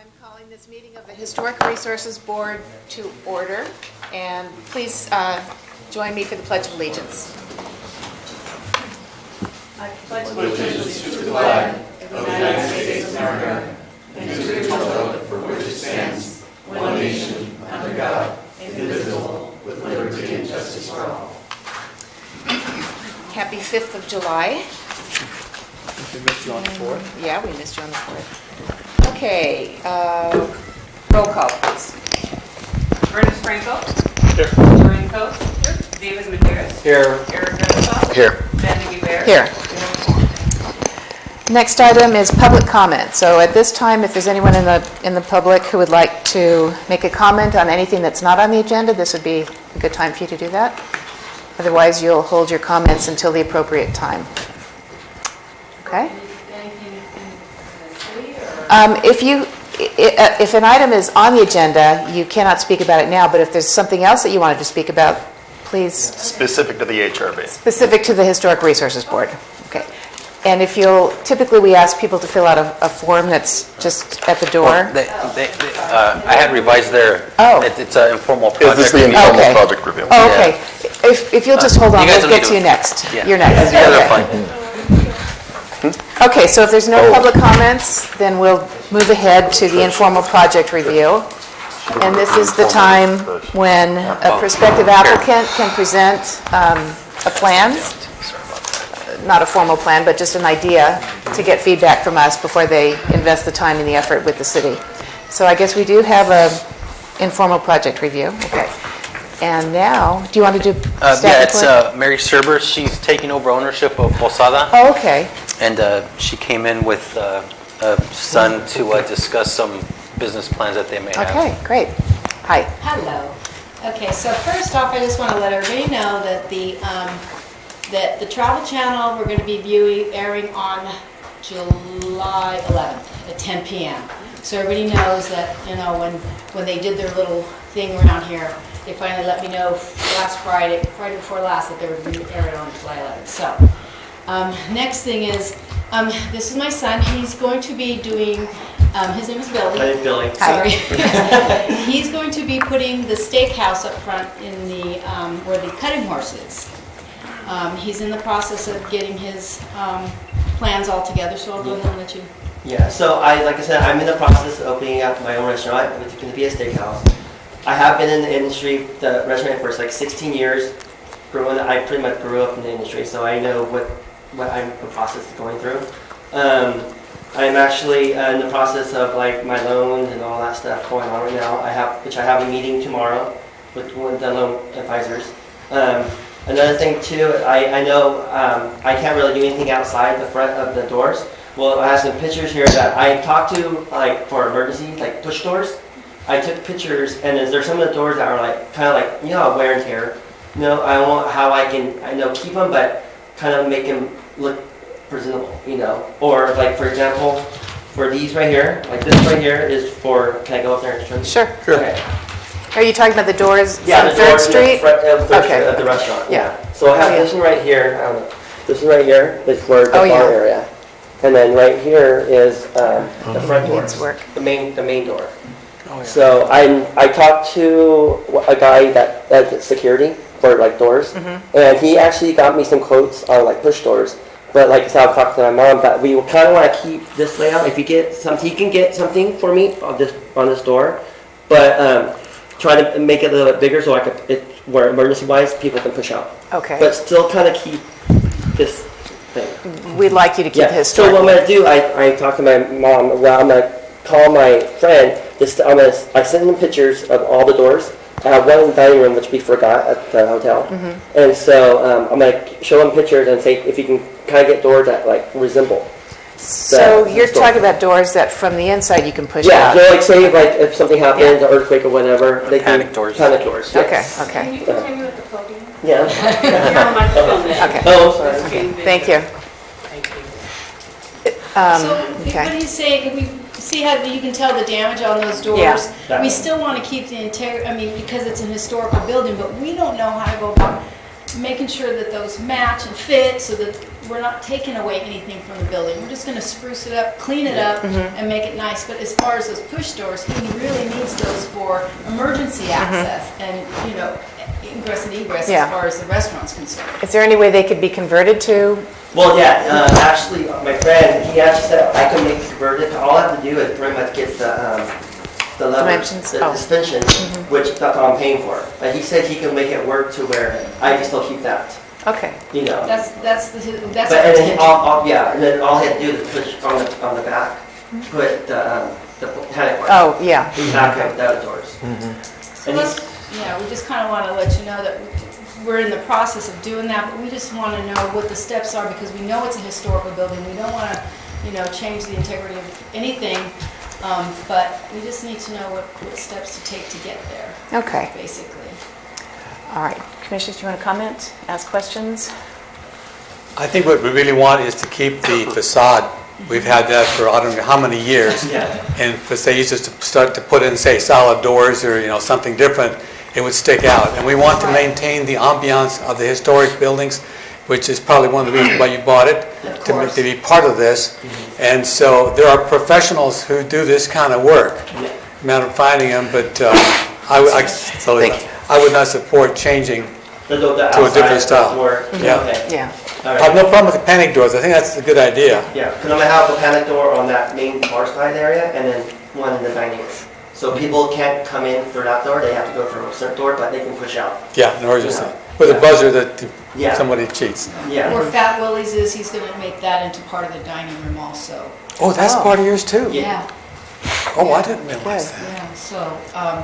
I'm calling this meeting of the Historic Resources Board to order, and please join me for the Pledge of Allegiance. I pledge allegiance to the flag of the United States of America and to the republic for which it stands, one nation, under God, indivisible, with liberty and justice for all. Happy 5th of July. We missed you on the 4th. Yeah, we missed you on the 4th. Okay, roll call, please. Ernest Franco. Here. Doreen Coates. Here. David Medeiros. Here. Eric Renaissance. Here. Bendy Bear. Here. Next item is public comment. So at this time, if there's anyone in the public who would like to make a comment on anything that's not on the agenda, this would be a good time for you to do that. Otherwise, you'll hold your comments until the appropriate time. Okay? If an item is on the agenda, you cannot speak about it now, but if there's something else that you wanted to speak about, please. Specific to the HRB. Specific to the Historic Resources Board. Okay. And if typically we ask people to fill out a form that's just at the door. I had revised there. Oh. It's an informal project. This is the informal project review. Oh, okay. If you'll just hold on, we'll get to you next. Yeah. You're next. You guys Okay. are fine. Okay, so if there's no public comments, then we'll move ahead to the informal project review. And this is the time when a prospective applicant can present a plan, not a formal plan, but just an idea to get feedback from us before they invest the time and the effort with the city. So I guess we do have a informal project review. Okay. And now, do you want to do staff It's report? Mary Serber. She's taking over ownership of Posada. Oh, okay. And she came in with a son to discuss some business plans that they may have. Okay, great. Hi. Hello. Okay, so first off, I just want to let everybody know that the Travel Channel we're going to be airing on July 11th at 10 p.m. So everybody knows that, you know, when they did their little thing around here, they finally let me know last Friday before last, that they were going to air it on July 11th. So next thing is, this is my son. He's going to be doing, his name is Billy. Hi, Billy. Sorry. He's going to be putting the steakhouse up front in the where the cutting horse is. He's in the process of getting his plans all together, so I'll go ahead and let you. Yeah, so like I said, I'm in the process of opening up my own restaurant. It's going to be a steakhouse. I have been in the industry, the restaurant, for like 16 years. I pretty much grew up in the industry, so I know what I'm the process of going through. I'm actually in the process of like my loans and all that stuff going on right now. I have a meeting tomorrow with one of the loan advisors. Another thing too, I know I can't really do anything outside the front of the doors. Well, I have some pictures here that I talked to, like for emergency, like push doors. I took pictures, and there's some of the doors that are like kind of like, you know, wear and tear. You know, I want how I can keep them, but kind of make them look presentable. You know, or like for example, for these right here, like this right here is for. Can I go up there and show you? Sure. Okay. Are you talking about the doors Yeah, on the 3rd doors Street? in the front of Third Okay. Street of the restaurant. Yeah. So I have this one right here. I don't know. This one right here is for the bar area, and then right here is the front door. Needs work. The main door. Oh, yeah. So I talked to a guy that does security for like doors, and he actually got me some quotes on like push doors. But like I said, I'll talk to my mom. But we kind of want to keep this layout. If you get something, he can get something for me on this door, but try to make it a little bit bigger so where emergency wise people can push out. Okay. But still kind of keep this thing. We'd like you to keep the So historic. what I'm going to do, I talked to my mom. Well, I'm going to call my friend. I sent him pictures of all the doors. I have one in the dining room, which we forgot at the hotel. And so I'm going to show him pictures and say if you can kind of get doors that like resemble. So you're talking about doors that from the inside you can push out? Yeah, like say like if something happens, an earthquake or whatever, they Panic can doors. Panic doors. Yes. Okay, okay. Can you continue with the podium? Yeah. You're on microphone there. Okay. Oh, sorry. Okay. Thank you. So okay. what he's saying, we see how you can tell the damage on those doors. Yeah. We still want to keep the integrity. I mean, because it's an historical building, but we don't know how to go about making sure that those match and fit so that we're not taking away anything from the building. We're just going to spruce it up, clean it up, and make it nice. But as far as those push doors, he really needs those for emergency access and, you know, ingress and egress Yeah. as far as the restaurant's concerned. Is there any way they could be converted to? Well, yeah, actually, my friend, he actually said I can make it converted. All I have to do is pretty much get the levers, Dimensions? the Oh. suspension, which that's all I'm paying for. But he said he can make it work to where I can still keep that, Okay. you know. That's But our and then intention. yeah, and then all he had to do is push on the back, put the panic bar Oh, yeah. back of the doors. So let's, yeah, we just kind of want to let you know that we're in the process of doing that, but we just want to know what the steps are because we know it's a historical building. We don't want to, you know, change the integrity of anything, but we just need to know what steps to take to get there, Okay. basically. All right. Commissioners, do you want to comment, ask questions? I think what we really want is to keep the facade. We've had that for I don't know how many years. Yeah. And if they used to start to put in, say, solid doors or, you know, something different, it would stick out. And we want to maintain the ambiance of the historic buildings, which is probably one of the reasons why you bought it, Of to course. be part of this. And so there are professionals who do this kind of work. Yeah. Matter of finding them, but I would not support changing. The To a outside different style. door. Yeah. Okay. Yeah. All I have right. no problem with the panic doors. I think that's a good idea. Yeah, because I'm gonna have a panic door on that main bar side area and then one in the dining room. So people can't come in through that door, they have to go through a certain door, but they can push out. Yeah, an emergency. Yeah. With a Yeah. buzzer that Yeah. somebody cheats. Yeah. Where Fat Willie's is, he's going to make that into part of the dining room also. Oh, that's Oh. part of yours too? Yeah. Oh, I didn't realize that. Yeah, so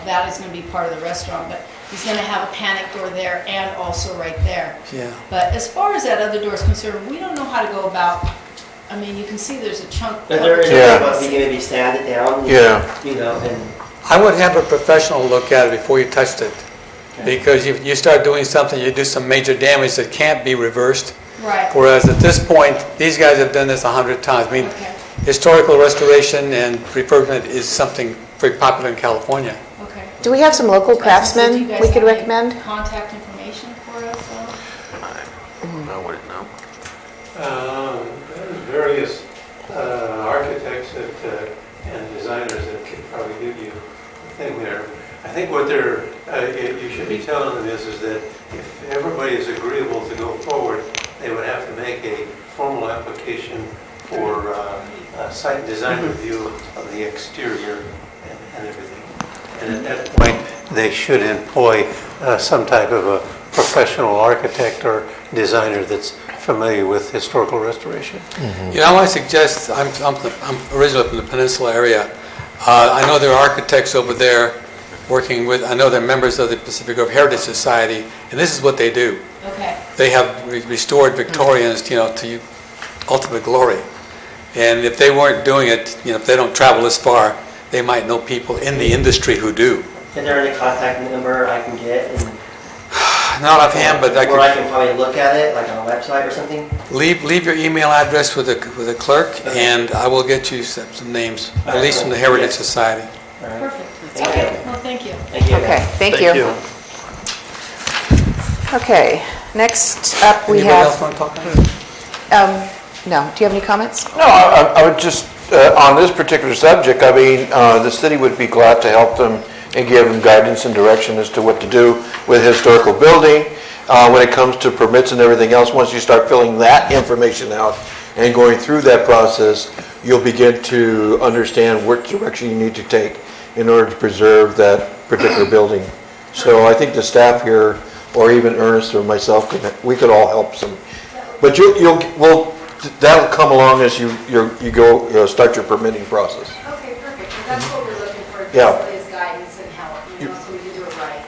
that is going to be part of the restaurant, but he's going to have a panic door there and also right there. Yeah. But as far as that other door is concerned, we don't know how to go about, I mean, you can see there's a chunk. But there is a Yeah. way about we can maybe sand it down. Yeah. You know, and I would have a professional look at it before you touched it. Okay. Because if you start doing something, you do some major damage that can't be reversed. Right, Whereas at this point, these guys have done this 100 times. I mean, okay, historical restoration and refurbishment is something very popular in California. okay. Do we have some local Did you craftsmen guys we could have any recommend? Contact information for us? I wouldn't know. There's various architects and designers that could probably give you a thing there. I think what you should be telling them is that if everybody is agreeable to go forward, they would have to make a formal application for a site design review of the exterior and everything. And at that point, they should employ some type of a professional architect or designer that's familiar with historical restoration. You know, I want to suggest, I'm originally from the Peninsula area. I know there are architects over there working with, I know they're members of the Pacific Grove Heritage Society, and this is what they do. Okay, They have restored Victorians, you know, to ultimate glory. And if they weren't doing it, you know, if they don't travel this far, they might know people in the industry who do. is there any contact number I can get? And Not offhand, but I where I could can probably look at it, like on a website or something? leave your email address with the clerk, and I will get you some names, at least from the Heritage Society. All right. perfect. Thank Okay, you. well, thank you. Thank you. Okay, thank you. Okay, next up we Anybody else have, want to talk about it? no, do you have any comments? No, I would just, on this particular subject, I mean, the city would be glad to help them and give them guidance and direction as to what to do with historical building. When it comes to permits and everything else, once you start filling that information out and going through that process, you'll begin to understand what direction you need to take in order to preserve that particular building. So I think the staff here, or even Ernest or myself, we could all help some. But that'll come along as you go start your permitting process. Okay, perfect. That's what we're looking for, Yeah. is guidance and help, you know, so we can do it right.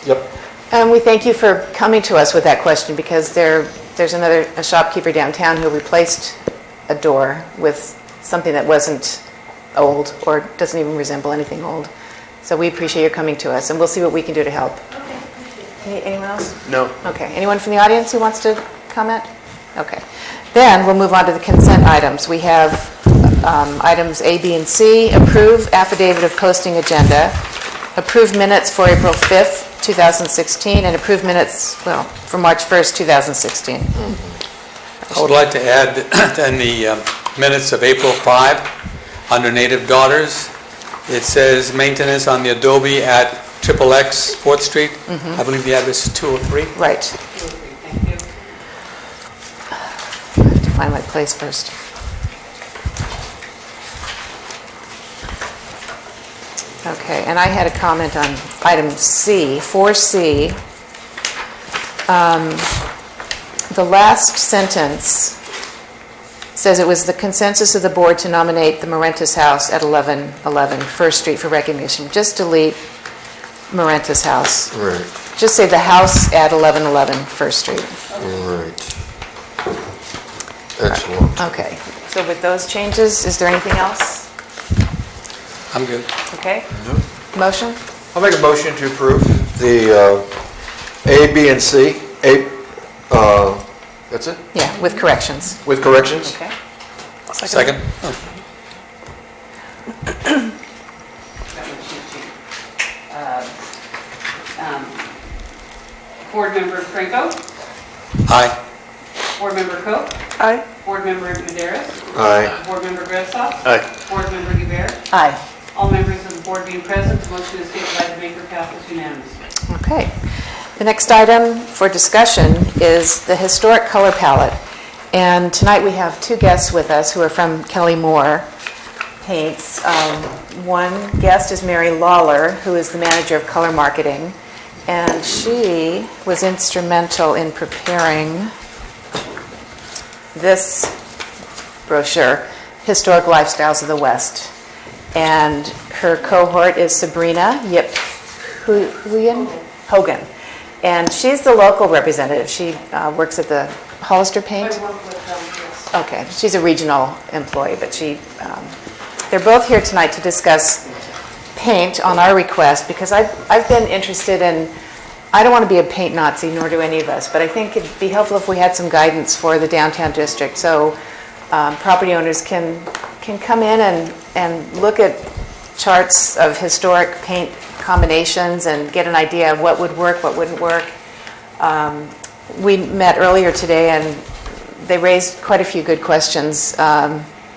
Yep. And we thank you for coming to us with that question, because there's a shopkeeper downtown who replaced a door with something that wasn't old or doesn't even resemble anything old. So we appreciate your coming to us, and we'll see what we can do to help. Okay, thank you. Anyone else? No. Okay. Anyone from the audience who wants to comment? Okay. Then we'll move on to the consent items. We have items A, B, and C. Approve affidavit of posting agenda. approve minutes for April 5th, 2016, and approve minutes, well, for March 1st, 2016. I would like to add in the minutes of April 5, under Native Daughters, it says maintenance on the Adobe at XXX 4th Street. I believe the address is 203. Right. Thank you. I have to find my place first. Okay, and I had a comment on item C, 4C. The last sentence says it was the consensus of the board to nominate the Morentis House at 1111 First Street for recognition. Just delete Morentis House. Right, Just say the house at 1111 First Street. right. Excellent. Okay, so with those changes, is there anything else? I'm good. Okay? Motion? I'll make a motion to approve the A, B, and C. That's it? Yeah, with corrections. With corrections? Okay. Second? Board Member Franco? Aye. Board Member Coe? Aye. Board Member Maderas? Aye. Board Member Gressel? Aye. Board Member Guevara? Aye. All members of the board being present, the motion is stated by the maker passes unanimously. Okay. The next item for discussion is the historic color palette. And tonight we have two guests with us who are from Kelly Moore Paints. One guest is Mary Lawler, who is the manager of color marketing. And she was instrumental in preparing this brochure, Historic Lifestyles of the West. And her cohort is Sabrina Hogan. And she's the local representative. She works at the Hollister Paint. I work with them, yes. Okay, she's a regional employee, but they're both here tonight to discuss paint on our request, because I've been interested in, I don't want to be a paint Nazi, nor do any of us, but I think it'd be helpful if we had some guidance for the downtown district, so property owners can come in and look at charts of historic paint combinations and get an idea of what would work, what wouldn't work. We met earlier today and they raised quite a few good questions,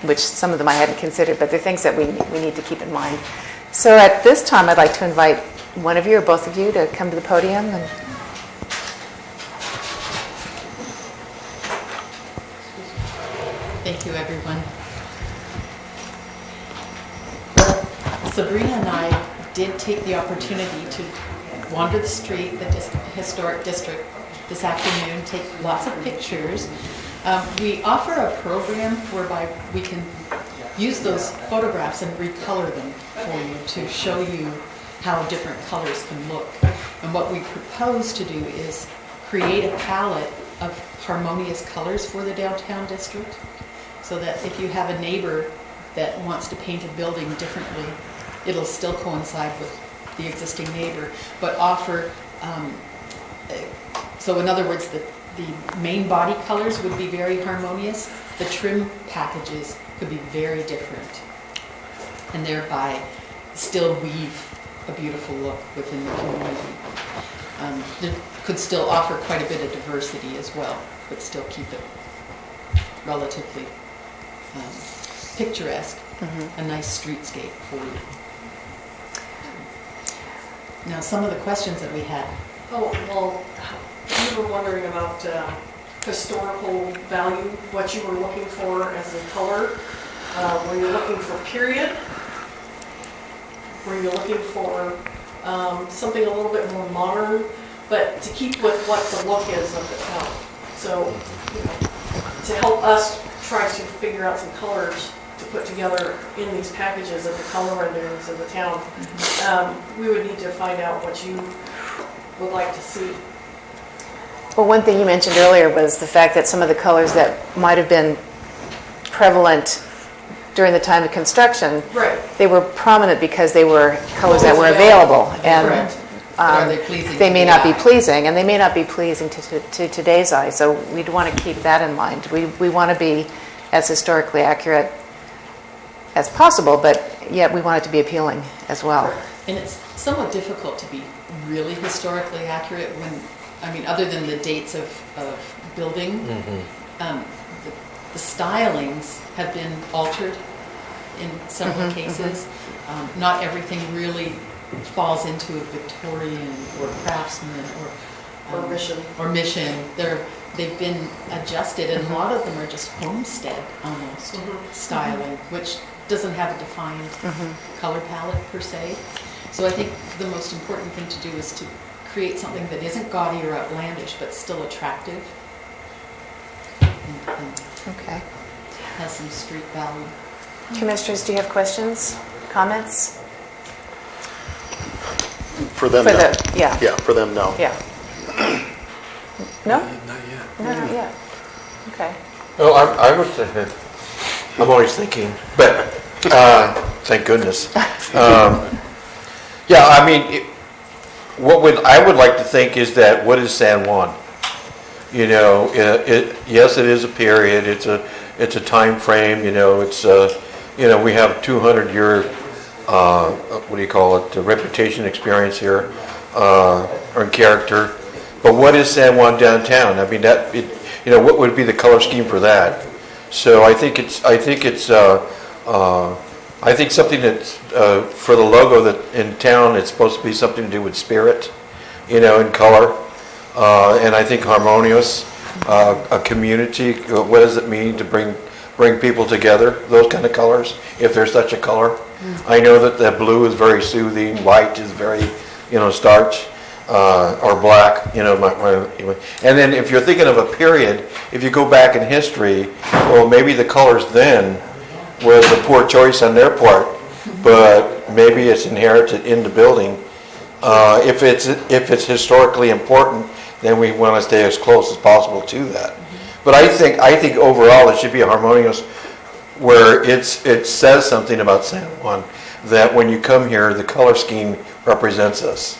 which some of them I hadn't considered, but they're things that we need to keep in mind. So at this time, I'd like to invite one of you or both of you to come to the podium. Thank you, everyone. Sabrina and I did take the opportunity to wander the street, the historic district this afternoon, take lots of pictures. We offer a program whereby we can use those photographs and recolor them for you to show you how different colors can look. And what we propose to do is create a palette of harmonious colors for the downtown district, so that if you have a neighbor that wants to paint a building differently, it'll still coincide with the existing neighbor, but offer, so in other words, the main body colors would be very harmonious. The trim packages could be very different, and thereby still weave a beautiful look within the community. There could still offer quite a bit of diversity as well, but still keep it relatively picturesque, a nice streetscape for you. Now, some of the questions that we had. Oh, well, we were wondering about historical value, what you were looking for as a color. Were you looking for period? Were you looking for something a little bit more modern, but to keep with what the look is of the town? So, you know, to help us try to figure out some colors to put together in these packages of the color renderings of the town, we would need to find out what you would like to see. Well, one thing you mentioned earlier was the fact that some of the colors that might have been prevalent during the time of construction, Right. they were prominent because they were colors that were available. And Correct. But are they pleasing they to may the not be eye? pleasing, and they may not be pleasing to today's eye. So we'd want to keep that in mind. We want to be as historically accurate as possible, but yet we want it to be appealing as well. And it's somewhat difficult to be really historically accurate when, I mean, other than the dates of building, the stylings have been altered in several cases. Not everything really falls into a Victorian or craftsman or mission. They've been adjusted, and a lot of them are just homestead almost styling, which doesn't have a defined color palette per se. So I think the most important thing to do is to create something that isn't gaudy or outlandish, but still attractive and Okay. has some street value. Commissioners, do you have questions, comments? For them, For no. yeah. Yeah, for them, no. Yeah. No? Not yet. No, not yet. Okay. Well, I'm always thinking, but thank goodness. Yeah, I mean, I would like to think is that what is San Juan? You know, yes, it is a period. It's a time frame. You know, we have 200-year what do you call it? The reputation, experience here, or character. But what is San Juan downtown? I mean, what would be the color scheme for that? So I think something that's for the logo that in town, it's supposed to be something to do with spirit, in color, and I think harmonious, a community. What does it mean to bring people together? Those kind of colors, if there's such a color. I know that blue is very soothing. White is very, starch. Or black, and then if you're thinking of a period, if you go back in history, well, maybe the colors then was a poor choice on their part, but maybe it's inherited in the building. If it's historically important, then we want to stay as close as possible to that. But I think overall it should be harmonious, where it says something about San Juan, that when you come here, the color scheme represents us.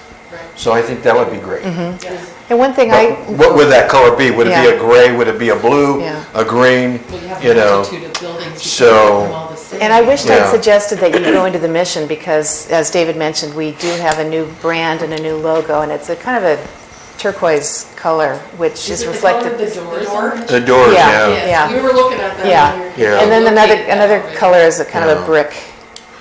So I think that would be great. And one thing What would that color be? Would it be a gray? Would it be a blue? Yeah. A green? Well, you have a multitude of buildings. So, from all the cities. And I wished I'd suggested that you go into the mission because, as David mentioned, we do have a new brand and a new logo, and it's a kind of a turquoise color, which is reflected. The doors. the doors, Yeah. We were looking at that. Yeah. And then Locate another that color is a kind of a Yeah. brick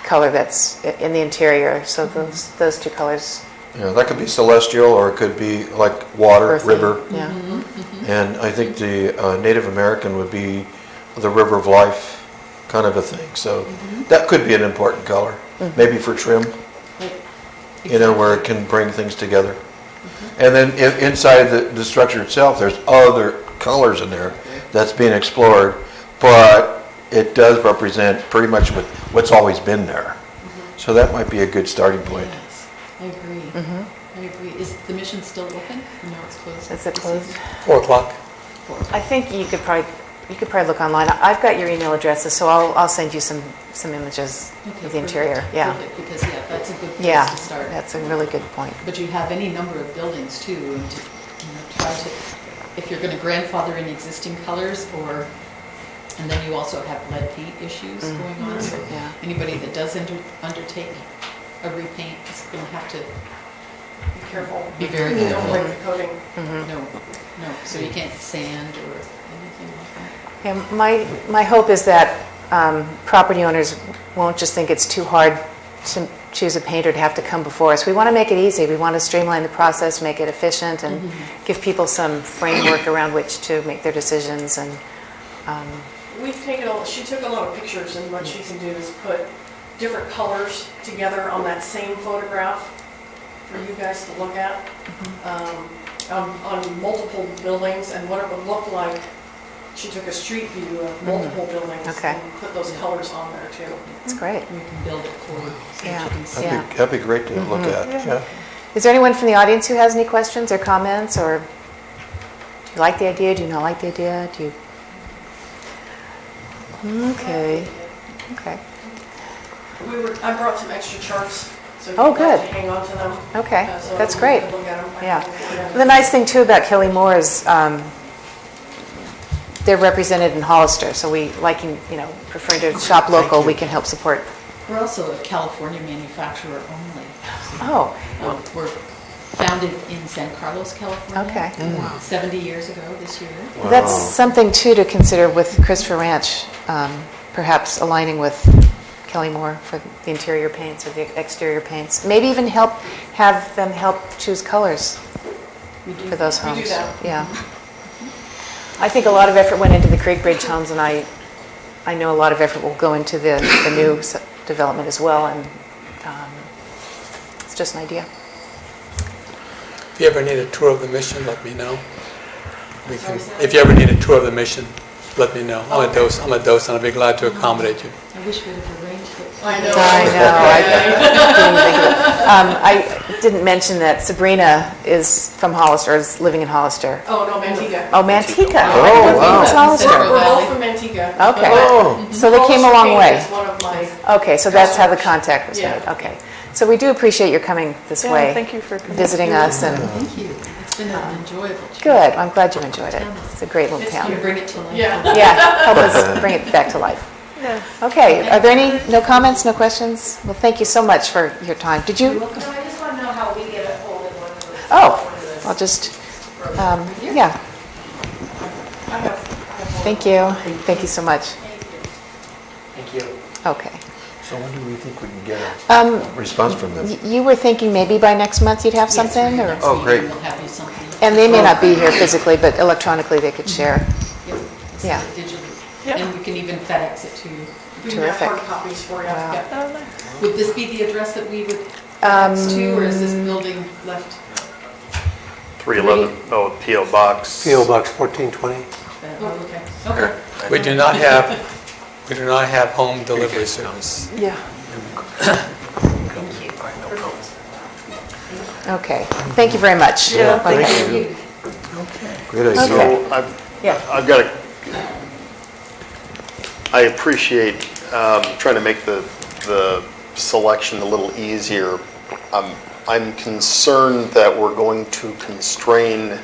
color that's in the interior. So those two colors. that could be celestial, or it could be like water, Earthy. river. Yeah. And I think the Native American would be the river of life kind of a thing. So that could be an important color, maybe for trim, where it can bring things together. And then inside the structure itself, there's other colors in there that's being explored, but it does represent pretty much what's always been there. So that might be a good starting point. Yes, I agree. I agree. Is the mission still open? No, it's closed. Is it closed? 4 o'clock. I think you could probably look online. I've got your email addresses, so I'll send you some images of the interior. Yeah. Perfect, because that's a good place Yeah, to start. that's a really good point. But you have any number of buildings too, and to try to, if you're going to grandfather in existing colors, and then you also have lead paint issues going on. So Yeah. anybody that does undertake a repaint is going to have to Be careful. be very Don't careful. break the coating. No. So you can't sand or anything like that. And my hope is that property owners won't just think it's too hard to choose a painter to have to come before us. We want to make it easy. We want to streamline the process, make it efficient, and give people some framework around which to make their decisions. And She took a lot of pictures, and what she can do is put different colors together on that same photograph for you guys to look at, on multiple buildings, and what it would look like. She took a street view of multiple buildings and put those colors on there too. That's great. We can build it for you so Yeah. that you can see. That'd be great to look at. Yeah. Is there anyone from the audience who has any questions or comments, or do you like the idea? Do you not like the idea? Do you? Okay. I brought some extra charts, so if Oh, you'd like good. to hang on to them. Okay, so that's we great. can look at them. Yeah. The nice thing too about Kelly Moore is they're represented in Hollister, so we prefer to shop local. We can help support We're also a California manufacturer only. Oh, We're founded in San Carlos, California. Okay. 70 years ago this year. that's something too to consider with Christopher Ranch, perhaps aligning with Kelly Moore for the interior paints or the exterior paints. Maybe even have them help choose colors for those homes. We do that. Yeah. I think a lot of effort went into the Creek Bridge homes, and I know a lot of effort will go into the new development as well, and it's just an idea. If you ever need a tour of the mission, let me know. If you ever need a tour of the mission, let me know. I'm a docent, and I'll be glad to accommodate you. I wish we'd have arranged it. I know. I didn't think of it. I didn't mention that Sabrina is from Hollister, is living in Hollister. Oh, no, Manteca. Oh, Manteca. Oh, wow. It's Hollister. We're both from Manteca. Okay. Oh. So they came a long way. Hollister Paint is one of my, Okay, so that's how the contact was Yeah. made. Okay. So we do appreciate your coming this way. Thank you for coming. Visiting us, and Thank you. It's been an enjoyable trip. good. I'm glad you enjoyed it. It's a great little You town. bring it to life. yeah. Yeah, help us bring it back to life. Yeah. Okay, are there no comments, no questions? Well, thank you so much for your time. Did you? No, I just want to know how we get a hold of one of those. Oh, I'll just, yeah, I have thank you. Thank you so much. Thank you. Okay. So when do we think we can get Um, a response from them? You were thinking maybe by next month you'd have something, or? Oh, great. We'll have you something. And they may not be here physically, but electronically they could share. Yep. Yeah. Digitally. Yep. And we can even FedEx it to you. We can have Terrific. hard copies for you. Wow. Yeah. Oh, nice. Would this be the address that we would FedEx to, or is this building left? 311, oh, P.O. Box. P.O. Box 1420. Okay. Okay. We do not have home delivery service. Yeah. Okay, thank you very much. Yeah, Okay. thank you. Great idea. Okay. So Yeah. I've got I appreciate trying to make the selection a little easier. I'm concerned that we're going to constrain.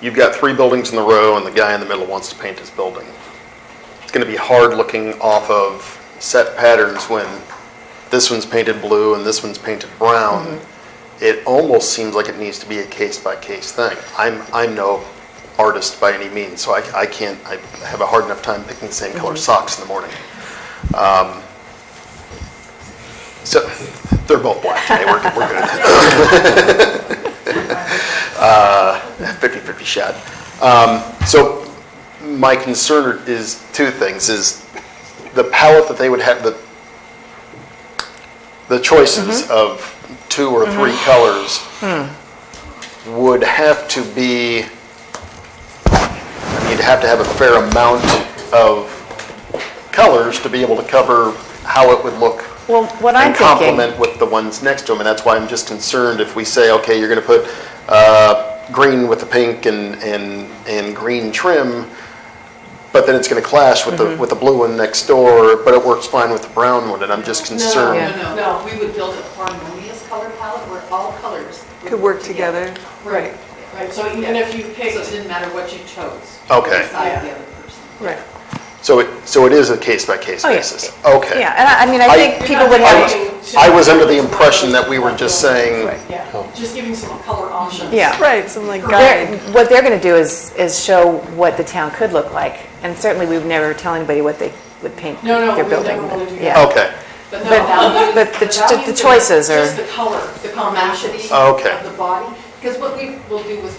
You've got 3 buildings in the row, and the guy in the middle wants to paint his building. It's going to be hard looking off of set patterns when this one's painted blue and this one's painted brown. It almost seems like it needs to be a case-by-case thing. I'm no artist by any means, so I have a hard enough time picking the same color socks in the morning. So they're both black today. We're good. 50-50 shot. So my concern is 2 things: is the palette that they would have, the choices of 2 or 3 colors would have to be. You'd have to have a fair amount of colors to be able to cover how it would look. Well, what I'm And thinking, complement with the ones next to them, and that's why I'm just concerned if we say, okay, you're going to put green with the pink and green trim, but then it's going to clash with the blue one next door, but it works fine with the brown one, and I'm just concerned. No, we would build a harmonious color palette where all colors would Could work together. Right. Right, so even if you So picked, it didn't matter what you chose. Okay. Beside the other person. Right. So it is a case-by-case Oh, yeah. basis. Okay. yeah, and I mean, I think people would have, I was under the impression that we were just saying, yeah, just giving some color options. yeah. Right, some like guide. What they're going to do is show what the town could look like, and certainly we would never tell anybody what they would paint No, their we building. never want to do Yeah. that. okay, But But the choices are, Just the color, the combination Okay. Of the body, because what we will do is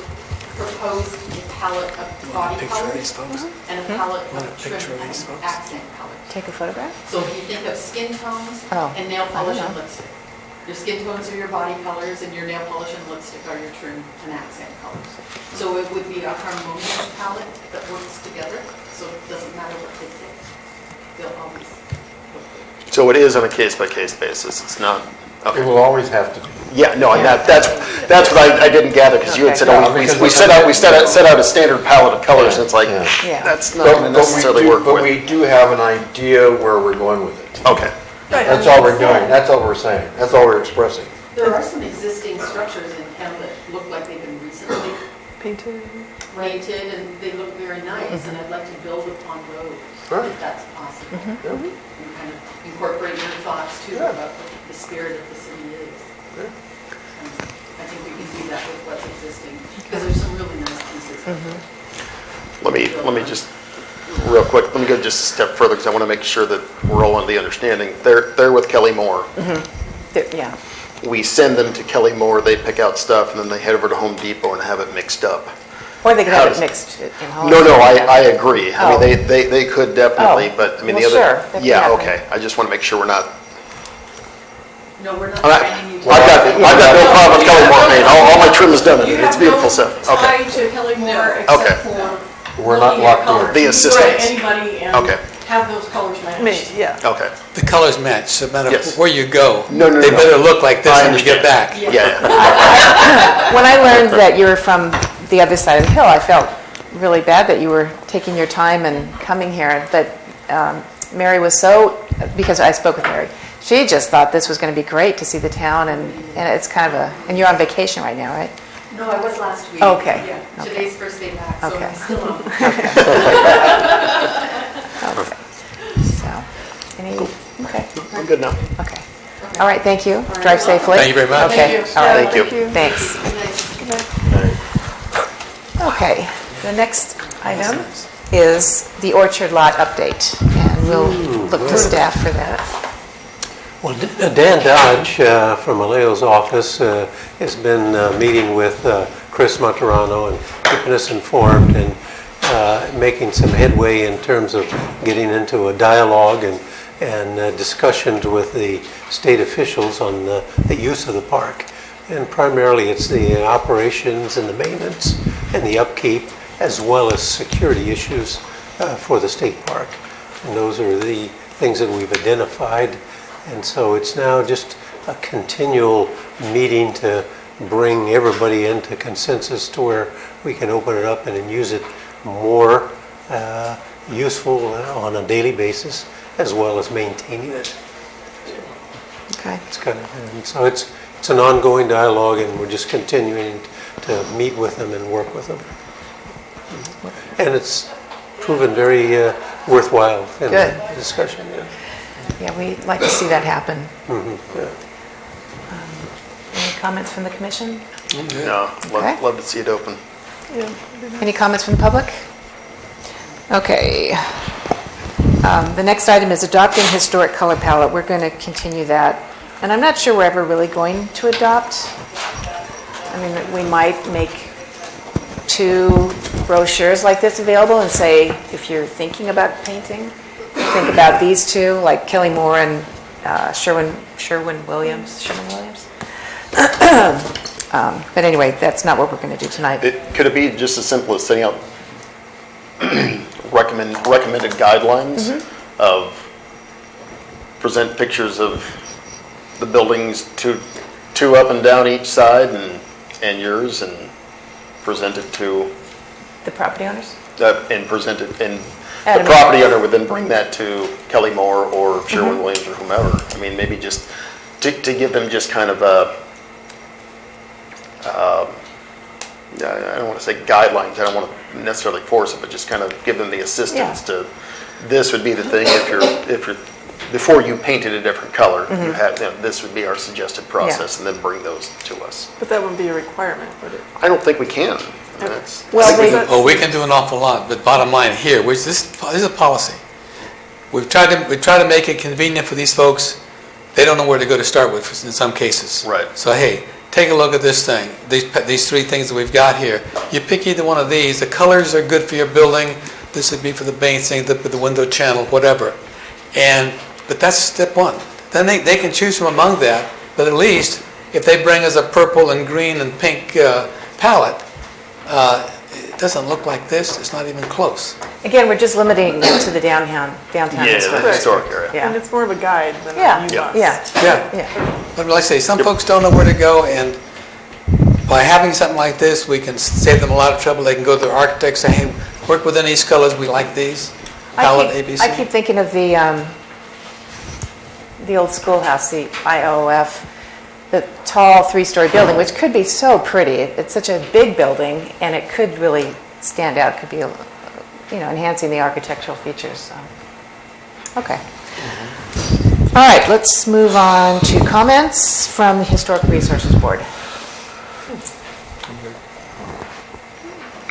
propose a palette of body colors and a palette of trim and accent colors. take a photograph? So if you think of skin tones Oh, and nail polish I don't and know. lipstick. Your skin tones are your body colors and your nail polish and lipstick are your trim and accent colors. So it would be a harmonious palette that works together, so it doesn't matter what they pick. They'll always look good. so it is on a case-by-case basis, it's not, It okay. will always have to be. Yeah, no, and that's what I didn't gather, because you had said, Okay. oh, we set out a standard palette of colors, and it's like, Yeah. Yeah. that's not going to necessarily work But with. we do have an idea where we're going with it. Okay, That's all we're doing, that's all we're saying, that's all we're expressing. There are some existing structures in town that look like they've been recently Painted. painted and they look very nice, and I'd like to build upon those, Right. if that's possible. And kind of incorporate your thoughts too about what the spirit of the city is. I think we can do that with what's existing, because there's some really nice pieces. Let me just, real quick, let me go just a step further, because I want to make sure that we're all on the understanding. They're with Kelly Moore. Yeah. We send them to Kelly Moore, they pick out stuff, and then they head over to Home Depot and have it mixed up. Or they could How have it does- mixed in No, Hollywood. I agree. I mean, they could definitely, Oh, but I mean, the well, other. sure, that could Yeah, happen. okay. I just want to make sure we're not. No, we're not I've training you. got no problem with Kelly Moore paint. All my trim is done in You it. It's have beautiful no stuff. Okay. tie to Kelly Moore Okay. except for We're not looking at locked in. colors. The You can go to assistants. anybody and Okay. have those colors matched. Me, yeah. Okay. The colors match, no matter Yes. where you go. No, They better look like this I when you get back. Yeah. Yeah. When I learned that you were from the other side of the hill, I felt really bad that you were taking your time and coming here. But Mary was so, because I spoke with Mary, she just thought this was going to be great to see the town, and it's kind of and you're on vacation right now, right? No, I was last week. Okay. Yeah, Okay. today's first day back, so Okay. I'm still on. Okay. So, okay, I'm good now. okay. All right, thank you. Drive safely. Thank you very much. Okay, Thank all right. Thank you. Thanks. Okay, the next item is the orchard lot update, and we'll look to staff for that. Well, Dan Dodge from Aleo's office has been meeting with Chris Monterano and keeping us informed and making some headway in terms of getting into a dialogue and discussions with the state officials on the use of the park. And primarily it's the operations and the maintenance and the upkeep, as well as security issues for the state park. And those are the things that we've identified. And so it's now just a continual meeting to bring everybody into consensus to where we can open it up and use it more useful on a daily basis, as well as maintaining it. Okay. It's kind of, and so it's an ongoing dialogue, and we're just continuing to meet with them and work with them. And it's proven very worthwhile in Good. the discussion. Yeah. Yeah, we'd like to see that happen. Yeah. Any comments from the commission? No, Okay. love to see it open. Any comments from the public? Okay. The next item is adopting historic color palette. We're going to continue that. And I'm not sure we're ever really going to adopt. I mean, we might make 2 brochures like this available and say, if you're thinking about painting, think about these 2, like Kelly Moore and Sherwin Williams. But anyway, that's not what we're going to do tonight. Could it be just as simple as setting out recommended guidelines of present pictures of the buildings, two up and down each side, and yours, and present it to The property owners? and present it, and the Adam. property owner would then bring that to Kelly Moore or Sherwin-Williams or whomever. I mean, maybe just to give them just kind of a, I don't want to say guidelines, I don't want to necessarily force it, but just kind of give them the assistance to, this would be the thing if you're, before you painted a different color, you had, this would be our suggested process, and then bring those to us. But that wouldn't be a requirement, would it? I don't think we can. I mean, that's- Well, We can do an awful lot, but bottom line here, this is a policy. We try to make it convenient for these folks. They don't know where to go to start with in some cases. Right. So hey, take a look at this thing. These 3 things that we've got here. You pick either one of these. The colors are good for your building. This would be for the basing, the window channel, whatever. But that's step 1. Then they can choose from among that. But at least if they bring us a purple and green and pink palette, it doesn't look like this. It's not even close. again, we're just limiting it to the downtown Yeah, district. the historic area. Yeah. And it's more of a guide than Yeah, you Yeah. must. yeah, Yeah. yeah. But like I say, some folks don't know where to go, and by having something like this, we can save them a lot of trouble. They can go to their architect, say, hey, work within these colors, we like these. Palette ABC. I keep thinking of the old schoolhouse, the IOF, the tall 3-story building, which could be so pretty. It's such a big building, and it could really stand out, could be, enhancing the architectural features. So. Okay. All right, let's move on to comments from the Historic Resources Board.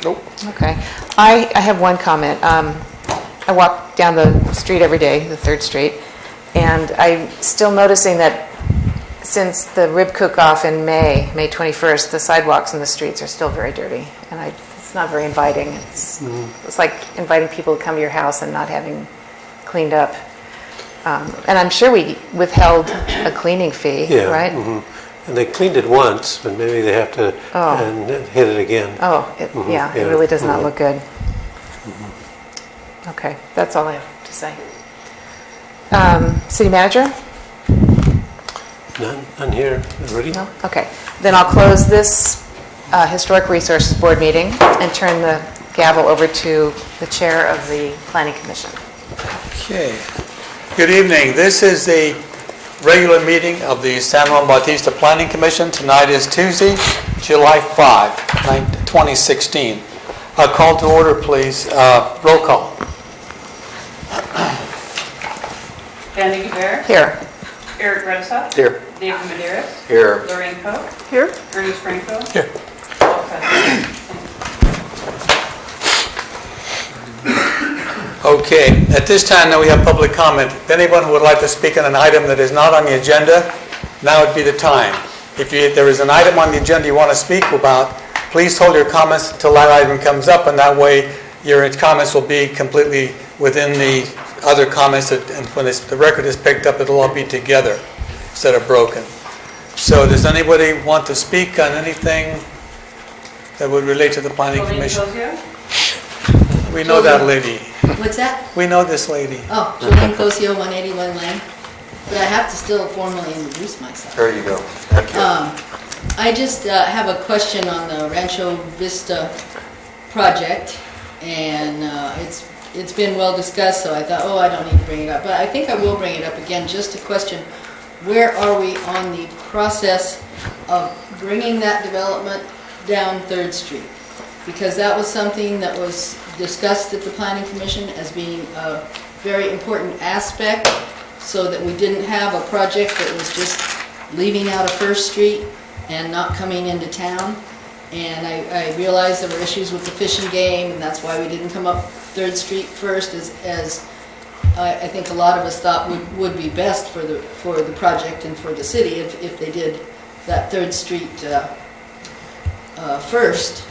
Nope. Okay. I have one comment. I walk down the street every day, the 3rd Street, and I'm still noticing that since the rib cook-off in May 21st, the sidewalks and the streets are still very dirty, and it's not very inviting. It's like inviting people to come to your house and not having cleaned up. And I'm sure we withheld a cleaning fee, right? Mhm. And they cleaned it once, but maybe they have to and hit it again. Oh, it really does not look good. Okay, that's all I have to say. City Manager? None here. Ready? No? Okay. Then I'll close this Historic Resources Board meeting and turn the gavel over to the Chair of the Planning Commission. Okay. Good evening. This is the regular meeting of the San Juan Bautista Planning Commission. Tonight is Tuesday, July 5, 2016. A call to order, please. Roll call. Andy Guevara. Here. Eric Redesop. Here. David Medeiros. Here. Lorraine Coe. Here? Ernest Franco. Here. All present. Okay. At this time, now we have public comment. If anyone would like to speak on an item that is not on the agenda, now would be the time. If there is an item on the agenda you want to speak about, please hold your comments until that item comes up, and that way your comments will be completely within the other comments, and when the record is picked up, it'll all be together instead of broken. So does anybody want to speak on anything that would relate to the Planning Commission? We know that lady. What's that? We know this lady. Oh, Julian Cosio, 181 Lane. But I have to still formally introduce myself. There you go. I just have a question on the Rancho Vista project, and it's been well discussed, so I thought, I don't need to bring it up. But I think I will bring it up again, just to question, where are we on the process of bringing that development down 3rd Street? Because that was something that was discussed at the Planning Commission as being a very important aspect, so that we didn't have a project that was just leaving out of 1st Street and not coming into town. And I realized there were issues with the Fish and Game, and that's why we didn't come up 3rd Street first, as I think a lot of us thought would be best for the project and for the city if they did that 3rd Street first.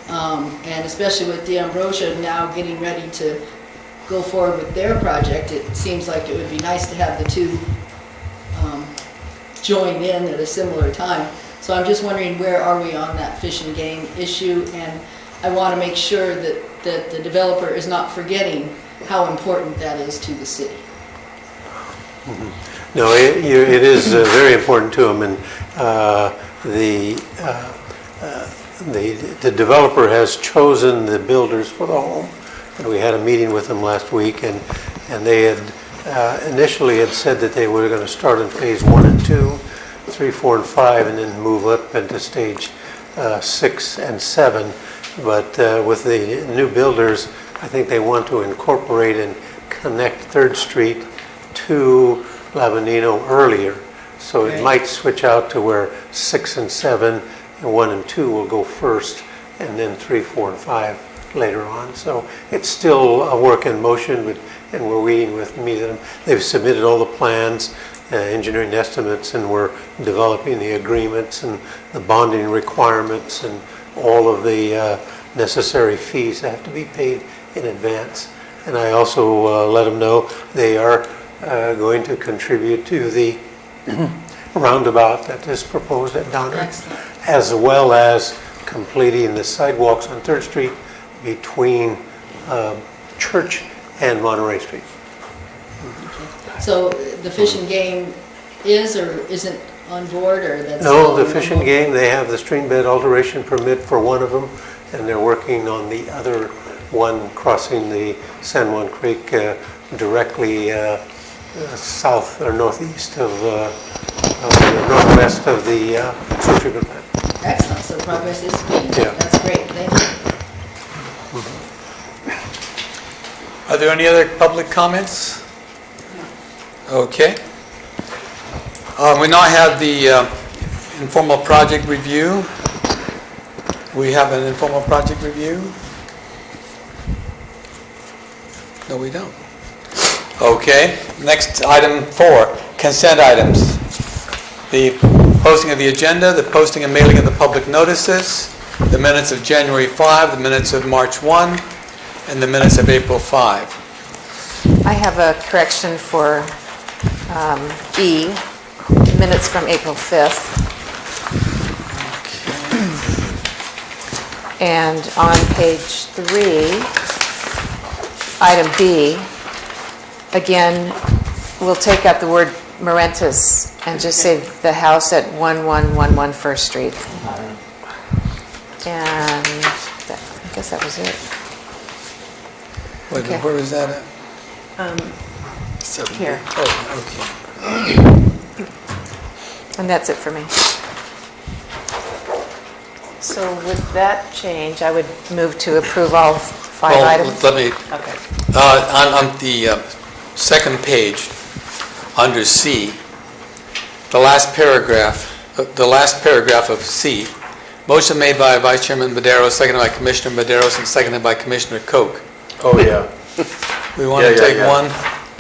And especially with D'Ambrosia now getting ready to go forward with their project, it seems like it would be nice to have the two joined in at a similar time. So I'm just wondering, where are we on that Fish and Game issue? And I want to make sure that the developer is not forgetting how important that is to the city. No, it is very important to them, and the developer has chosen the builders for the home. And we had a meeting with them last week, and they had initially had said that they were going to start in phase 1 and 2, 3, 4, and 5, and then move up into stage 6 and 7. But with the new builders, I think they want to incorporate and connect 3rd Street to Lavanino earlier. So it might switch out to where 6 and 7 and 1 and 2 will go first, and then 3, 4, and 5 later on. So it's still a work in motion, and we're meeting with them. They've submitted all the plans, engineering estimates, and we're developing the agreements and the bonding requirements and all of the necessary fees that have to be paid in advance. And I also let them know they are going to contribute to the roundabout that is proposed at Donner, as well as completing the sidewalks on 3rd Street between Church and Monterey Street. So the Fish and Game is or isn't on board, or that's... No, the Fish and Game, they have the stream bed alteration permit for one of them, and they're working on the other one crossing the San Juan Creek directly south or northeast of northwest of the sewer treatment plant. Excellent, so progress is speeding. Yeah. That's great, thank you. Are there any other public comments? Okay. We now have the informal project review. We have an informal project review? No, we don't. Okay. Next, item 4, consent items. The posting of the agenda, the posting and mailing of the public notices, the minutes of January 5, the minutes of March 1, and the minutes of April 5. I have a correction for E, minutes from April 5th. And on page 3, item B, again, we'll take out the word Morentis and just say the house at 1111 First Street. And I guess that was it. Wait, Okay. where is that at? Here. Oh, okay. And that's it for me. So with that change, I would move to approve all 5 Well, items. let me, Okay. on the second page, under C, the last paragraph of C, motion made by Vice Chairman Madero, seconded by Commissioner Medeiros, and seconded by Commissioner Koch. Oh, yeah. We want to Yeah, take yeah. one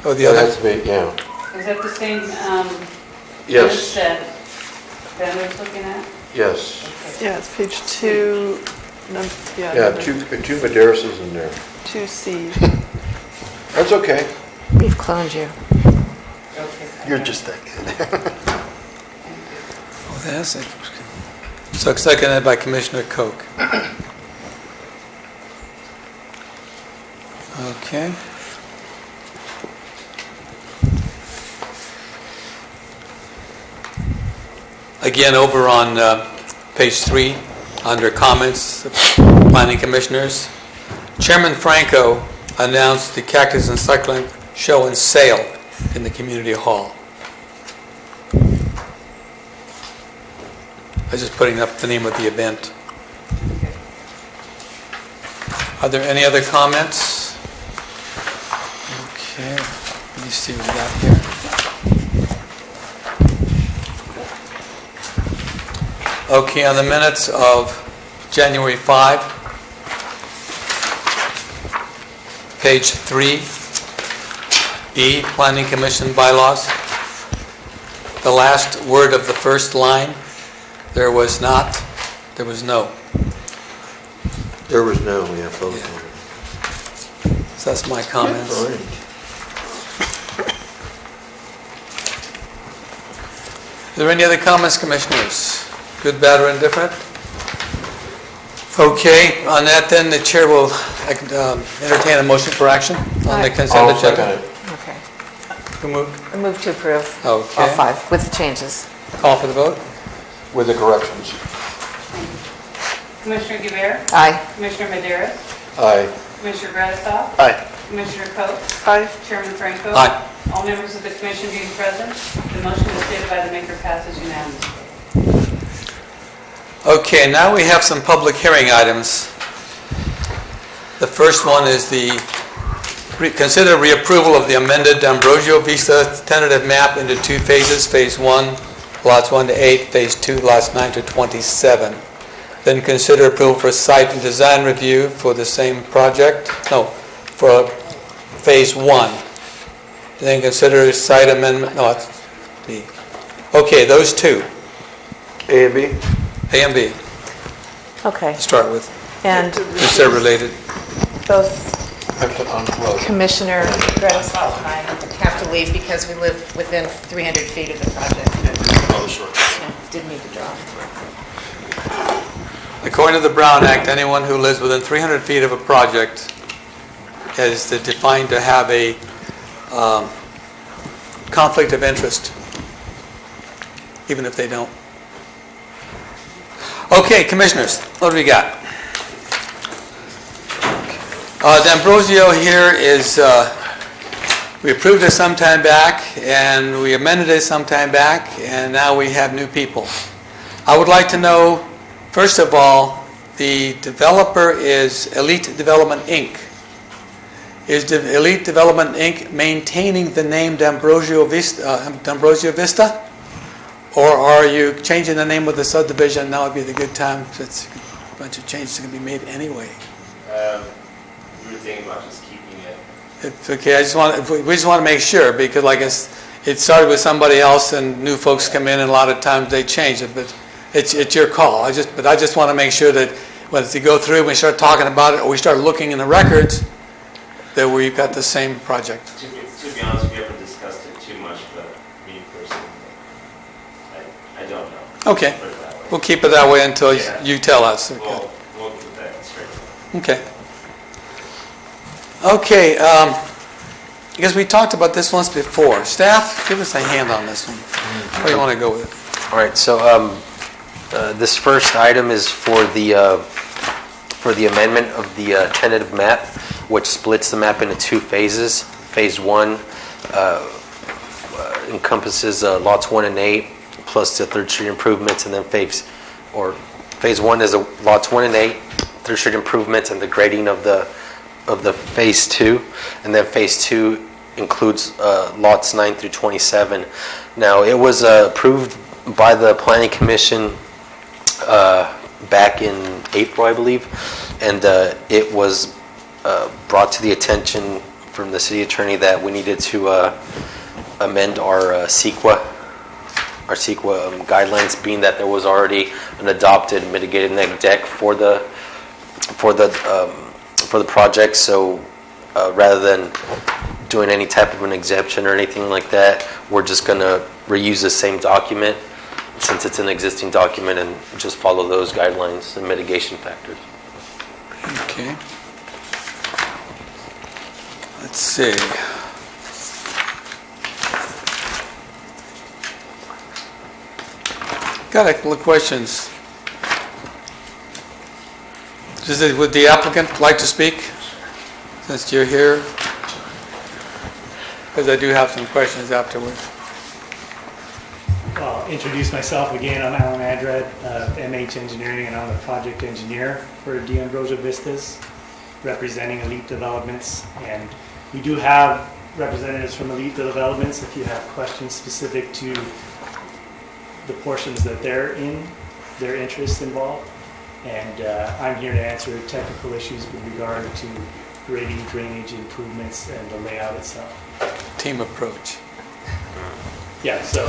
or the That other? has to be, yeah. Is that the same Yes. list that Ben was looking at? Yes. Yeah, it's page 2, Yeah, number two Madeirases in there. 2C. That's okay. We've cloned you. You're just that good. Oh, that's it. So seconded by Commissioner Koch. Okay. Again, over on page 3, under comments, planning commissioners, Chairman Franco announced the Cactus and Succulent Show and Sale in the community hall. I was just putting up the name of the event. Are there any other comments? Okay, let me see what we got here. Okay, on the minutes of January 5, page 3, E, Planning Commission bylaws. The last word of the first line, there was not, there was no. There was no, yeah, both. So that's my comments. All right. Are there any other comments, commissioners? Good, bad, or indifferent? Okay, on that then, the chair will entertain a motion for action on the consent I'll second agenda. it. Okay. Who moved? I move to approve Okay. all 5 with the changes. Call for the vote? With the corrections. Commissioner Guevara? Aye. Commissioner Medeiros? Aye. Commissioner Gratasoff? Aye. Commissioner Koch? Aye. Chairman Franco? Aye. All members of the commission being present, the motion as stated by the maker passes unanimously. Okay, now we have some public hearing items. The first one is the consider reapproval of the amended Ambrosio Vista tentative map into 2 phases. Phase 1, lots 1 to 8, Phase 2, lots 9 to 27. Then consider approval for site and design review for the same project. No, for Phase 1. Then consider site amendment. No, it's B. Okay, those 2, A and B? A and B, Okay. to start with, And since they're related. both Have to unclose. Commissioner Gratasoff and I have to leave because we live within 300 feet of the project. Oh, sure. Yeah, didn't need to draw. According to the Brown Act, anyone who lives within 300 feet of a project is defined to have a conflict of interest, even if they don't. Okay, commissioners, what do we got? D'Ambrosio here is, we approved it some time back, and we amended it some time back, and now we have new people. I would like to know, first of all, the developer is Elite Development, Inc. Is Elite Development, Inc. maintaining the name D'Ambrosio Vista? Or are you changing the name of the subdivision? Now would be the good time, since a bunch of changes can be made anyway. We were thinking about just keeping it. It's okay, we just want to make sure, because like it started with somebody else and new folks come in and a lot of times they change it, but it's your call. I just want to make sure that when you go through, when we start talking about it, or we start looking in the records, that we've got the same project. To be honest, we haven't discussed it too much, but me personally, I don't know. Okay, Put it that way. we'll keep it that way until you tell us. Okay. We'll get that straight. Okay. Okay, I guess we talked about this once before. Staff, give us a hand on this one. Where do you want to go with it? All right, so this first item is for the amendment of the tentative map, which splits the map into two phases. Phase 1 encompasses lots 1 and 8, plus the 3rd Street improvements, and then phase 1 is lots 1 and 8, 3rd Street improvements, and the grading of the phase 2, and then phase 2 includes lots 9 through 27. Now, it was approved by the Planning Commission back in April, I believe, and it was brought to the attention from the city attorney that we needed to amend our CEQA guidelines, being that there was already an adopted mitigated neg deck for the project. So rather than doing any type of an exemption or anything like that, we're just going to reuse the same document since it's an existing document and just follow those guidelines and mitigation factors. Okay. Let's see. Got a couple of questions. Would the applicant like to speak since you're here? Because I do have some questions afterwards. I'll introduce myself again. I'm Alan Adrad, MH Engineering, and I'm the project engineer for D'Ambrosio Vistas, representing Elite Developments. And we do have representatives from Elite Developments if you have questions specific to the portions that they're in, their interests involved. And I'm here to answer technical issues with regard to grading, drainage improvements, and the layout itself. Team approach. Yeah, so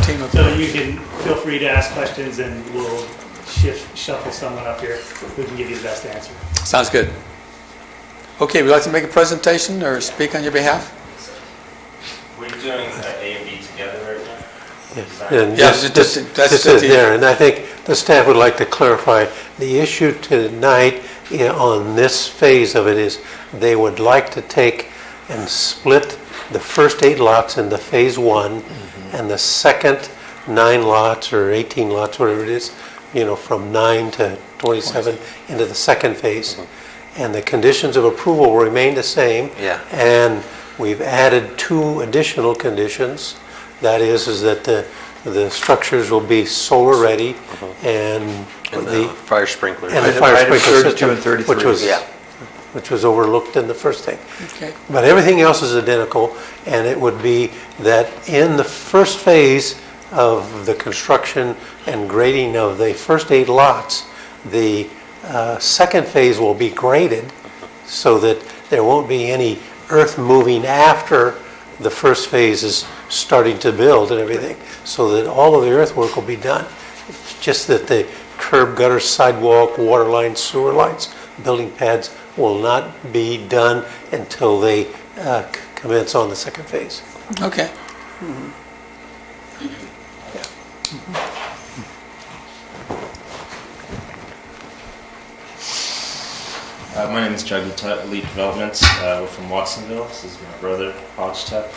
you can feel free to ask questions, and we'll shuffle someone up here who can give you the best answer. Sounds good. Okay, would you like to make a presentation or speak on your behalf? We're doing A and B together right now? Yes, and this is there, and I think the staff would like to clarify the issue tonight on this phase of it is they would like to take and split the first 8 lots into phase 1 and the second 9 lots or 18 lots, whatever it is, from 9 to 27 into the second phase. And the conditions of approval will remain the same. Yeah. And we've added 2 additional conditions. That is that the structures will be solar ready and the fire sprinkler. And the fire sprinkler 32 system, and 33. which was overlooked in the first thing. Okay. But everything else is identical, and it would be that in the first phase of the construction and grading of the first 8 lots, the second phase will be graded so that there won't be any earth moving after the first phase is starting to build and everything, so that all of the earthwork will be done. It's just that the curb, gutter, sidewalk, water lines, sewer lines, building pads will not be done until they commence on the second phase. Okay. My name is Juggy Tut, Elite Developments. We're from Watsonville. This is my brother, Hodge Tut.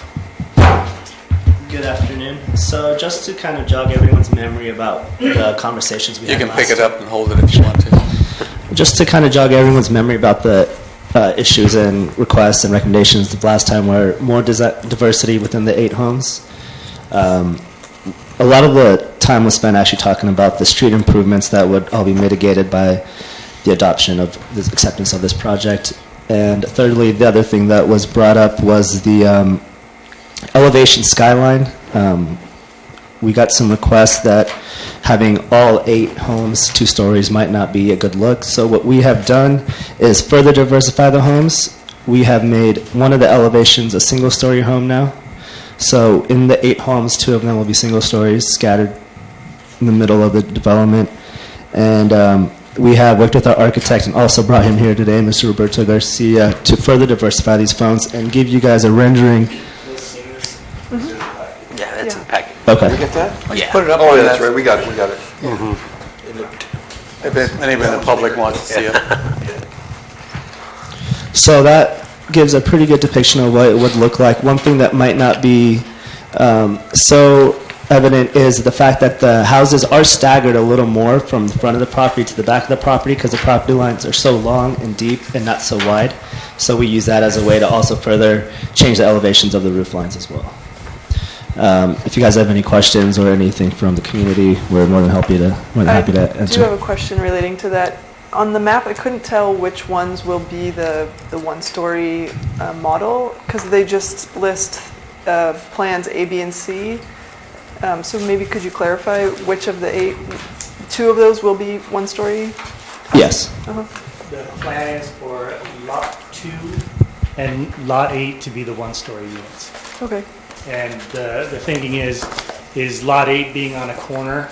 Good afternoon. So just to kind of jog everyone's memory about the conversations we had You can last pick it up and hold it if you want to. Just to kind of jog everyone's memory about the issues and requests and recommendations of last time were more diversity within the 8 homes. A lot of the time was spent actually talking about the street improvements that would all be mitigated by the adoption of this acceptance of this project. And thirdly, the other thing that was brought up was the elevation skyline. We got some requests that having all 8 homes 2 stories might not be a good look. So what we have done is further diversify the homes. We have made one of the elevations a single-story home now. So in the 8 homes, 2 of them will be single stories scattered in the middle of the development. And we have worked with our architect and also brought him here today, Mr. Roberto Garcia, to further diversify these phones and give you guys a rendering. Yeah, that's in the packet. Okay. Did we get that? Yeah. Put it up. Oh, on yeah, that's that. right, we got it. If anybody in the public wants to see it. So that gives a pretty good depiction of what it would look like. One thing that might not be so evident is the fact that the houses are staggered a little more from the front of the property to the back of the property because the property lines are so long and deep and not so wide. So we use that as a way to also further change the elevations of the roof lines as well. If you guys have any questions or anything from the community, we're more than happy to I answer. do have a question relating to that. On the map, I couldn't tell which ones will be the one-story model because they just list plans A, B, and C. So maybe could you clarify which of the 8, 2 of those will be one-story? Yes. The plan is for lot 2 and lot 8 to be the one-story units. Okay. And the thinking is lot 8 being on a corner,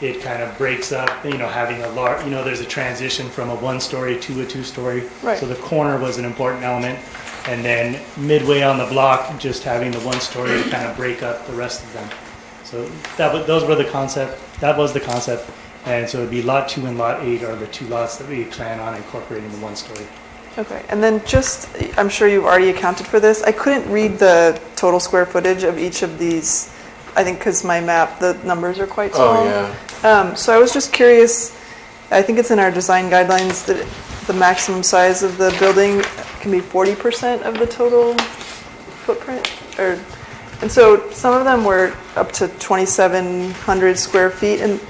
it kind of breaks up, having a large, there's a transition from a 1-story to a 2-story. Right. So the corner was an important element. And then midway on the block, just having the 1-story to kind of break up the rest of them. So that was the concept. And so it'd be lot 2 and lot 8 are the 2 lots that we plan on incorporating the 1-story. Okay, and then I'm sure you've already accounted for this. I couldn't read the total square footage of each of these, I think because my map, the numbers are quite small. Oh, yeah. So I was just curious, I think it's in our design guidelines that the maximum size of the building can be 40% of the total footprint? And so some of them were up to 2,700 square feet, and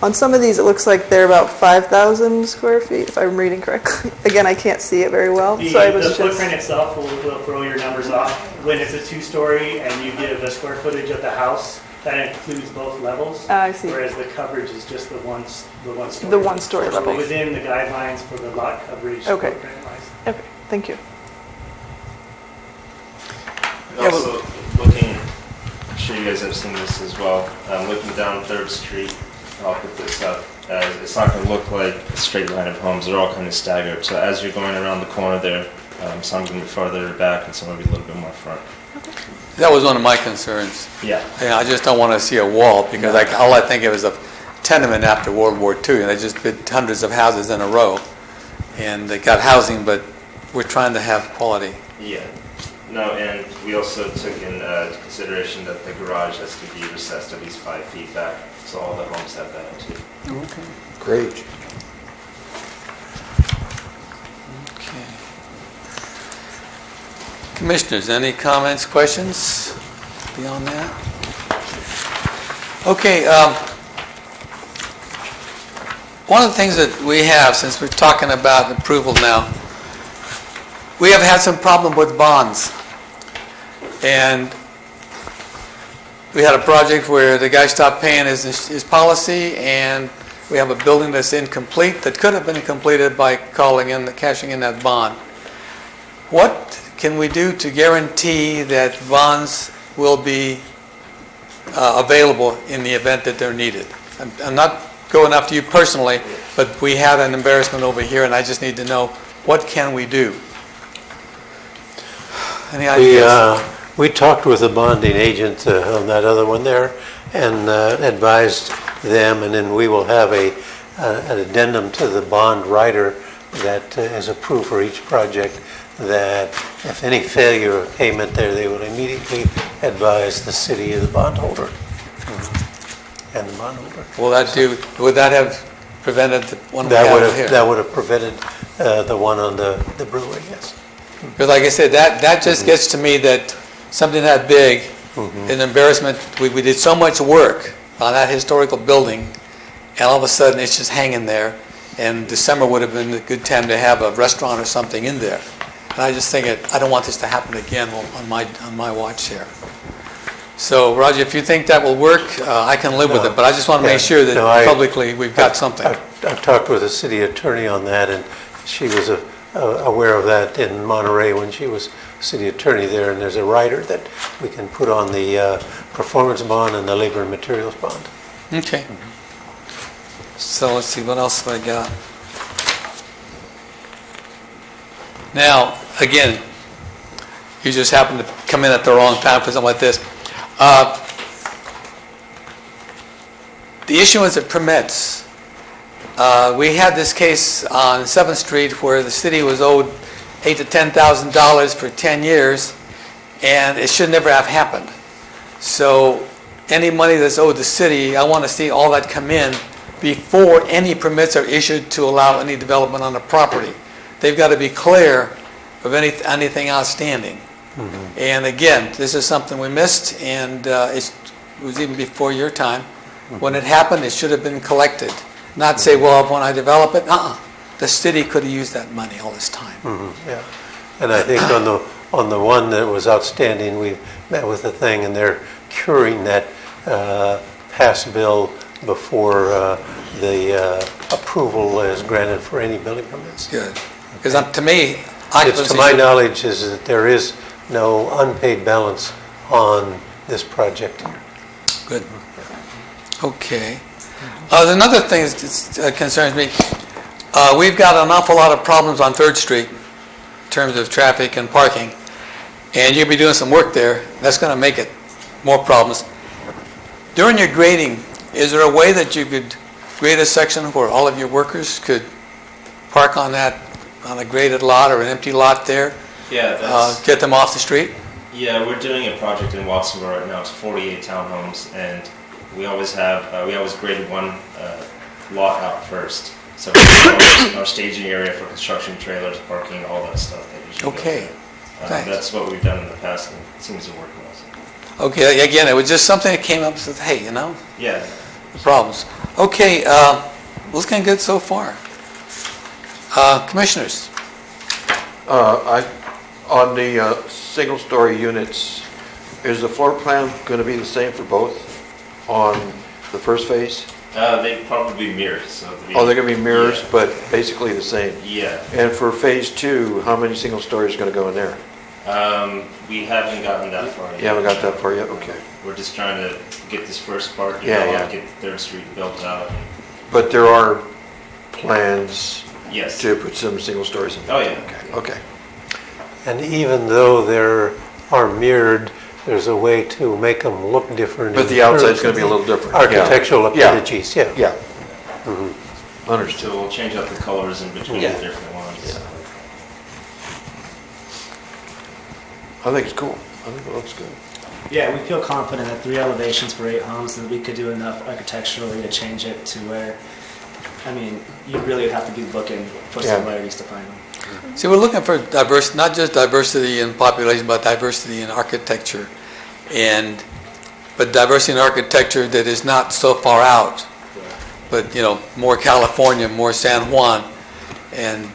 on some of these, it looks like they're about 5,000 square feet, if I'm reading correctly. Again, I can't see it very well. The footprint itself will throw your numbers off. When it's a 2-story and you give the square footage of the house, that includes both levels. I see. Whereas the coverage is just the one-story. The one-story level. Within the guidelines for the lot coverage. Okay. Footprint-wise. Okay, thank you. And also, looking, I'm sure you guys have seen this as well, looking down 3rd Street, I'll put this up, it's not going to look like a straight line of homes, they're all kind of staggered. So as you're going around the corner there, some are going to be farther back and some will be a little bit more front. That was one of my concerns. Yeah. I just don't want to see a wall because all I think of is a tenement after World War II, and they just built hundreds of houses in a row. And they got housing, but we're trying to have quality. Yeah. No, and we also took into consideration that the garage has to be recessed at least 5 feet back, so all the homes have that too. Okay. Great. Okay. Commissioners, any comments, questions beyond that? Okay. One of the things that we have, since we're talking about approval now, we have had some problem with bonds. And we had a project where the guy stopped paying his policy, and we have a building that's incomplete that could have been completed by cashing in that bond. What can we do to guarantee that bonds will be available in the event that they're needed? I'm not going after you personally, but we had an embarrassment over here, and I just need to know, what can we do? Any ideas? We talked with the bonding agent on that other one there and advised them, and then we will have an addendum to the bond writer that is approved for each project, that if any failure of payment there, they will immediately advise the city of the bondholder and the bondholder. Would that have prevented the one we have here? That would have prevented the one on the brewery, yes. Because like I said, that just gets to me that something that big, an embarrassment, we did so much work on that historical building, and all of a sudden it's just hanging there. and December would have been a good time to have a restaurant or something in there. And I just think I don't want this to happen again on my watch here. So, Roger, if you think that will work, I can live with it, but I just want to make sure that publicly we've got something. I've talked with the city attorney on that, and she was aware of that in Monterey when she was city attorney there, and there's a rider that we can put on the performance bond and the labor and materials bond. Okay. So let's see, what else have I got? Now, again, you just happened to come in at the wrong time for something like this. The issuance of permits. We had this case on 7th Street where the city was owed $8,000 to $10,000 for 10 years, and it should never have happened. So any money that's owed the city, I want to see all that come in before any permits are issued to allow any development on the property. They've got to be clear of anything outstanding. Mm-hmm. And again, this is something we missed, and it was even before your time. Mm-hmm. When it happened, it should have been collected. Not say, well, when I develop it, the city could have used that money all this time. Mm-hmm. Yeah, and I think on the one that was outstanding, we met with the thing, and they're curing that past bill before the approval is granted for any building permits. Good, because to me, it's, to my knowledge, is that there is no unpaid balance on this project here. Good. Okay. There's another thing that concerns me. We've got an awful lot of problems on 3rd Street in terms of traffic and parking, and you'll be doing some work there. That's going to make it more problems. During your grading, is there a way that you could grade a section where all of your workers could park on a graded lot or an empty lot there? Yeah, get them off the street? Yeah, we're doing a project in Watsonville right now. It's 48 townhomes, and we always graded one lot out first. So our staging area for construction trailers, parking, all that stuff. Okay. That's what we've done in the past, and it seems to work well. Okay, again, it was just something that came up and said, hey, Yeah. Problems. Okay, looking good so far. Commissioners. On the single-story units, is the floor plan going to be the same for both on the first phase? They'd probably be mirrors. So they're going to be mirrors, yeah, but basically the same? Yeah. And for phase 2, how many single stories are going to go in there? We haven't gotten that far yet. You haven't got that far yet? Okay. We're just trying to get this first part, get 3rd Street built out. But there are plans, yes, to put some single stories in? Oh, yeah. Okay. And even though there are mirrored, there's a way to make them look different. But the outside's going to be a little different. Architectural appendages, yeah. Yeah. Mm-hmm. Understood. So we'll change out the colors in between the different ones. Yeah. I think it's cool. I think it looks good. Yeah, we feel confident at 3 elevations for 8 homes that we could do enough architecturally to change it to where, you really would have to be looking for similarities to find them. See, we're looking for not just diversity in population, but diversity in architecture, but diversity in architecture that is not so far out, but more California, more San Juan, and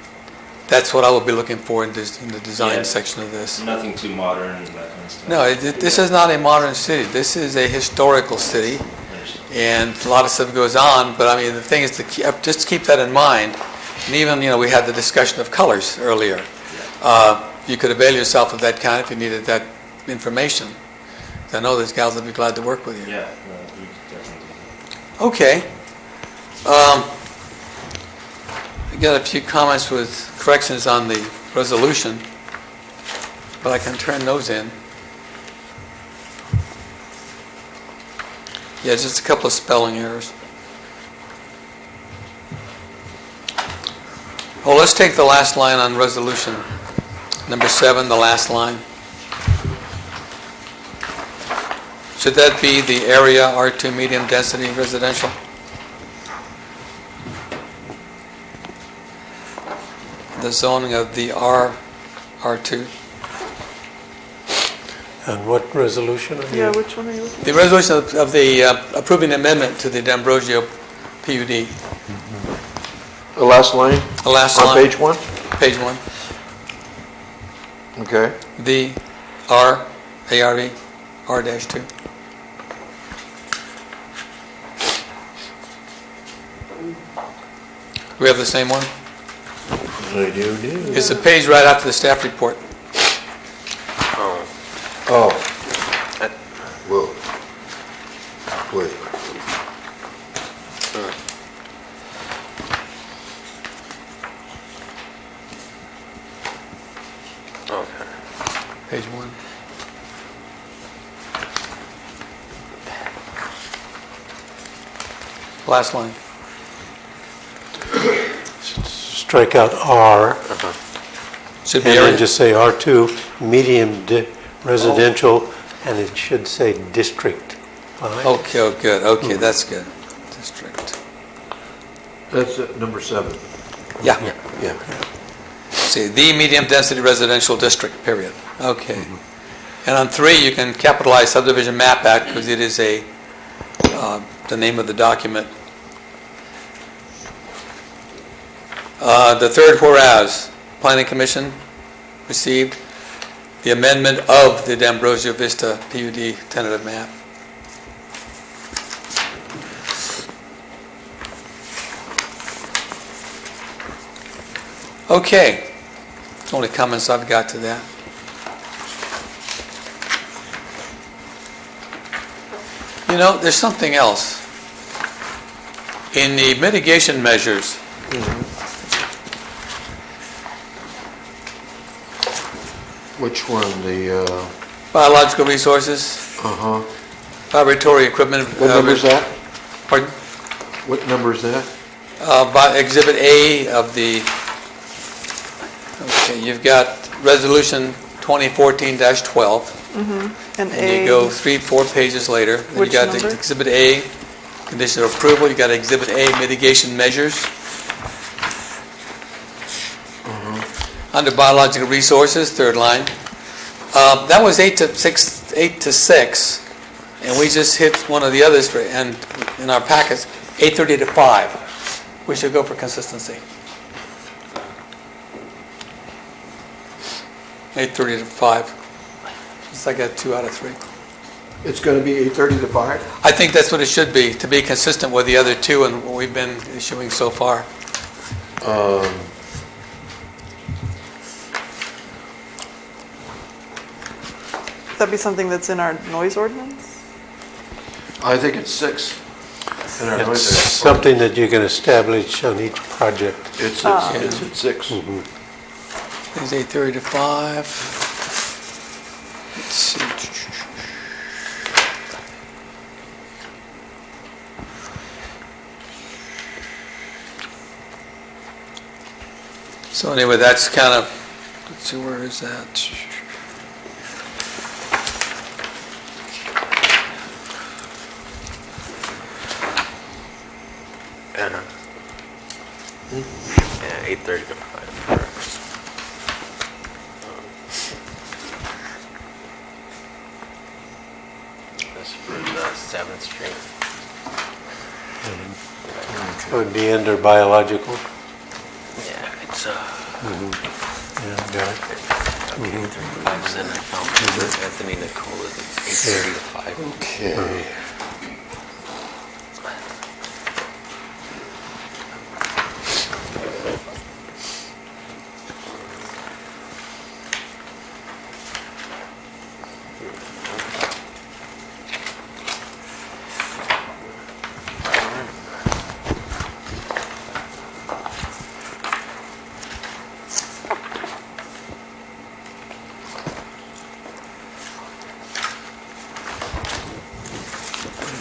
that's what I will be looking for in the design section of this. Nothing too modern and that kind of stuff. No, this is not a modern city. This is a historical city, and a lot of stuff goes on. But the thing is to keep that in mind. And even we had the discussion of colors earlier. You could avail yourself of that kind if you needed that information. I know these gals would be glad to work with you. Yeah, we definitely do. Okay. I got a few comments with corrections on the resolution, but I can turn those in. Yeah, just a couple of spelling errors. Well, let's take the last line on resolution number 7, the last line. Should that be the area R2 medium density residential? The zoning of the R2. And what resolution are you? Yeah, which one are you looking at? The resolution of the approving amendment to the D'Ambrosio PUD. The last line? The last On line. page 1? Page 1. Okay. The R, ARV, R-2. We have the same one? I do. It's a page right after the staff report. Oh. Whoa. Wait. Page 1. Last line. Strike out R, Should and be then area. just say R2, medium residential, and it should say district. behind it. Okay, oh, good. Okay, that's good. District. That's number 7. Yeah. Yeah. See, the medium density residential district, period. Okay. And on 3, you can capitalize subdivision map act because it is the name of the document. The third whereas, Planning Commission received the amendment of the D'Ambrosio Vista PUD tentative map. Okay, that's the only comments I've got to that. You know, there's something else. In the mitigation measures, Which one? The, biological resources, laboratory equipment. what number is that? Pardon? What number is that? By Exhibit A of the, okay, you've got Resolution 2014-12. And And you go 3-4 pages later. Then Which you got number? the Exhibit A, condition of approval. You got Exhibit A, mitigation measures. Under biological resources, third line. That was 8 to 6, and we just hit one of the others. And in our packets, 8:30 to 5. We should go for consistency. 8:30 to 5. It's like a 2 out of 3. It's going to be 8:30 to 5? I think that's what it should be, to be consistent with the other 2 and what we've been issuing so far. Would that be something that's in our noise ordinance? I think it's 6. In our It's noise something that you can establish on each project. It's at 6. It's 8:30 to 5. Let's see. So anyway, that's kind of, let's see, where is that? Yeah, 8:30 to 5. That's for the 7th Street. Would be under biological. Yeah, it's, Yeah, got it. okay, 35, then I found Anthony Nicole is 8:30 to 5. Okay.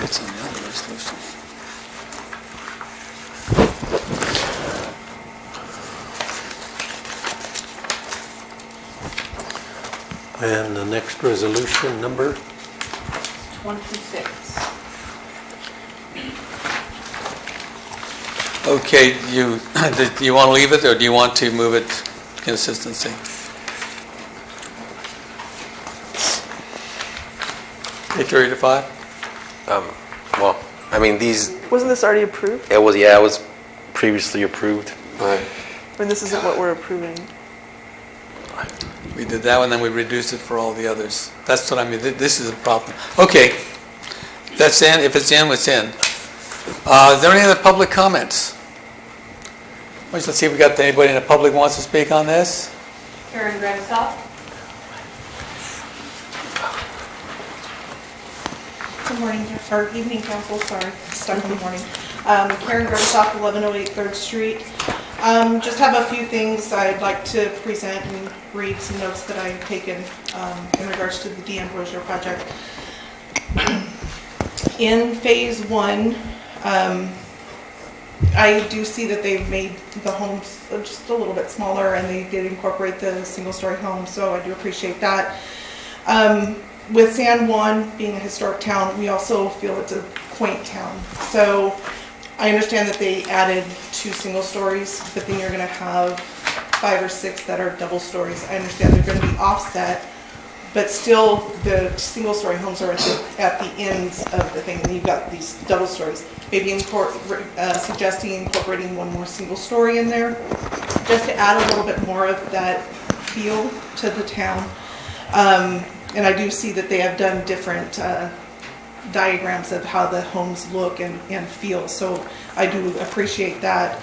It's on the other resolution. And the next resolution number? 26. Okay, do you want to leave it, or do you want to move it consistency? Eight 8:30 to 5? Well, I mean, these, Wasn't this already approved? it was, yeah, it was previously approved. Right. I mean, this isn't what we're approving. We did that one, then we reduced it for all the others. That's what I mean, this is a problem. Okay, that's in, if it's in, it's in. Is there any other public comments? Let's see if we got anybody in the public who wants to speak on this. Karen Granisoff. Good morning, or evening, council, sorry, stuck in the morning. Karen Granisoff, 1108 3rd Street. Just have a few things I'd like to present and read some notes that I've taken in regards to the D'Ambrosio project. In phase 1, I do see that they've made the homes just a little bit smaller, and they did incorporate the single-story homes, so I do appreciate that. With San Juan being a historic town, we also feel it's a quaint town. So I understand that they added 2 single stories, but then you're going to have 5 or 6 that are double stories. I understand they're going to be offset, but still the single story homes are at the ends of the thing, and you've got these double stories. Maybe suggesting incorporating 1 more single story in there, just to add a little bit more of that feel to the town. And I do see that they have done different diagrams of how the homes look and feel, so I do appreciate that.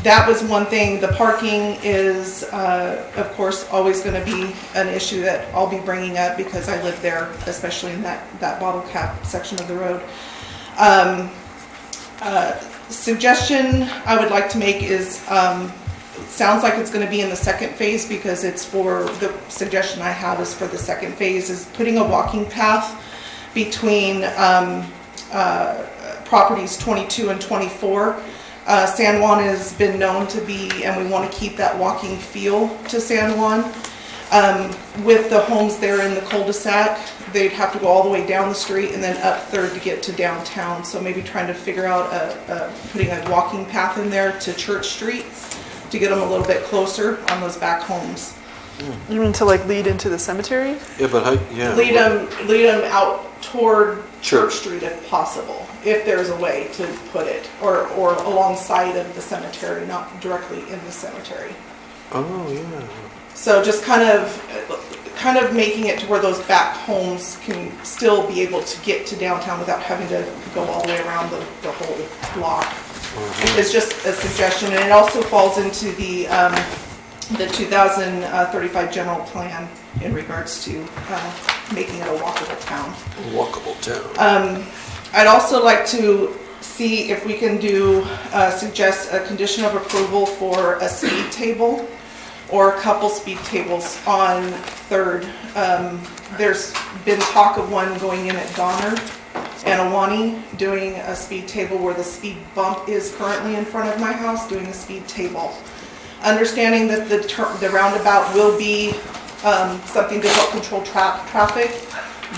That was one thing. The parking is, of course, always going to be an issue that I'll be bringing up because I live there, especially in that bottle cap section of the road. Suggestion I would like to make is, sounds like it's going to be in the second phase, because it's for, the suggestion I have is for the second phase, is putting a walking path between properties 22 and 24. San Juan has been known to be, and we want to keep that walking feel to San Juan. With the homes there in the cul-de-sac, they'd have to go all the way down the street and then up 3rd to get to downtown. So maybe trying to figure out putting a walking path in there to Church Street to get them a little bit closer on those back homes. You mean to like lead into the cemetery? Yeah, but yeah. Lead them out toward Church Street if possible, if there's a way to put it, or alongside of the cemetery, not directly in the cemetery. Oh, yeah. So just kind of making it to where those back homes can still be able to get to downtown without having to go all the way around the whole block. Mm-hmm. It's just a suggestion, and it also falls into the 2035 general plan in regards to making it a walkable town. Walkable town. I'd also like to see if we can suggest a condition of approval for a speed table or a couple speed tables on 3rd. There's been talk of one going in at Donner and Awani, doing a speed table where the speed bump is currently in front of my house, doing a speed table. Understanding that the roundabout will be something to help control traffic,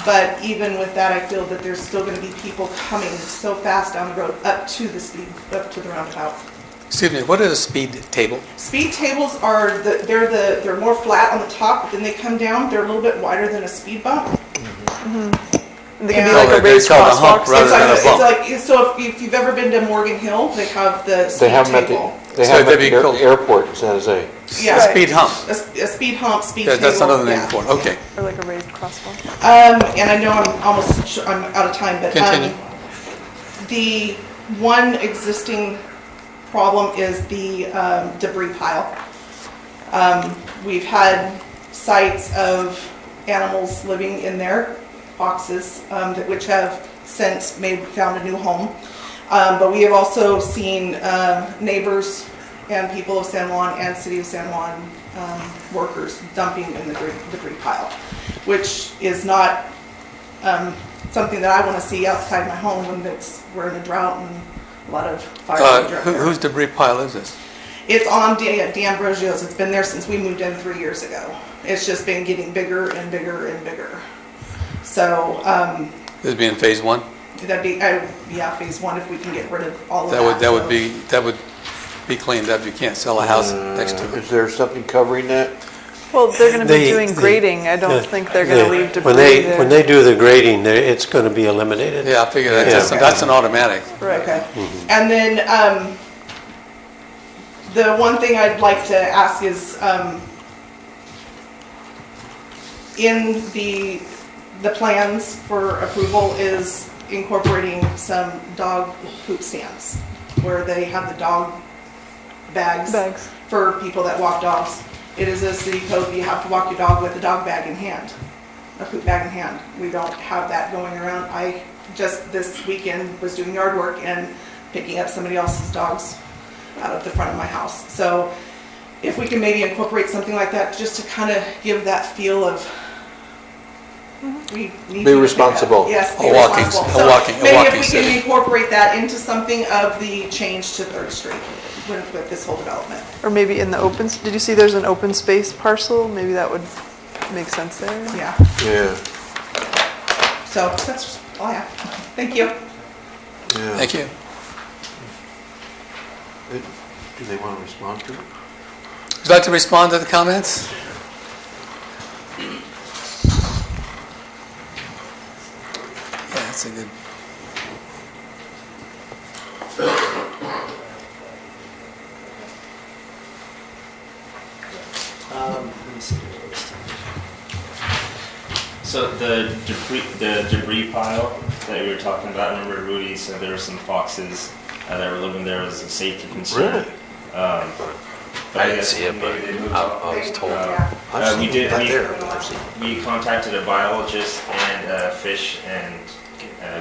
but even with that, I feel that there's still going to be people coming so fast down the road up to the roundabout. Excuse me, what is a speed table? Speed tables are they're more flat on the top, but then they come down. They're a little bit wider than a speed bump. Mm-hmm. And they can be like a raised crosswalk. So if you've ever been to Morgan Hill, they have the speed table. They have them at the airport, it says a speed hump. A speed hump, speed table. That's another name for it. Okay. Or like a raised crosswalk. And I know I'm out of time, but continue. The one existing problem is the debris pile. We've had sites of animals living in there, foxes, which have since found a new home. But we have also seen neighbors and people of San Juan and City of San Juan workers dumping in the debris pile, which is not something that I want to see outside my home when we're in a drought and a lot of fire. Whose debris pile is this? It's on D'Ambrosio's. It's been there since we moved in 3 years ago. It's just been getting bigger and bigger and bigger. So this would be in phase 1? That'd be phase 1 if we can get rid of all of that. That would be cleaned up. You can't sell a house next to it. Is there something covering that? Well, they're going to be They- doing they- grading. I don't think they're going to leave debris When there. they do the grading, it's going to be eliminated. Yeah, I figure Yeah. that's an automatic. Right. Okay. And then, the one thing I'd like to ask is, in the plans for approval is incorporating some dog poop stands, where they have the dog bags for people that walk dogs. It is a city code that you have to walk your dog with a dog bag in hand, a poop bag in hand. We don't have that going around. I just this weekend was doing yard work and picking up somebody else's dogs out of the front of my house. So if we can maybe incorporate something like that, just to kind of give that feel of we need Be to responsible. pick up. Yes, be A walking- responsible. a So walking maybe if we city. can incorporate that into something of the change to 3rd Street with this whole development. Or maybe in the open, did you see there's an open space parcel? Maybe that would make sense there. Yeah. Yeah, So that's all I have. Thank you. yeah. Thank you. Do they want to respond to it? Would you like to respond to the comments? Yeah, that's a good. Let me see. So the debris pile that you were talking about, remember Rudy said there were some foxes that were living there as a safety concern. Really? I didn't see it, but maybe they moved I was told. I've we seen did. it, not there, but I've seen it. We contacted a biologist and fish and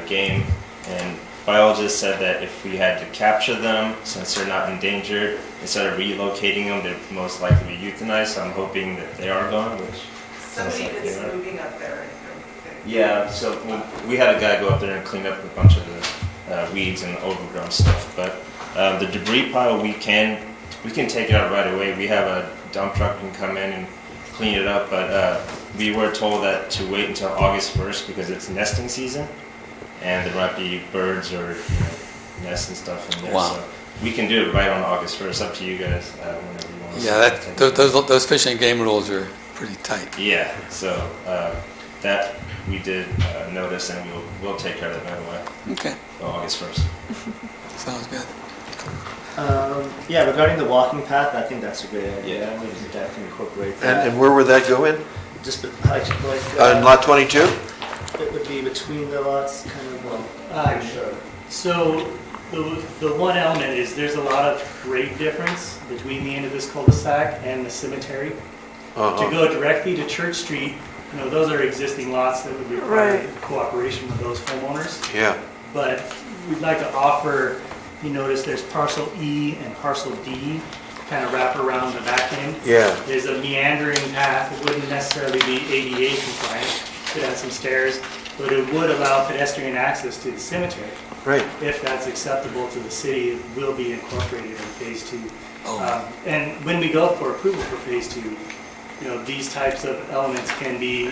game, and biologists said that if we had to capture them, since they're not endangered, instead of relocating them, they'd most likely be euthanized. So I'm hoping that they are gone. Which Somebody sounds like is they are. moving up there. Yeah. So we had a guy go up there and clean up a bunch of the weeds and overgrown stuff. But the debris pile, we can take it out right away. We have a dump truck can come in and clean it up, but we were told that to wait until August 1st because it's nesting season, and there might be birds or nests and stuff in there. Wow. So we can do it right on August 1st. Up to you guys whenever you want. Yeah, those fish and game rules are pretty tight. Yeah. So that we did notice, and we'll take care of it right away. Okay. On August 1st. Sounds good. Yeah, regarding the walking path, I think that's a great idea. We can definitely incorporate that. And where would that go in? Just like On lot 22? it would be between the lots, kind of. Sure. So the one element is there's a lot of grade difference between the end of this cul-de-sac and the cemetery. To go directly to Church Street, those are existing lots that would require cooperation with those homeowners. Yeah. But we'd like to offer, you notice there's parcel E and parcel D kind of wrap around the back end. Yeah. There's a meandering path. It wouldn't necessarily be ADA compliant. It has some stairs, but it would allow pedestrian access to the cemetery. Right. If that's acceptable to the city, it will be incorporated in phase 2. And when we go for approval for phase 2, these types of elements can be,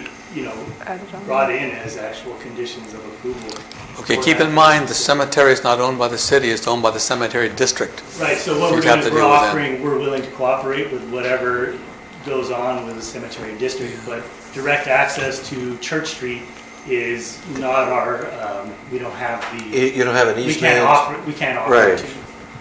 brought in as actual conditions of approval. Okay, keep in mind, the cemetery is not owned by the city, it's owned by the cemetery district. Right, so what we're doing is we're offering, we're willing to cooperate with whatever goes on with the cemetery district, but direct access to Church Street is not our, we don't have the... You don't have an easement? We can't offer it to you.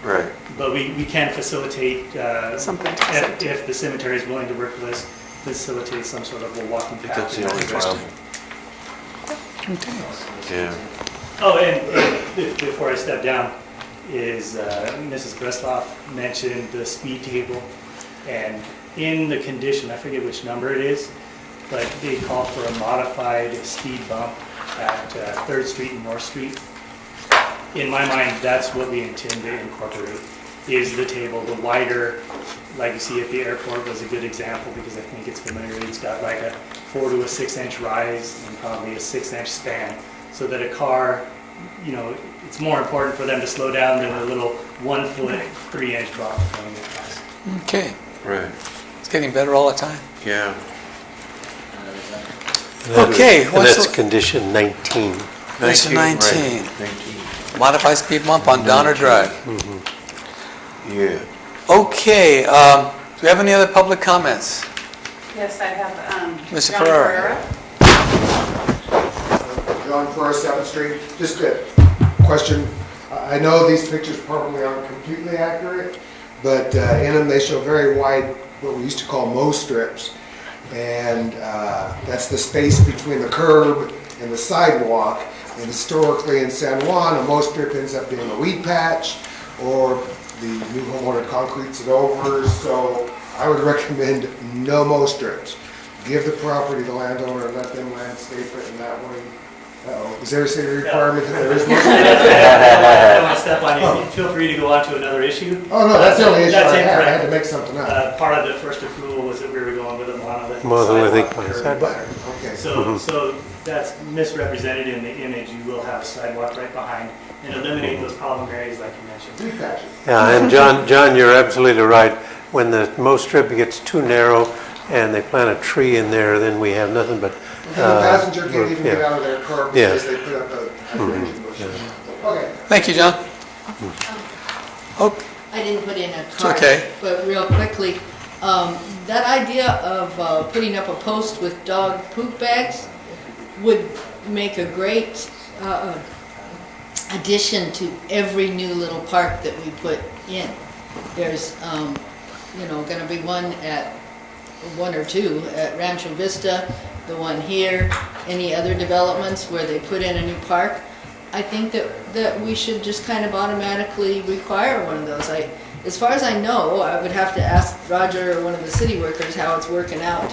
Right. But we can facilitate, something if the cemetery is willing to work with us, facilitate some sort of a walking path. That's the only problem. Yeah. Oh, and before I step down, is Mrs. Bresloff mentioned the speed table, and in the condition, I forget which number it is, but they call for a modified speed bump at 3rd Street and North Street. In my mind, that's what we intend to incorporate, is the table. The wider, like you see at the airport, was a good example because I think it's familiar. It's got like a 4 to a 6 inch rise and probably a 6 inch span, so that a car, it's more important for them to slow down than a little 1 foot, 3 inch drop coming across. Okay. Right. It's getting better all the time. Yeah. Okay. And that's condition 19. Condition 19. Right. 19. Modify speed bump on Downer Drive. Yeah. Okay, do we have any other public comments? Yes, I have, Mr. John Ferrara. John Ferrara, 7th Street. Just a question. I know these pictures probably aren't completely accurate, but in them they show very wide, what we used to call mow strips. And that's the space between the curb and the sidewalk. And historically in San Juan, a mow strip ends up being a weed patch, or the new homeowner concretes it over. So I would recommend no mow strips. Give the property to the landowner and let them landscape it, and that way. Is there a city requirement that there is mow strips? I don't want to step on you. Feel free to go on to another issue. Oh, no, that's the only issue That's I had. I incorrect. had to make something up. Part of the first approval was that we were going with a monolithic Monolithic sidewalk. sidewalk. Okay. So that's misrepresented in the image. You will have a sidewalk right behind and eliminate those problem areas like you mentioned. Weed patches. Yeah, and John, you're absolutely right. When the mow strip gets too narrow and they plant a tree in there, then we have nothing but. And the passenger can't even get yeah. out of their car Yeah. because they put up a fringing bush. Okay. Thank you, John. Oh, I didn't put in a It's card, okay. but real quickly, that idea of putting up a post with dog poop bags would make a great addition to every new little park that we put in. There's, going to be one or two at Rancho Vista, the one here, any other developments where they put in a new park. I think that we should just kind of automatically require one of those. As far as I know, I would have to ask Roger or one of the city workers how it's working out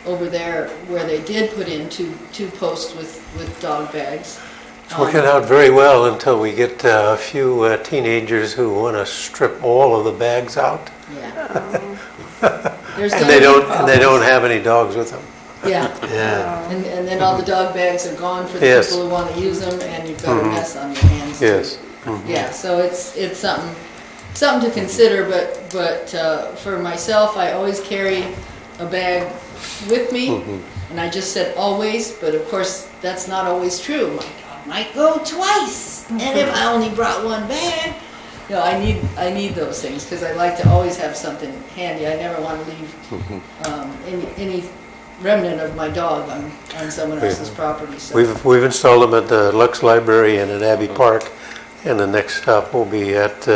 over there where they did put in two posts with dog bags. It's working out very well until we get a few teenagers who want to strip all of the bags out. Yeah. And they don't have any dogs with them. Yeah. Yeah. And then all the dog bags are gone for the Yes. people who want to use them, and you've got a mess on your hands. Yes. Yeah, so it's something to consider, but for myself, I always carry a bag with me, and I just said always, but of course, that's not always true. My dog might go twice, and if I only brought one bag, I need those things, because I like to always have something handy. I never want to leave any remnant of my dog on someone else's property. So. We've installed them at the Lux Library and at Abbey Park, and the next stop will be at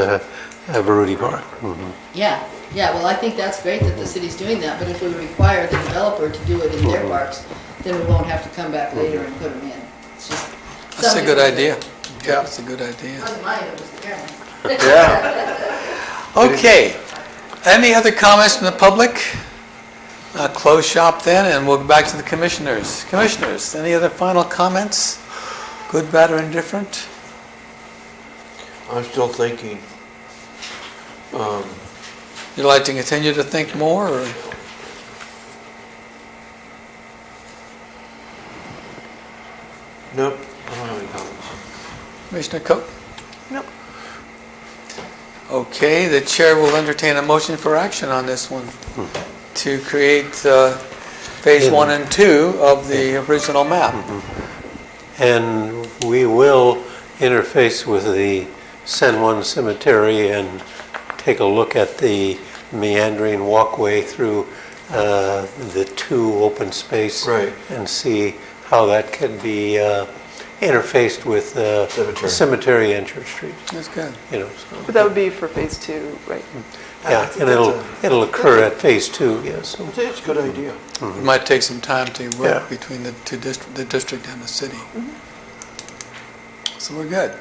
Baruti Park. Yeah, well, I think that's great that the city's doing that, but if we require the developer to do it in their parks, then we won't have to come back later and put them in. It's just that's a good idea. Yeah, that's a good idea. Wasn't mine, it was the Karen's. Yeah. Okay. Any other comments from the public? Close shop then, and we'll go back to the commissioners. Commissioners, any other final comments? Good, bad, or indifferent? I'm still thinking. You'd like to continue to think more, or? Nope, I don't have any comments. Commissioner Coe? Nope. Okay, the chair will entertain a motion for action on this one to create phase 1 and 2 of the original map. And we will interface with the San Juan Cemetery and take a look at the meandering walkway through the two open space. Right. And see how that can be interfaced with the cemetery and Church Street. That's good. But that would be for phase 2, right? Yeah, and it'll occur at phase 2, yes. It's a good idea. It might take some time to work between the district and the city. So we're good.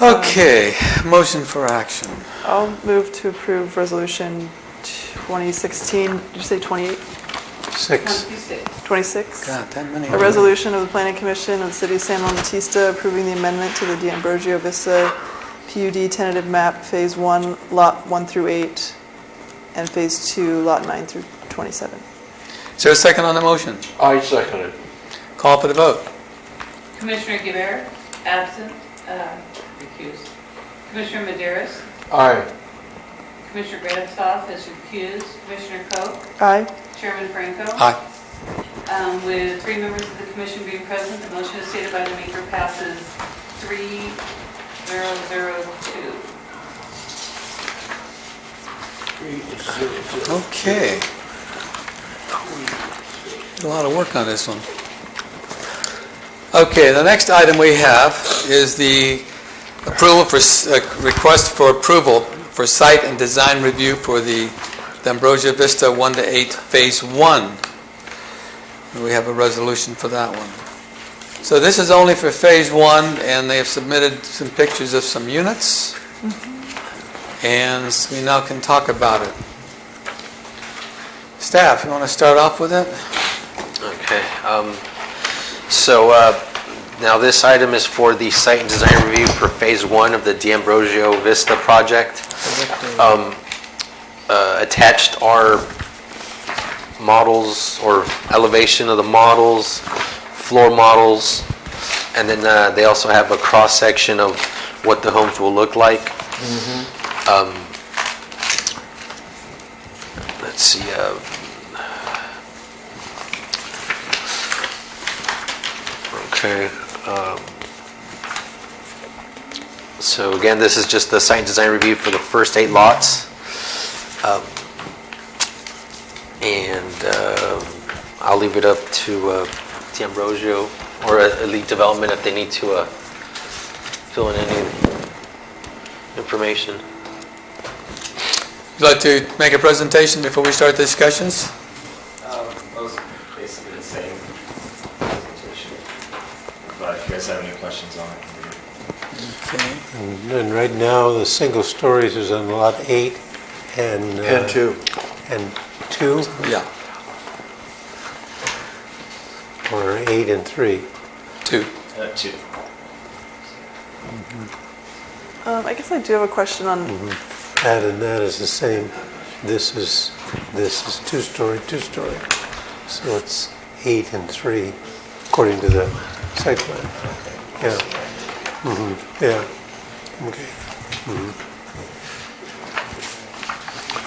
Okay, motion for action. I'll move to approve resolution 2016, did you say 28? 26? God, that many. A resolution of the Planning Commission of the City of San Juan Bautista approving the amendment to the D'Ambrosio Vista PUD tentative map, Phase 1, Lot 1 through 8, and Phase 2, Lot 9 through 27. Is there a second on the motion? I second it. Call for the vote. Commissioner Guerrero, absent, recused. Commissioner Maderas, Aye. Commissioner Gradstoff is recused. Commissioner Coe, Aye. Chairman Franco. Aye. With 3 members of the commission being present, the motion as stated by the maker passes 3-0-0-2. Okay. Did a lot of work on this one. Okay, the next item we have is the approval for, request for approval for site and design review for the Ambrosia Vista 1-8 Phase 1. We have a resolution for that one. So this is only for Phase 1, and they have submitted some pictures of some units. And we now can talk about it. Staff, you want to start off with it? Okay. Now this item is for the site and design review for Phase 1 of the D'Ambrosio Vista project. Attached are models or elevation of the models, floor models, and then they also have a cross-section of what the homes will look like. Let's see. Okay. So again, this is just the site and design review for the first 8 lots. I'll leave it up to D'Ambrosio or Elite Development if they need to fill in any information. Would you like to make a presentation before we start the discussions? Most basically the same presentation. But if you guys have any questions on it. And right now, the single stories is on lot 8 and 2. And 2? Yeah. Or 8 and 3? 2. 2. I guess I do have a question on, That and that is the same. This is 2-story, 2-story. So it's 8 and 3, according to the site plan. Yeah. Yeah. Okay.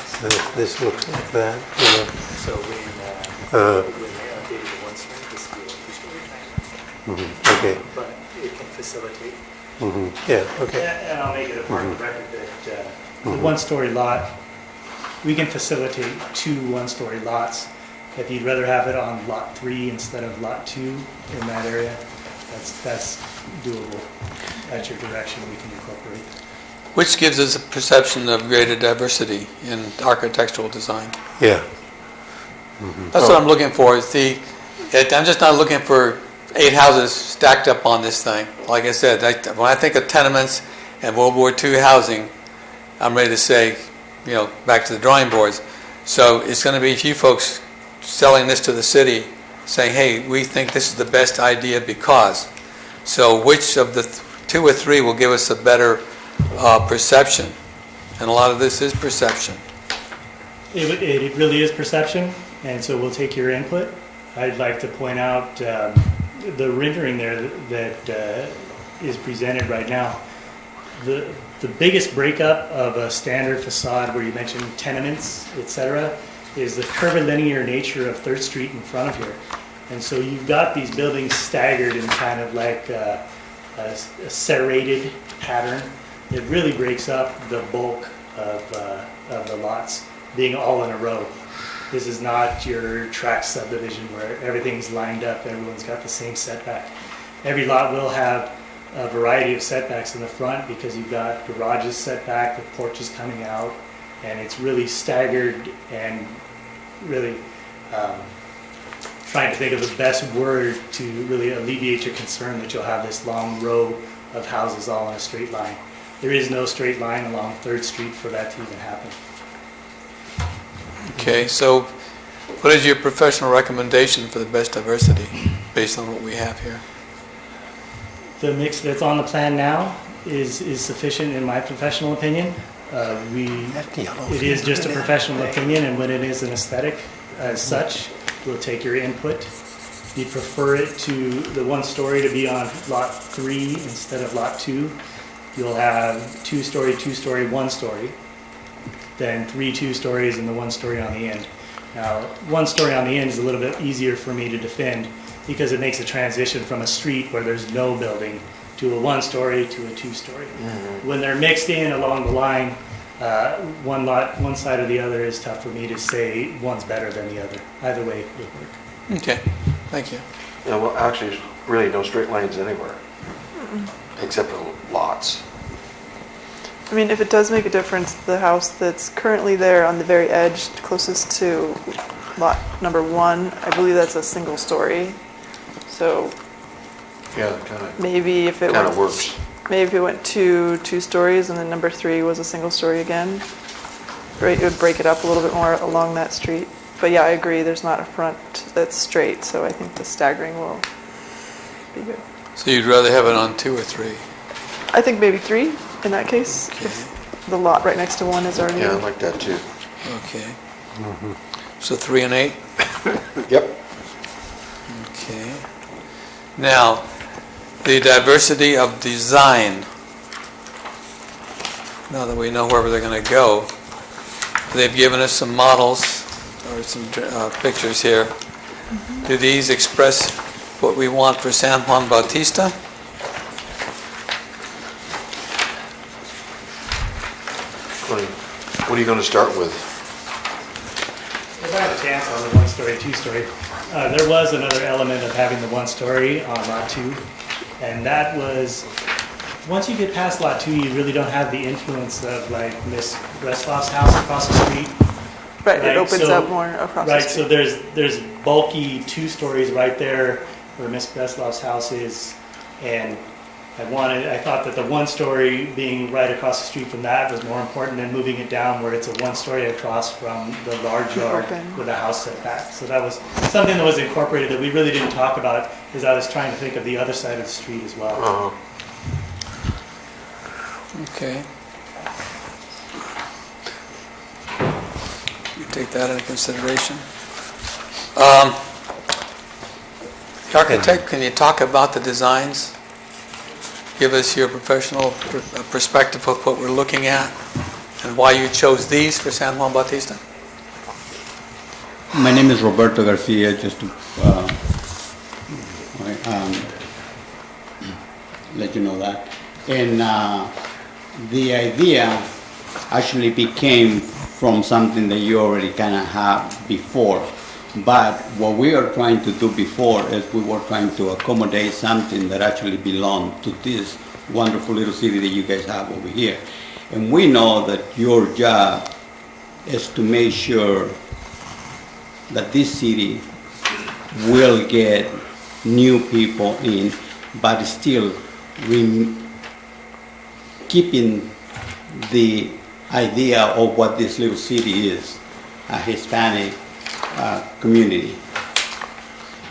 So this looks like that. So when they updated the 1-story, this will be a 2-story. Okay. But it can facilitate. Yeah. Okay. And I'll make it a part of the record that the 1-story lot, we can facilitate 2 1-story lots. If you'd rather have it on lot 3 instead of lot 2 in that area, that's doable. At your direction, we can incorporate. Which gives us a perception of greater diversity in architectural design. Yeah. That's what I'm looking for. I'm just not looking for 8 houses stacked up on this thing. Like I said, when I think of tenements and World War II housing, I'm ready to say, back to the drawing boards. So it's going to be you folks selling this to the city, saying, hey, we think this is the best idea because. So which of the 2 or 3 will give us a better perception? And a lot of this is perception. It really is perception, and so we'll take your input. I'd like to point out the rendering there that is presented right now. The biggest breakup of a standard facade where you mentioned tenements, etc., is the curvilinear nature of 3rd Street in front of here. And so you've got these buildings staggered in kind of like a serrated pattern. It really breaks up the bulk of the lots being all in a row. This is not your tract subdivision where everything's lined up, everyone's got the same setback. Every lot will have a variety of setbacks in the front because you've got garages set back with porches coming out, and it's really staggered and really trying to think of the best word to really alleviate your concern that you'll have this long row of houses all in a straight line. There is no straight line along 3rd Street for that to even happen. Okay, so what is your professional recommendation for the best diversity based on what we have here? The mix that's on the plan now is sufficient in my professional opinion. It is just a professional opinion, and when it is an aesthetic as such, we'll take your input. We prefer it to the 1-story to be on lot 3 instead of lot 2. You'll have 2-story, 2-story, 1-story, then 3 2-stories and the 1-story on the end. Now, 1-story on the end is a little bit easier for me to defend because it makes a transition from a street where there's no building to a 1-story to a 2-story. When they're mixed in along the line, one side or the other is tough for me to say one's better than the other. Either way would work. Okay, thank you. Yeah, well, actually, there's really no straight lines anywhere, except for lots. I mean, if it does make a difference, the house that's currently there on the very edge, closest to lot number 1, I believe that's a single story. So Yeah, it kind of maybe if it works. Maybe if it went two stories and then number 3 was a single story again, right, it would break it up a little bit more along that street. But yeah, I agree, there's not a front that's straight, so I think the staggering will be good. So you'd rather have it on 2 or 3? I think maybe 3 in that case, Okay. if the lot right next to 1 is already. Yeah, I like that too. Okay. So 3 and 8? Yep. Okay. Now, the diversity of design. Now that we know wherever they're going to go, they've given us some models or some pictures here. Do these express what we want for San Juan Bautista? What are you going to start with? If I have a chance on the 1-story, 2-story, there was another element of having the 1-story on lot 2, and that was, once you get past lot 2, you really don't have the influence of like Miss Bresloff's house across the street. Right, it opens up more across the street. Right, so there's bulky 2 stories right there where Miss Bresloff's house is, and I thought that the 1-story being right across the street from that was more important than moving it down where it's a 1-story across from the large yard with a house set back. So that was something that was incorporated that we really didn't talk about, as I was trying to think of the other side of the street as well. Okay. You take that into consideration. Architect, can you talk about the designs? Give us your professional perspective of what we're looking at and why you chose these for San Juan Bautista. My name is Roberto Garcia, just to let you know that. And the idea actually became from something that you already kind of have before. But what we are trying to do before is we were trying to accommodate something that actually belonged to this wonderful little city that you guys have over here. And we know that your job is to make sure that this city will get new people in, but still keeping the idea of what this little city is, a Hispanic community.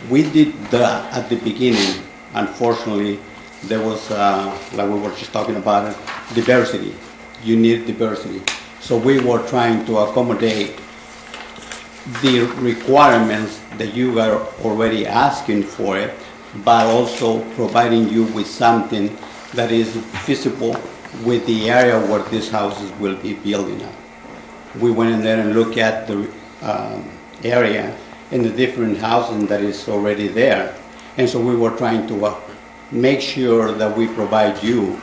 We did that at the beginning. Unfortunately, there was, like we were just talking about, diversity. You need diversity. So we were trying to accommodate the requirements that you are already asking for it, but also providing you with something that is feasible with the area where these houses will be building up. We went in there and looked at the area and the different housing that is already there. And so we were trying to make sure that we provide you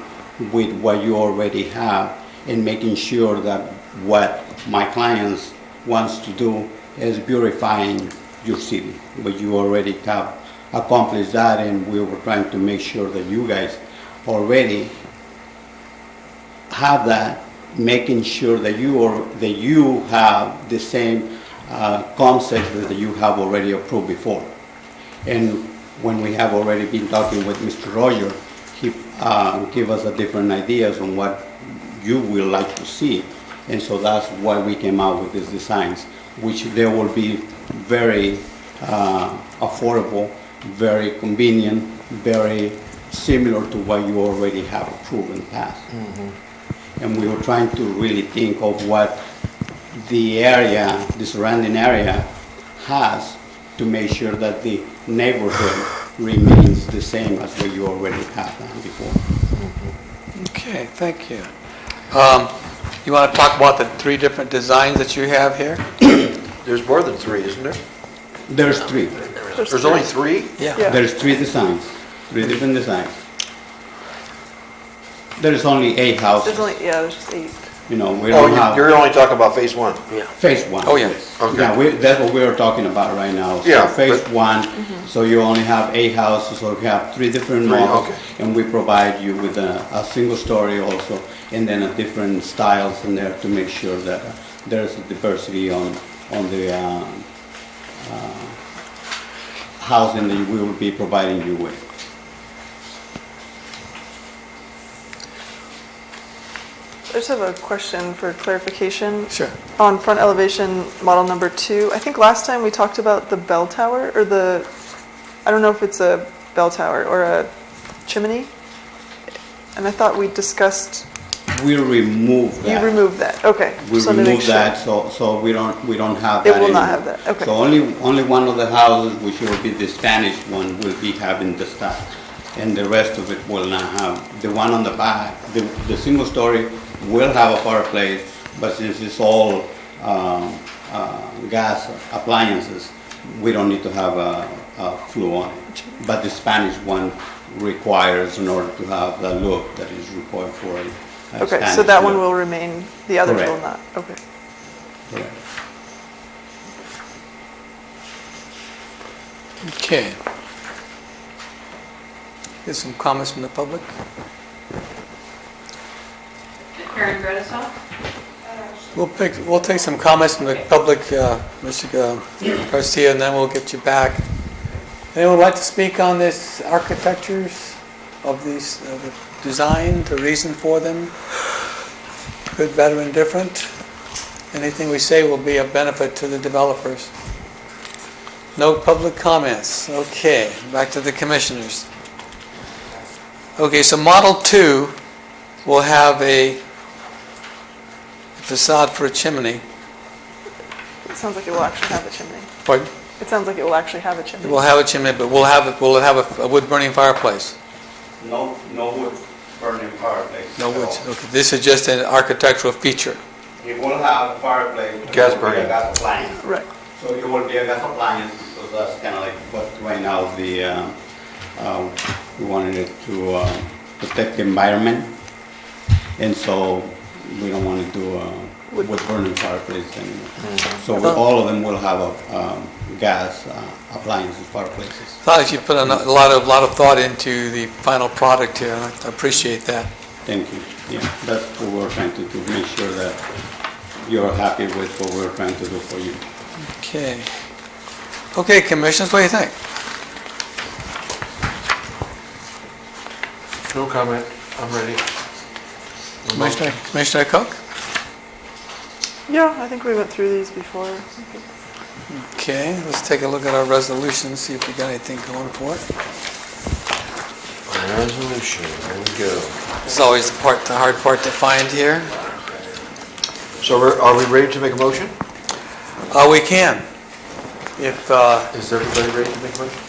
with what you already have and making sure that what my clients wants to do is beautifying your city. But you already have accomplished that, and we were trying to make sure that you guys already have that, making sure that you have the same concepts that you have already approved before. And when we have already been talking with Mr. Roger, he gave us a different ideas on what you will like to see. And so that's why we came out with these designs, which they will be very affordable, very convenient, very similar to what you already have approved in the past. Mm-hmm. And we were trying to really think of what the area, the surrounding area has to make sure that the neighborhood remains the same as what you already have done before. Mm-hmm. Okay, thank you. You want to talk about the 3 different designs that you have here? There's more than 3, isn't there? There's 3. There's only 3? Yeah. There's 3 designs, 3 different designs. There's only 8 houses. There's just 8. We Oh, don't have. you're only talking about phase one? Yeah. Phase one. Oh, yeah. yes. Okay. Yeah, that's what we're talking about right now. Yeah, So phase but- one, so you only have 8 houses, so we have 3 different models. okay. And we provide you with a single story also, and then a different styles in there to make sure that there's a diversity on the housing that we will be providing you with. I just have a question for clarification. Sure. On front elevation model number 2, I think last time we talked about the bell tower, or I don't know if it's a bell tower or a chimney. And I thought we discussed, We remove that. you removed that, okay. We Just wanted to make remove sure. that, so we don't have It that will not anymore. have that, okay. So only one of the houses, which will be the Spanish one, will be having the stuff, and the rest of it will not have. The one on the back, the single story will have a fireplace, but since it's all gas appliances, we don't need to have a flue on it. But the Spanish one requires, in order to have the look that is required for it. Okay, so that one will remain, the others will Correct. not, okay. Correct. Okay. Get some comments from the public? Karen Gretasoff? We'll take some comments from the public, Mr. Garcia, and then we'll get you back. Anyone would like to speak on this architectures of these, the design, the reason for them? Good, better, and different? Anything we say will be of benefit to the developers. No public comments. Okay, back to the commissioners. Okay, so Model 2 will have a facade for a chimney. It sounds like it will actually have a chimney. Pardon? It sounds like it will actually have a chimney. It will have a chimney, but will it have a wood-burning fireplace? No wood burning fireplace. No wood. Okay, this is just an architectural feature. It will have a fireplace. Gas it will be burning. a gas appliance. Right. So it will be a gas appliance because that's kind of like what right now we wanted it to protect the environment, and so we don't want to do wood burning fireplace anymore. So all of them will have a gas appliances fireplaces. As long as you put a lot of thought into the final product here, and I appreciate that. Thank you. Yeah, that's what we're trying to do. Make sure that you're happy with what we're trying to do for you. Okay. Okay, commissioners, what do you think? No comment, I'm ready. Commissioner Cook? Yeah, I think we went through these before. Okay, let's take a look at our resolution, see if we got anything going for it. Resolution, there we go. This is always the hard part to find here. So are we ready to make a motion? We can. If, Is everybody ready to make a motion?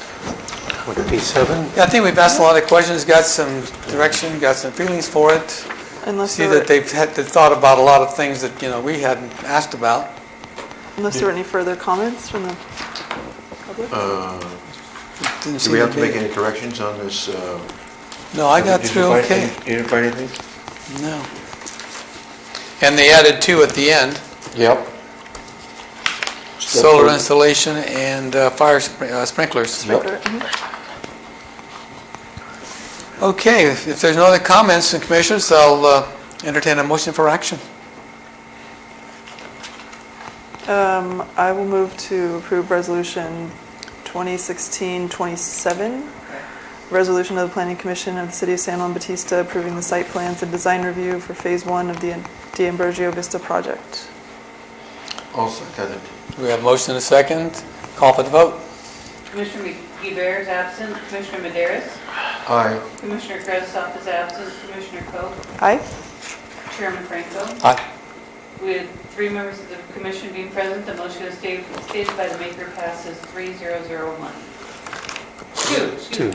Would it be 7? yeah, I think we've asked a lot of questions, got some direction, got some feelings for it. Unless See there that they've thought about a lot of things that, we hadn't asked about. were any further comments from the public? Didn't Do seem we have to be. make any corrections on this? No, I got Did you through find okay. You didn't find anything? No. And they added 2 at the end, Yep. solar installation and fire sprinklers. Sprinkler, mhm. Okay, if there's no other comments from commissioners, I'll entertain a motion for action. I will move to approve resolution 2016-27, resolution of the Planning Commission of the City of San Juan Bautista approving the site plans and design review for Phase 1 of the D'Ambrosio Vista project. I'll second it. We have motion and a second. Call for the vote. Commissioner McGee is absent. Commissioner Mederos? Aye. Commissioner Gretasoff is absent. Commissioner Coe? Aye. Chairman Franco? Aye. With 3 members of the commission being present, the motion is stated by the maker passes 3001. Two.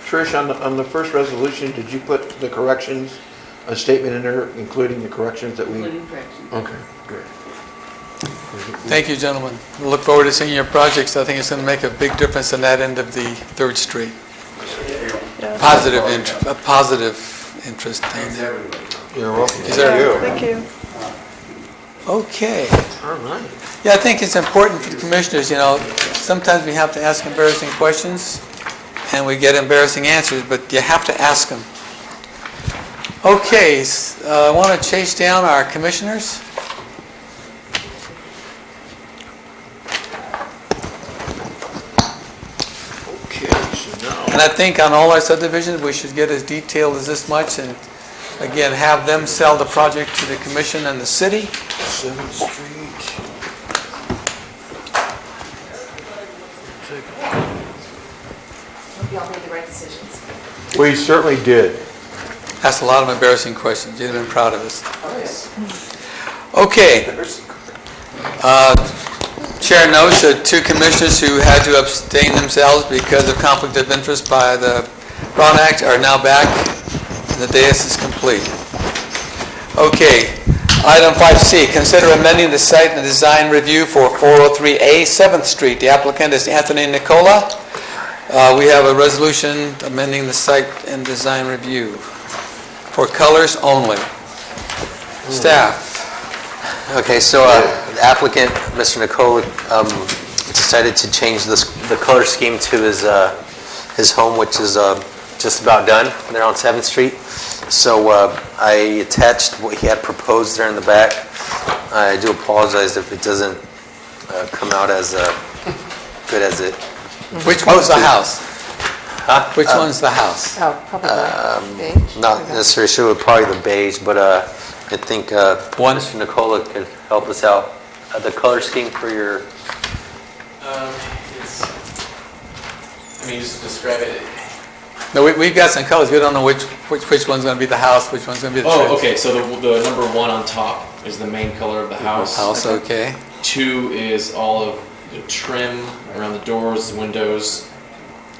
Trish, on the first resolution, did you put the corrections, a statement in there, including the corrections that we? Including corrections. Okay, good. Thank you, gentlemen. We look forward to seeing your projects. I think it's going to make a big difference in that end of the 3rd Street. Yeah. Positive interest down there. You're welcome. Is that you? Thank you. Okay. All right. Yeah, I think it's important for the commissioners, sometimes we have to ask embarrassing questions and we get embarrassing answers, but you have to ask them. Okay, I want to chase down our commissioners. Okay, so now. And I think on all our subdivisions, we should get as detailed as this much and again, have them sell the project to the commission and the city. 7th Street. Hope you all made the right decisions. We certainly did. Asked a lot of embarrassing questions. You'd have been proud of us. Okay. Chair notes that 2 commissioners who had to abstain themselves because of conflict of interest by the Brown Act are now back. The dais is complete. Okay, item 5C, consider amending the site and design review for 403A 7th Street. The applicant is Anthony Nicola. We have a resolution amending the site and design review for colors only. Staff. Okay, so the applicant, Mr. Nicola, decided to change the color scheme to his home, which is just about done. They're on 7th Street. So I attached what he had proposed there in the back. I do apologize if it doesn't come out as good as it. Which one's the house? Huh? Which one's the house? Oh, probably the beige. Not necessarily sure, probably the beige, but I think Mr. Nicola could help us out. The color scheme for your. Just to describe it. No, we've got some colors. We don't know which one's going to be the house, which one's going to be the trim. Oh, okay. So the number 1 on top is the main color of the house. House, okay. 2 is all of the trim around the doors, the windows,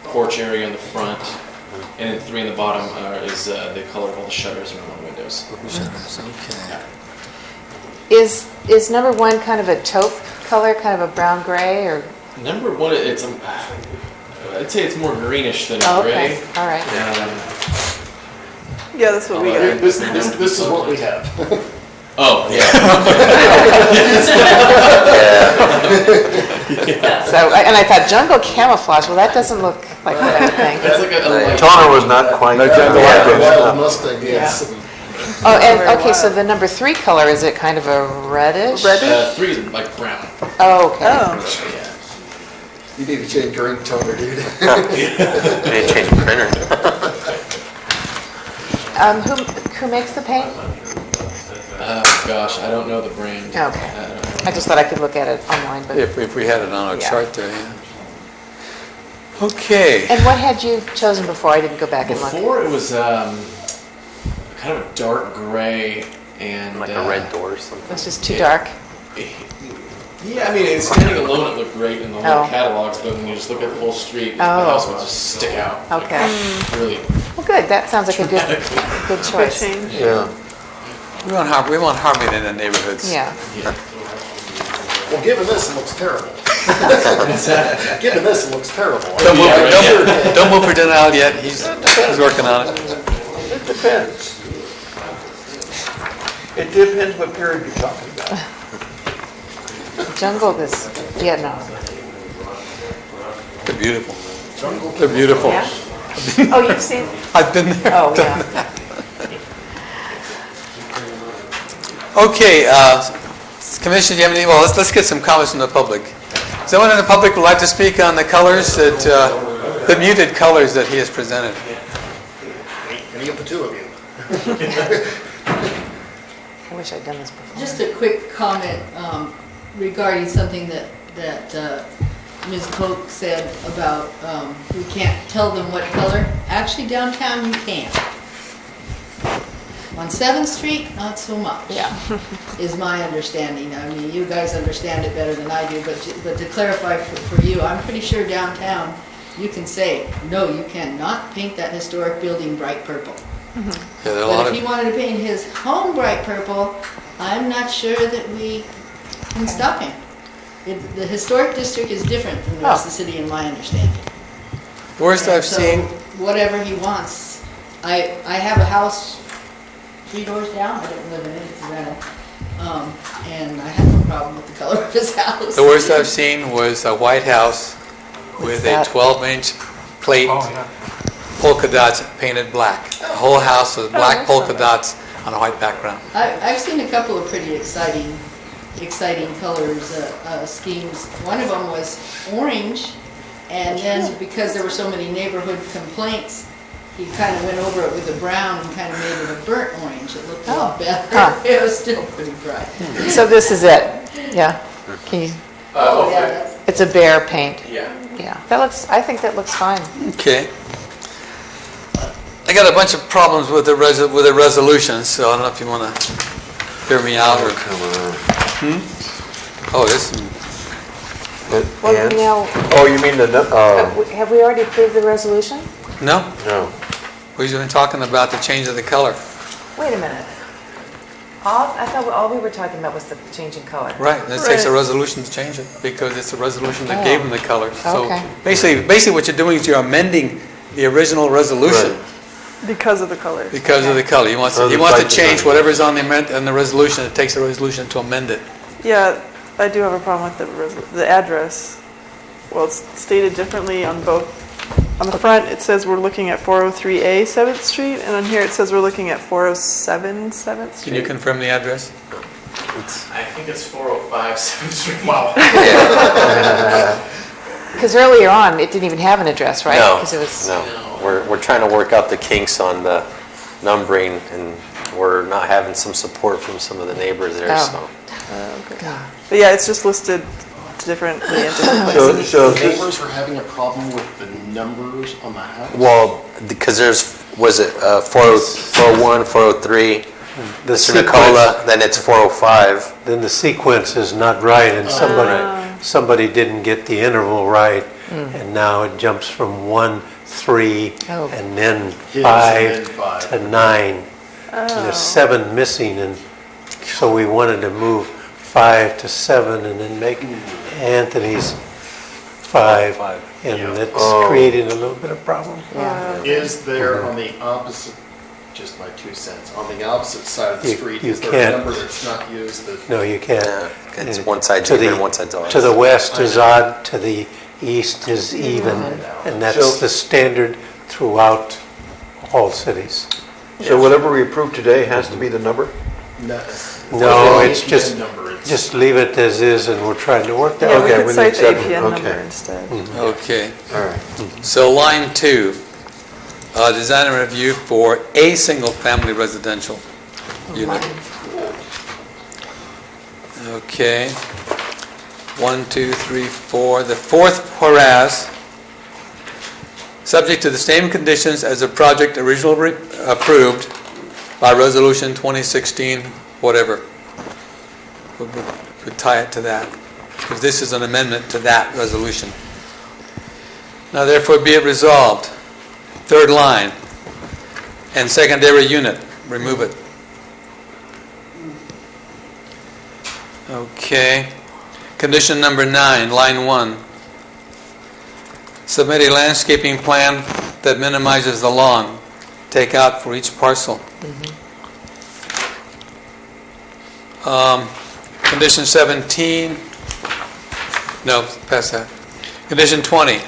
porch area in the front, and then 3 in the bottom is the color of all the shutters around the windows. Shutters, okay. Is number 1 kind of a taupe color, kind of a brown gray, or? Number 1, I'd say it's more greenish than okay. gray. All right. Yeah, that's what we got. This is what we have. Oh, yeah. So, and I thought jungle camouflage. Well, that doesn't look like what I would think. That's like a Toner was not quite. No, Mustang, yes. Oh, and okay. So the number 3 color, is it kind of a reddish? 3 is like brown. Oh, okay. Yeah. You need to change your ink toner, dude. You need to change the printer. Who makes the paint? Gosh, I don't know the brand. Okay. I just thought I could look at it online, but. If we had it on our chart there, yeah. Okay. And what had you chosen before? I didn't go back and look. Before it was kind of a dark gray and like a red door or something. It's just too dark. Yeah, it's standing alone. It looked great in the whole catalogs, but when you just look at the whole street, the house would just stick out. Okay. Really. Well, good. That sounds like a good choice. Good change. Yeah. We want harmony in the neighborhoods. Yeah. Well, given this, it looks terrible. Given this, it looks terrible. Don't move for Denal yet. He's working on it. It depends. It depends what period you're talking about. Jungle is, yeah, no. They're beautiful. They're beautiful. Yeah? Oh, you've seen? I've been there. Oh, done yeah. that. Okay, Commissioner, do you have any? Well, let's get some comments from the public. Someone in the public would like to speak on the colors that, the muted colors that he has presented. Any of the 2 of you? I wish I'd done this before. Just a quick comment regarding something that Ms. Koch said about we can't tell them what color. Actually, downtown you can. On 7th Street, not so much. Yeah. Is my understanding. You guys understand it better than I do, but to clarify for you, I'm pretty sure downtown you can say, no, you cannot paint that historic building bright purple. Yeah, there are a lot But of. if he wanted to paint his home bright purple, I'm not sure that we can stop him. The historic district is different from the rest of the city, in my understanding. Worst I've So seen. whatever he wants. I have a house 3 doors down. I didn't live in it, it's a rental. And I had no problem with the color of his house. The worst I've seen was a White House with a 12-inch plate, polka dots painted black. The whole house was black polka dots on a white background. I've seen a couple of pretty exciting colors, schemes. One of them was orange, and then because there were so many neighborhood complaints, he kind of went over it with a brown and kind of made it a burnt orange. It looked a lot better. Huh. It was still pretty bright. So this is it, yeah? Can you, Yeah, it's a bare paint? Yeah. Yeah, I think that looks fine. Okay. I got a bunch of problems with the resolution, so I don't know if you want to hear me out or... Oh, this... Well, now, Oh, you mean the, have we already approved the resolution? No? no. We've been talking about the change of the color. Wait a minute. I thought all we were talking about was the change in color. Right, and it takes a resolution to change it, because it's a resolution that gave them the color. So Okay. basically what you're doing is you're amending the original resolution Because of the color. because of the color. He wants to change whatever's on the resolution. It takes the resolution to amend it. Yeah, I do have a problem with the address. Well, it's stated differently on both. On the front, it says we're looking at 403A 7th Street, and on here it says we're looking at 407 7th Street. Can you confirm the address? I think it's 405 7th Street. Wow. Because earlier on, it didn't even have an address, right? No, 'Cause it was, no. We're trying to work out the kinks on the numbering, and we're not having some support from some of the neighbors there, so. But yeah, it's just listed differently in different places. So the neighbors are having a problem with the numbers on the house? Well, because was it 401, 403, The Mr. Nicola, then it's 405. Then the sequence is not right, and somebody didn't get the interval right, and now it jumps from 1, 3, and then 5 to 9. And there's 7 missing, and so we wanted to move 5 to 7 and then make Anthony's 5, and it's creating a little bit of problem. Is there on the opposite, just my 2 cents, on the opposite side of the street, you is there can't. a number that's not used that? No, you can't. It's one side's To even, the- one side's odd. To the west is odd, to the east is even, and that's the standard throughout all cities. So whatever we approve today has to be the number? No, it's just leave it as is, and we're trying to work that. Yeah, we Okay, could we cite need the seven. APN Okay. number instead. Okay. All right. So line 2, design and review for a single-family residential unit. Okay. 1, 2, 3, 4. The fourth whereas, subject to the same conditions as the project originally approved by resolution 2016, whatever. We'll tie it to that, because this is an amendment to that resolution. Now therefore be it resolved, third line, and secondary unit, remove it. Okay. Condition number 9, line 1. Submit a landscaping plan that minimizes the lawn. Take out for each parcel. Condition 17, no, pass that. Condition 20,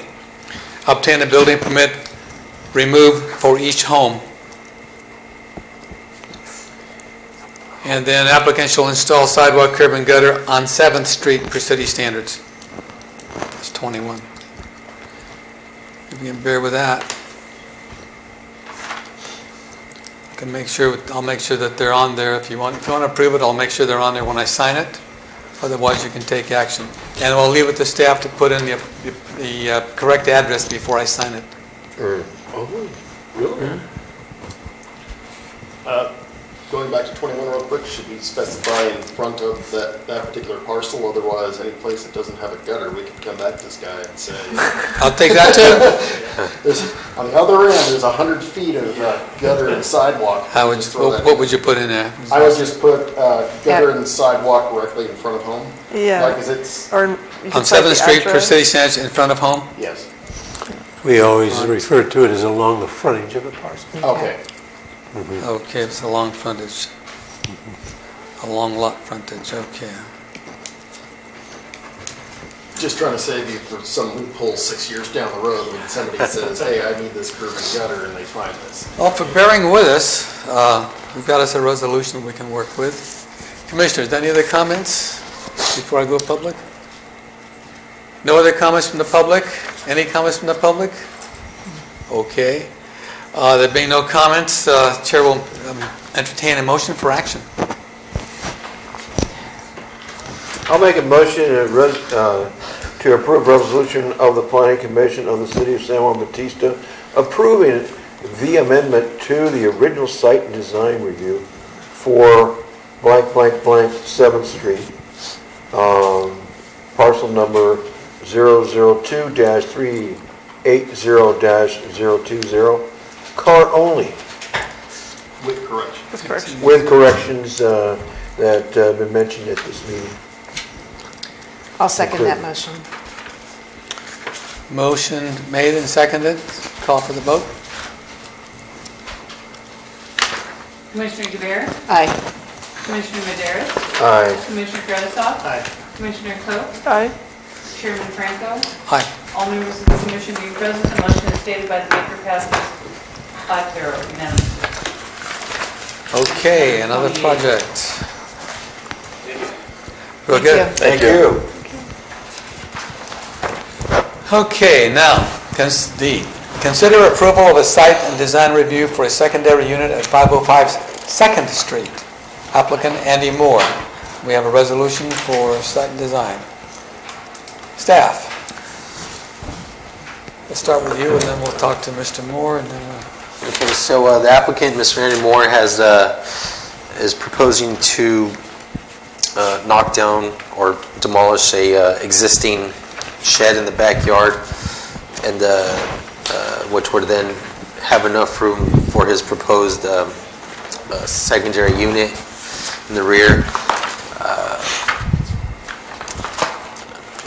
obtain a building permit, remove for each home. And then applicant shall install sidewalk, curb, and gutter on 7th Street per city standards. That's 21. If you can bear with that. I'll make sure that they're on there. If you want to approve it, I'll make sure they're on there when I sign it. Otherwise, you can take action. And I'll leave it to staff to put in the correct address before I sign it. Oh, really? Going back to 21 real quick, should we specify in front of that particular parcel? Otherwise, any place that doesn't have a gutter, we could come back to this guy and say... I'll take that too. On the other end, there's 100 feet of gutter and sidewalk. What would you put in there? I would just put gutter and sidewalk directly in front of home. Yeah. Like, 'cause it's... Or On 7th Street per city standards in front of home? Yes. We always refer to it as along the frontage of the parcel. Okay. Okay, it's a long frontage. A long lot frontage, okay. Just trying to save you for some loophole 6 years down the road when somebody says, hey, I need this curb and gutter, and they find this. Well, for bearing with us, we've got us a resolution we can work with. Commissioners, any other comments before I go public? No other comments from the public? Any comments from the public? Okay. There being no comments, Chair will entertain a motion for action. I'll make a motion to approve resolution of the Planning Commission of the City of San Juan Bautista approving the amendment to the original site and design review for blank, blank, blank 7th Street, parcel number 002-380-020, car only. With corrections. With corrections that have been mentioned at this meeting. I'll second that motion. Motion made and seconded. Call for the vote. Commissioner DeBeer? Aye. Commissioner Medeiros? Aye. Commissioner Grossoff? Aye. Commissioner Coe? Aye. Chairman Franco? Aye. All members of the commission being present, the motion is stated by the maker passes 5-0 unanimously. Okay, another project. Real Thank good. you. Thank you. Okay, now, D. Consider approval of a site and design review for a secondary unit at 505 2nd Street. Applicant Andy Moore. We have a resolution for site and design. Staff. Let's start with you, and then we'll talk to Mr. Moore, and then Okay, so the applicant, Mr. Andy Moore, is proposing to knock down or demolish a existing shed in the backyard, and which would then have enough room for his proposed secondary unit in the rear.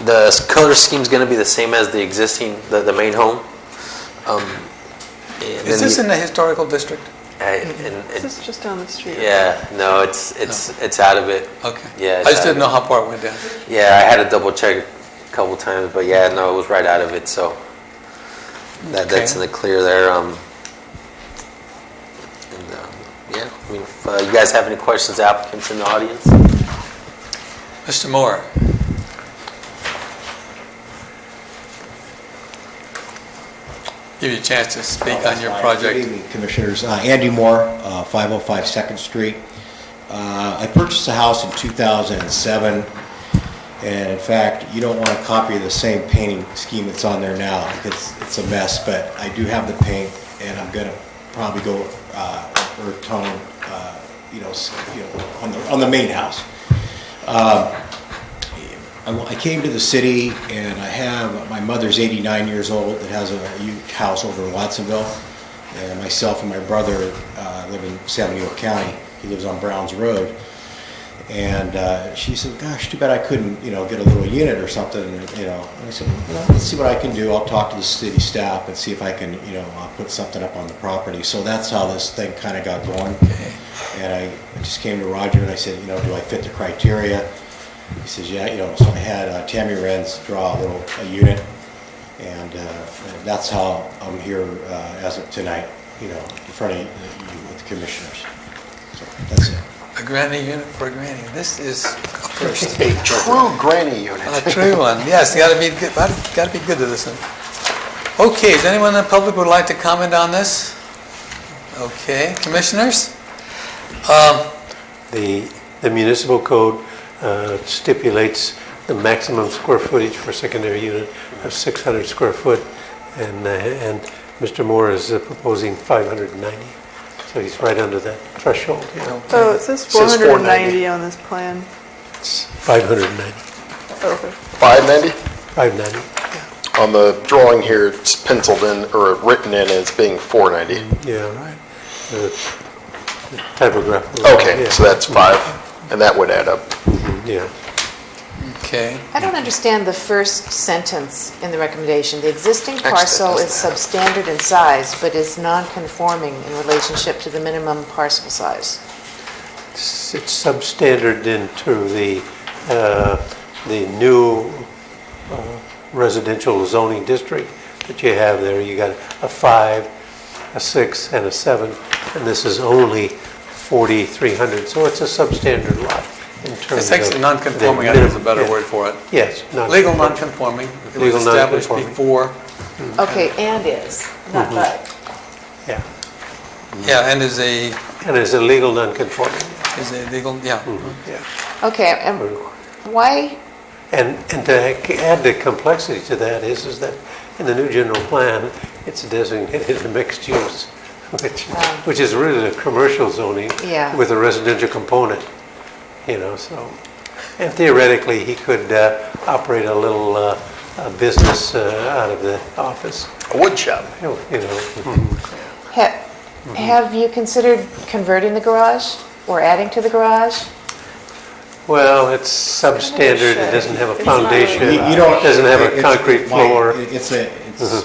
The color scheme is going to be the same as the existing, the main home. is this in the historical district? This is just down the street. Yeah, no, it's out of it. Okay. Yeah, I just didn't know how far it went down. Yeah, I had to double check a couple times, but yeah, no, it was right out of it, so that's in the clear there. Yeah, I mean, if you guys have any questions, applicants in the audience? Mr. Moore. Give you a chance to speak on your project. Good evening, Commissioners. Andy Moore, 505 2nd Street. I purchased a house in 2007, and in fact, you don't want a copy of the same painting scheme that's on there now because it's a mess, but I do have the paint, and I'm going to probably go earth tone, on the main house. I came to the city, and I have, my mother's 89 years old that has a huge house over in Watsonville, and myself and my brother live in San Diego County. He lives on Browns Road, and she said, gosh, too bad I couldn't, get a little unit or something, and I said, let's see what I can do. I'll talk to the city staff and see if I can, I'll put something up on the property. So that's how this thing kind of got going, and I just came to Roger and I said, do I fit the criteria? He says, yeah, so I had Tammy Renz draw a unit, and that's how I'm here as of tonight, in front of you with the commissioners. So that's it. A granny unit for a granny. This is a first. A true granny unit. A true one. Yes, got to be good. Got to be good to this one. Okay, is anyone in the public would like to comment on this? Okay, commissioners. The municipal code stipulates the maximum square footage for a secondary unit of 600 square foot, and Mr. Moore is proposing 590, so he's right under that threshold here. Oh, it says 490 on this plan. It's 590. Okay. 590? 590. On the drawing here, it's penciled in or written in as being 490. Yeah, right. The typographical. Okay, yeah. so that's 5, and that would add up. Yeah. Okay. I don't understand the first sentence in the recommendation. The existing parcel is substandard in size, but is non-conforming in relationship to the minimum parcel size. It's substandard into the new residential zoning district that you have there. You got a 5, a 6, and a 7, and this is only 4,300, so it's a substandard lot in terms It's actually of non-conforming, the I think is a better yeah. word for it. Yes. Legal non-conforming. It was Legal established non-conforming. before. Okay, and is, not but. Yeah. Yeah, and is a... And is a legal non-conforming. Is a legal, yeah. Yeah. Okay, and why? And to add the complexity to that is that in the new general plan, it's designated a mixed use, which is really a commercial zoning Yeah. with a residential component, so. And theoretically, he could operate a little business out of the office. A wood shop. Have you considered converting the garage or adding to the garage? Well, it's substandard, it doesn't have a foundation, You don't- it doesn't have a it's- concrete floor. It's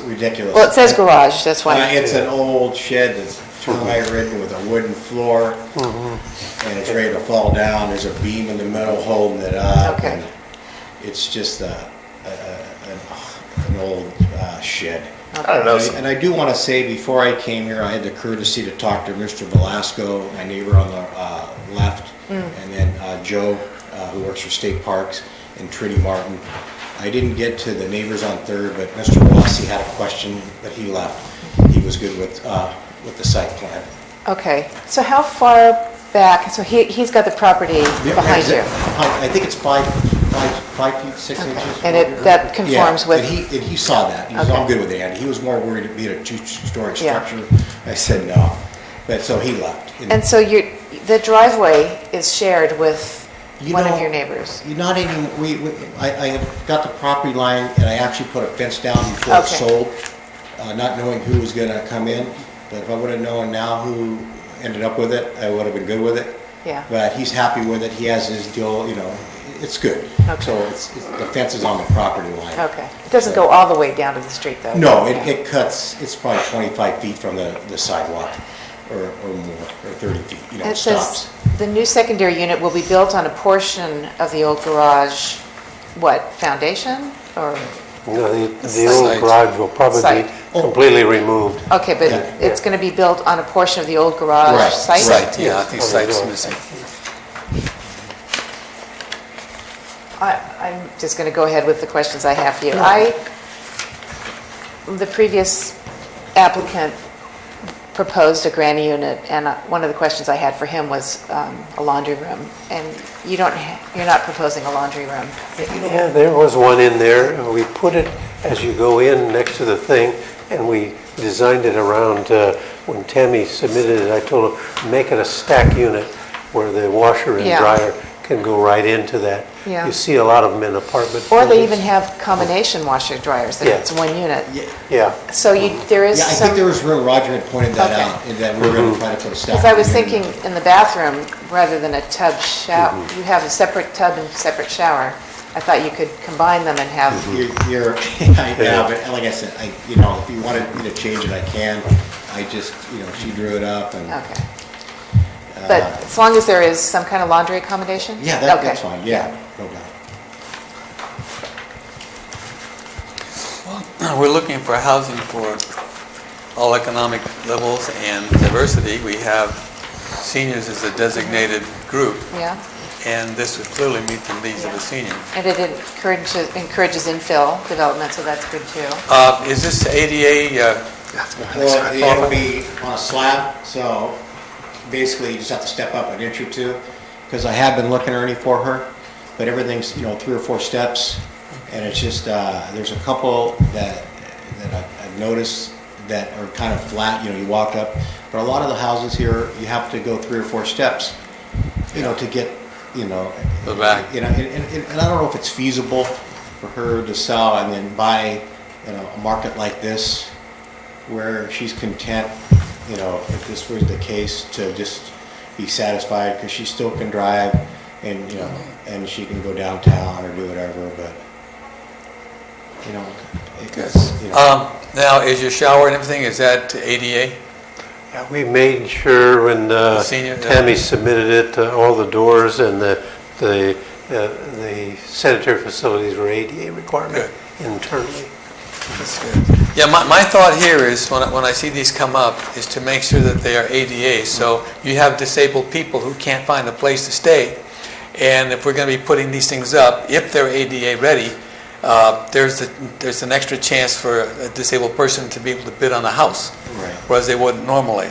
ridiculous. Well, it says garage, that's why. It's an old shed that's termite-ridden with a wooden floor, and it's ready to fall down. There's a beam in the middle holding it up. Okay. And it's just an old shed. I don't know. And I do want to say, before I came here, I had the courtesy to talk to Mr. Velasco, my neighbor on the left, and then Joe, who works for State Parks, and Trinity Martin. I didn't get to the neighbors on Third, but Mr. Rossi had a question, but he left. He was good with the site plan. Okay, so how far back, so he's got the property behind you? I think it's 5 feet, 6 Okay. inches. And that conforms with... And he saw that. He was all good with it, Andy. He was more worried it being a two-story Yeah. structure. I said no. But so he left. And so the driveway is shared with one of your neighbors? Not even, I got the property line, and I actually put a fence down before it sold, not knowing who was gonna come in. But if I would've known now who ended up with it, I would've been good with it. Yeah. But he's happy with it, he has his deal, it's good. Okay. So the fence is on the property line. Okay. It doesn't go all the way down to the street, though? No, it cuts, it's probably 25 feet from the sidewalk, or more, or 30 feet, And it it says stops. the new secondary unit will be built on a portion of the old garage, what, foundation, or? No, the old garage will probably be completely removed. Okay, but it's going to be built on a portion of the old garage site? Site, yeah, I think site's missing. I'm just going to go ahead with the questions I have for you. The previous applicant proposed a granny unit, and one of the questions I had for him was a laundry room, and you're not proposing a laundry room. Yeah, there was one in there. We put it as you go in next to the thing, and we designed it around, when Tammy submitted it, I told her, make it a stack unit where the washer and dryer can go right into that. Yeah. You see a lot of them in apartment Or they buildings. even have combination washer dryers, that it's one unit. Yeah. So there is Yeah, I some... think there was room, Roger had pointed that out, and that we were gonna try to put a stack. Because I was thinking in the bathroom, rather than a tub shower, you have a separate tub and separate shower. I thought you could combine them and have... Yeah, but like I said, if you wanted me to change it, I can. I just, she drew it up and... Okay. But as long as there is some kind of laundry accommodation? Yeah, that's fine, yeah, no doubt. We're looking for housing for all economic levels and diversity. We have seniors as a designated group, Yeah, and this would clearly meet the needs of the senior. and it encourages infill development, so that's good too. Is this ADA? Well, it'll be on a slab, so basically you just have to step up an inch or two, because I have been looking, Ernie, for her, but everything's, 3 or 4 steps, and it's just, there's a couple that I've noticed that are kind of flat, you walk up, but a lot of the houses here, you have to go 3 or 4 steps, to get, the back. And I don't know if it's feasible for her to sell and then buy, a market like this, where she's content, if this was the case, to just be satisfied, because she still can drive, and, and she can go downtown or do whatever, but, it's, Now, is your shower and everything, is that ADA? Yeah, we made sure when Senior- Tammy submitted it, all the doors and the sanitary facilities were ADA requirement internally. That's good. Yeah, my thought here is, when I see these come up, is to make sure that they are ADA. So you have disabled people who can't find a place to stay. And if we're going to be putting these things up, if they're ADA ready, there's an extra chance for a disabled person to be able to bid on a house, Right. whereas they wouldn't normally.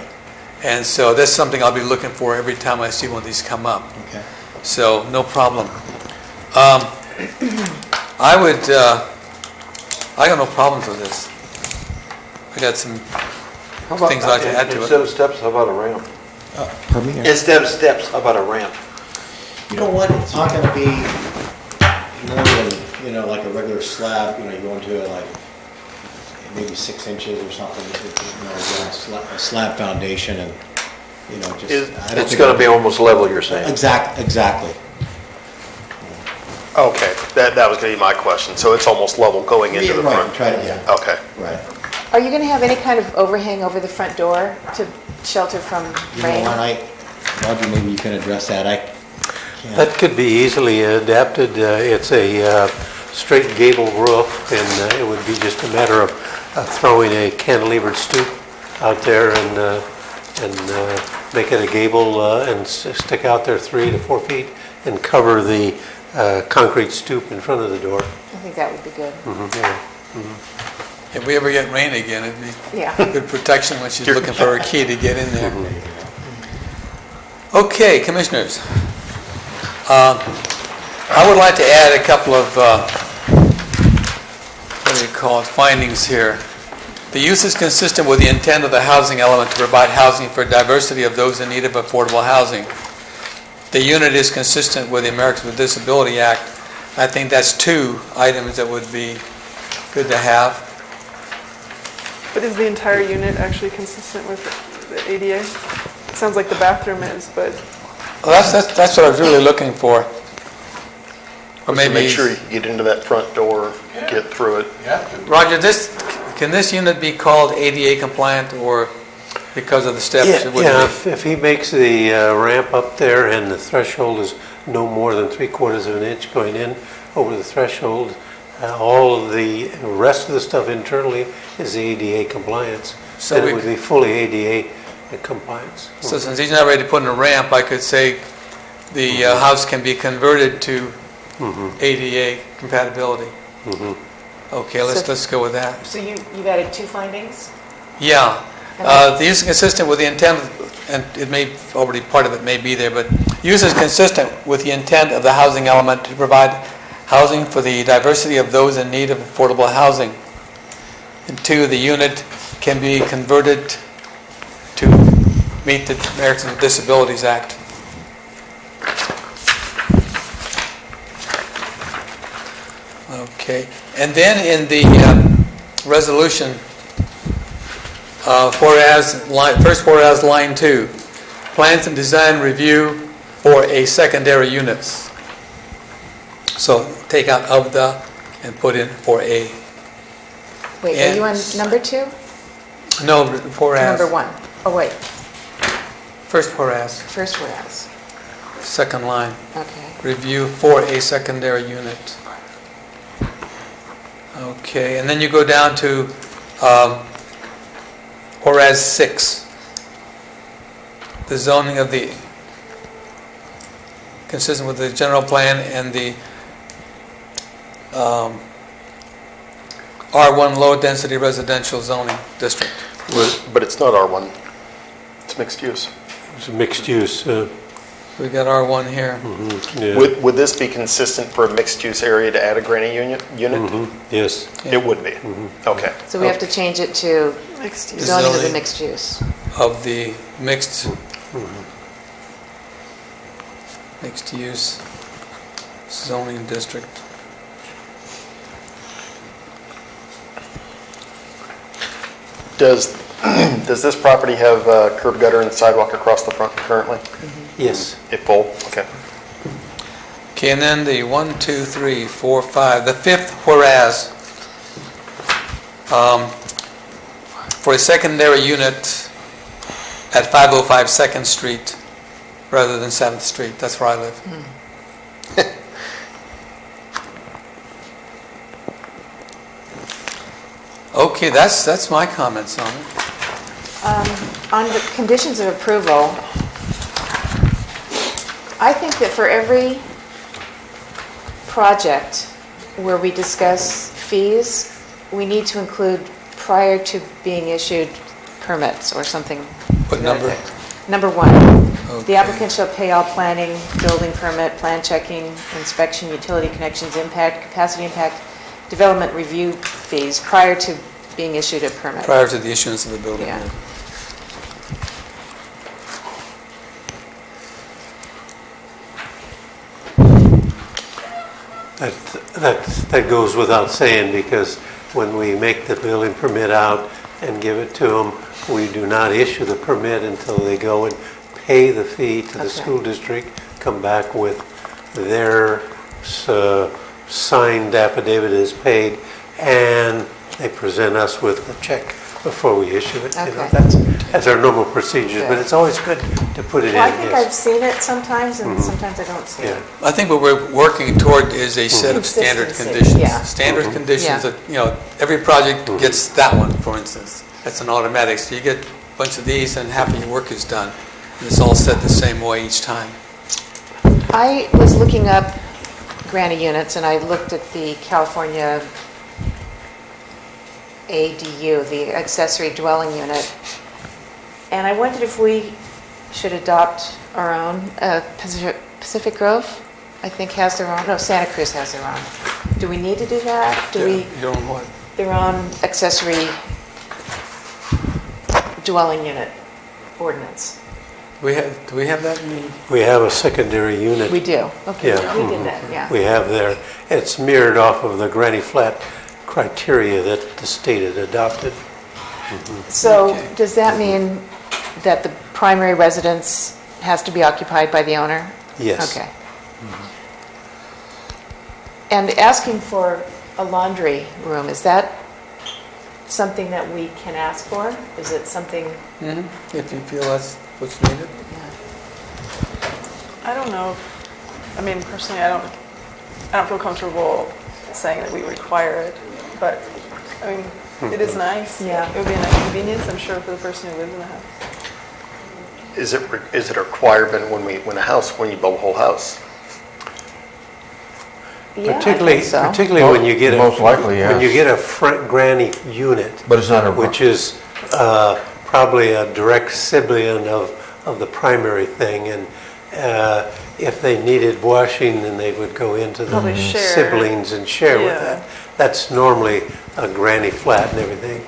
And so that's something I'll be looking for every time I see one of these come up. Okay. So, no problem. I got no problems with this. I got some things I'd like to add to Instead it. of steps, how about a ramp? Pardon me? Instead of steps, how about a ramp? You know what, it's not gonna be more than, like a regular slab, you go into it like maybe 6 inches or something, a slab foundation and, just. I don't It's think going to be almost level, you're saying? Exactly. Okay, that was going to be my question. So it's almost level going into the front? Right, try to, yeah. Okay. Right. Are you going to have any kind of overhang over the front door to shelter from rain? Roger, maybe you can address that. That could be easily adapted. It's a straight gable roof, and it would be just a matter of throwing a cantilevered stoop out there and make it a gable and stick out there 3 to 4 feet and cover the concrete stoop in front of the door. I think that would be good. If we ever get rain again, it'd be Yeah. good protection when she's looking for her key to get in there. Okay, commissioners. I would like to add a couple of, findings here. The use is consistent with the intent of the housing element to provide housing for diversity of those in need of affordable housing. The unit is consistent with the Americans with Disability Act. I think that's 2 items that would be good to have. But is the entire unit actually consistent with the ADA? It sounds like the bathroom is, but Well, that's what I was really looking for. Or maybe Make sure you can get into that front door, get through it. Roger, can this unit be called ADA compliant, or because of the steps? it wouldn't Yeah, be? if he makes the ramp up there and the threshold is no more than 3/4 of an inch going in over the threshold, all of the rest of the stuff internally is ADA compliance. So Then we it would be fully ADA compliance. So since he's not ready to put in a ramp, I could say the house can be converted to ADA compatibility. Okay, let's go with that. So you've added 2 findings? Yeah. The use is consistent with the intent, and it may, already part of it may be there, but use is consistent with the intent of the housing element to provide housing for the diversity of those in need of affordable housing. And 2, the unit can be converted to meet the Americans with Disabilities Act. Okay. And then in the resolution, first whereas line 2, plans and design review for a secondary units. So take out of the and put in for a. Wait, are you on number 2? No, whereas. Number 1. Oh, wait. First whereas. First whereas. Second line. Okay. Review for a secondary unit. Okay, and then you go down to whereas 6. The zoning of the, consistent with the general plan and the R1 low-density residential zoning district. But it's not R1. It's mixed use. It's a mixed use. We got R1 here. Yeah. Would this be consistent for a mixed-use area to add a granny unit? Yes. It would be? Okay. So we have to change it to mixed use. zoning of the mixed use. Of the mixed use zoning district. Does this property have curb gutter and sidewalk across the front currently? Yes. It full? Okay. Okay, and then the 1, 2, 3, 4, 5, the fifth whereas, for a secondary unit at 505 2nd Street rather than 7th Street. That's where I live. Okay, that's my comments on it. On the conditions of approval, I think that for every project where we discuss fees, we need to include prior to being issued permits or something. What number? Number 1, the applicant shall pay all planning, building permit, plan checking, inspection, utility connections, impact, capacity impact, development review fees prior to being issued a permit. Prior to the issuance of the building. Yeah. That goes without saying, because when we make the building permit out and give it to them, we do not issue the permit until they go and pay the fee to the school district, come back with their signed affidavit is paid, and they present us with the check before we issue it. You know, that's our normal procedures, but it's always good to put it in. Well, I think yes. I've seen it sometimes, and sometimes I don't see it. I think what we're working toward is a set of standard Consistency, conditions. yeah. Standard conditions Yeah. that, every project gets that one, for instance. That's an automatic. So you get a bunch of these and half of your work is done. And it's all set the same way each time. I was looking up granny units, and I looked at the California ADU, the accessory dwelling unit, and I wondered if we should adopt our own. Pacific Grove, I think, has their own. No, Santa Cruz has their own. Do we need to do that? Your own what? Their own accessory dwelling unit ordinance. Do we have that in the... We have a secondary unit. We do. Okay, Yeah. we did that, yeah. We have there. It's mirrored off of the granny flat criteria that the state had adopted. So does that mean that the primary residence has to be occupied by the owner? Yes. Okay. And asking for a laundry room, is that something that we can ask for? Is it something? If you feel that's what's needed. I don't know. I mean, personally, I don't feel comfortable saying that we require it, but I mean, it is nice. Yeah. It would be a nice convenience, I'm sure, for the person who lives in the house. Is it a requirement when you build a whole house? Yeah, particularly when you get Most likely, yes. when you get a front granny unit, But it's not a... which is probably a direct sibling of the primary thing, and if they needed washing, then they would go into the Probably share. siblings and share with Yeah. that. That's normally a granny flat and everything.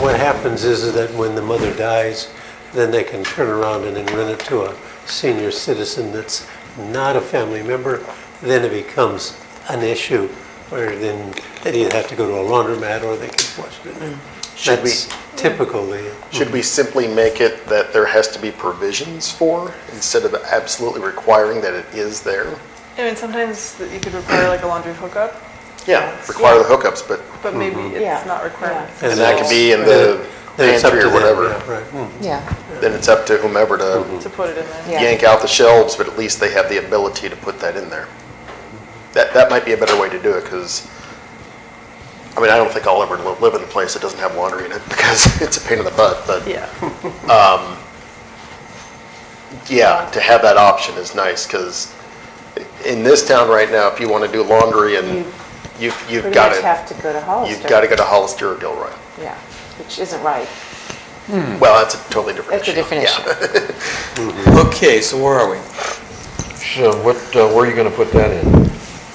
What happens is that when the mother dies, then they can turn around and then rent it to a senior citizen that's not a family member. Then it becomes an issue where then they either have to go to a laundromat or they can wash it. That's typically. Should we simply make it that there has to be provisions for, instead of absolutely requiring that it is there? I mean, sometimes that you could require like a laundry hookup, Yeah, require the hookups, but maybe it's not required. and that could be in the Then it's up pantry to or them, whatever. yeah, right. Yeah. Then it's up to whomever to To put it in there. Yeah. yank out the shelves, but at least they have the ability to put that in there. That might be a better way to do it, because, I mean, I don't think I'll ever live in a place that doesn't have laundry in it, because it's a pain in the butt, but, Yeah. yeah, to have that option is nice, because in this town right now, if you want to do laundry and you've Pretty got much to, have to go to Hollister. you've got to go to Hollister or Gilroy. Yeah, which isn't right. Well, that's a totally different That's a issue. different Yeah. Okay, so where are we? So where are you going to put that in?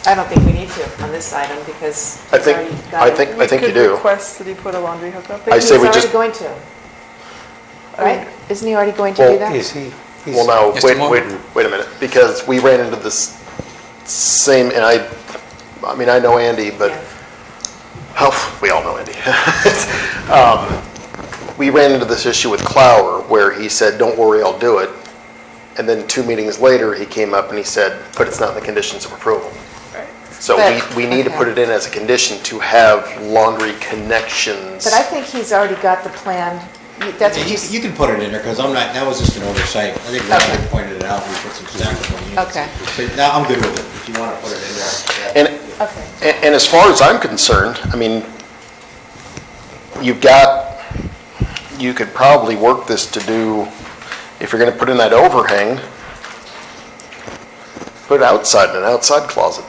I don't think we need to on this item because I he's think- already got it. I think you do. We could request that he put a laundry hookup. But I say we he's just- already going to, right? Isn't he already going to Well, do that? Is he? Well, now, Mr. wait Moore? a minute, because we ran into this same, and I mean, I know Andy, but, oh, we all know Andy. We ran into this issue with Clower, where he said, don't worry, I'll do it. And then 2 meetings later, he came up and he said, but it's not in the conditions of approval. Right. So But- we need to put it in as a condition to have laundry connections. But I think he's already got the plan. That's what You can put it in there, because I'm not, that was just an oversight. I think Roger pointed it out, we put some stackable units. Okay. But now I'm good with it, if you want to put it in there. And, and as far as I'm concerned, I mean, you could probably work this to do, if you're gonna put in that overhang, put it outside in an outside closet.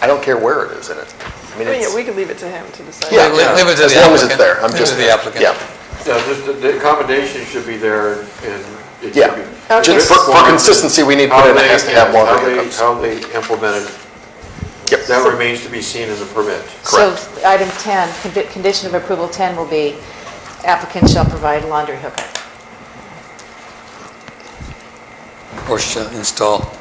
I don't care where it is in it. I mean, Yeah, it's, we could leave it to him to decide. yeah, Leave it to as the long as it's applicant. there. I'm Leave it just to the applicant. Yeah, Yeah, just the accommodation should be there, and it should yeah. be. Just for consistency, we need to put in, it has to have laundry hookups. How they implement it, Yep. that remains to be seen in the permit. So item 10, condition of approval 10 will be applicant shall provide laundry hookup. Or shall install.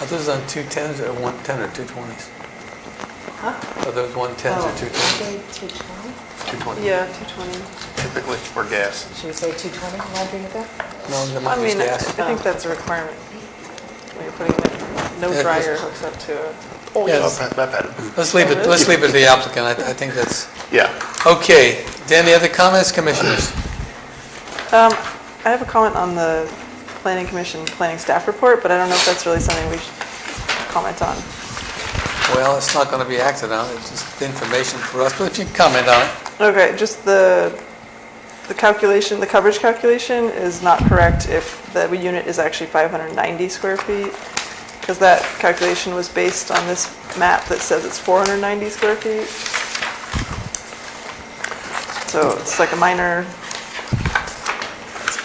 Are those on 210s or 110 or 220s? Huh? Are those 110s or 220s? 220. Yeah, 220. Typically, or gas. Should we say 220 laundry hookup? No, there I might be mean, I gas. think that's a requirement. When you're putting in, no Yeah, dryer hooks up to it. Oh, yeah. Let's leave it to the applicant. I think that's, Yeah. okay. Dan, any other comments, commissioners? I have a comment on the Planning Commission Planning Staff Report, but I don't know if that's really something we should comment on. Well, it's not going to be acted on, it's just information for us, but if you comment on it. Okay, just the calculation, the coverage calculation is not correct if the unit is actually 590 square feet, because that calculation was based on this map that says it's 490 square feet. So it's like a minor,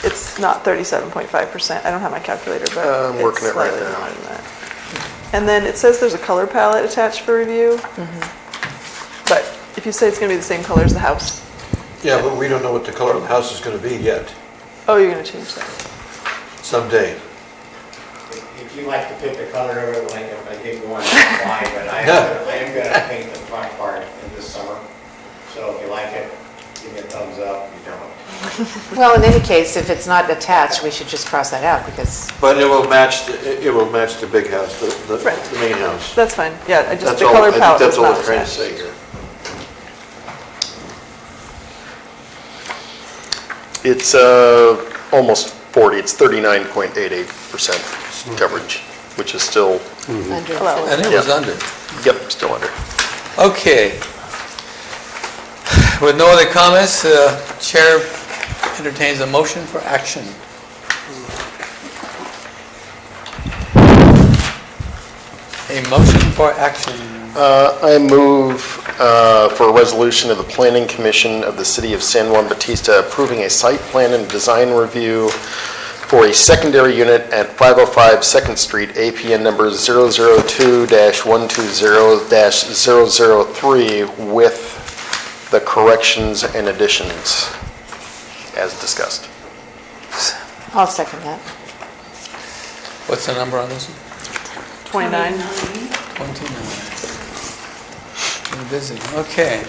it's not 37.5%. I don't have my calculator, but I'm working it's it right slightly now. more than that. And then it says there's a color palette attached for review. But if you say it's going to be the same color as the house, Yeah, but we don't know what the color of the house is going to be yet, oh, you're going to change that. someday. If you like to pick the color of it, like if I did go on fine, but I am going to paint the front part in this summer. So if you like it, give me a thumbs up. If you don't. Well, in any case, if it's not attached, we should just cross that out because, But it will match the big house, the main house. That's fine. Yeah, I just, That's the all, color I think palette that's was all not I'm trying to attached. say here. It's almost 40, it's 39.88% coverage, which is still... under. And it was under. Yep, still under. Okay. With no other comments, Chair entertains a motion for action. A motion for action. I move for a resolution of the Planning Commission of the City of San Juan Bautista approving a site plan and design review for a secondary unit at 505 2nd Street, APN number 002-120-003 with the corrections and additions as discussed. I'll second that. What's the number on this one? 29. 29. Been busy. Okay.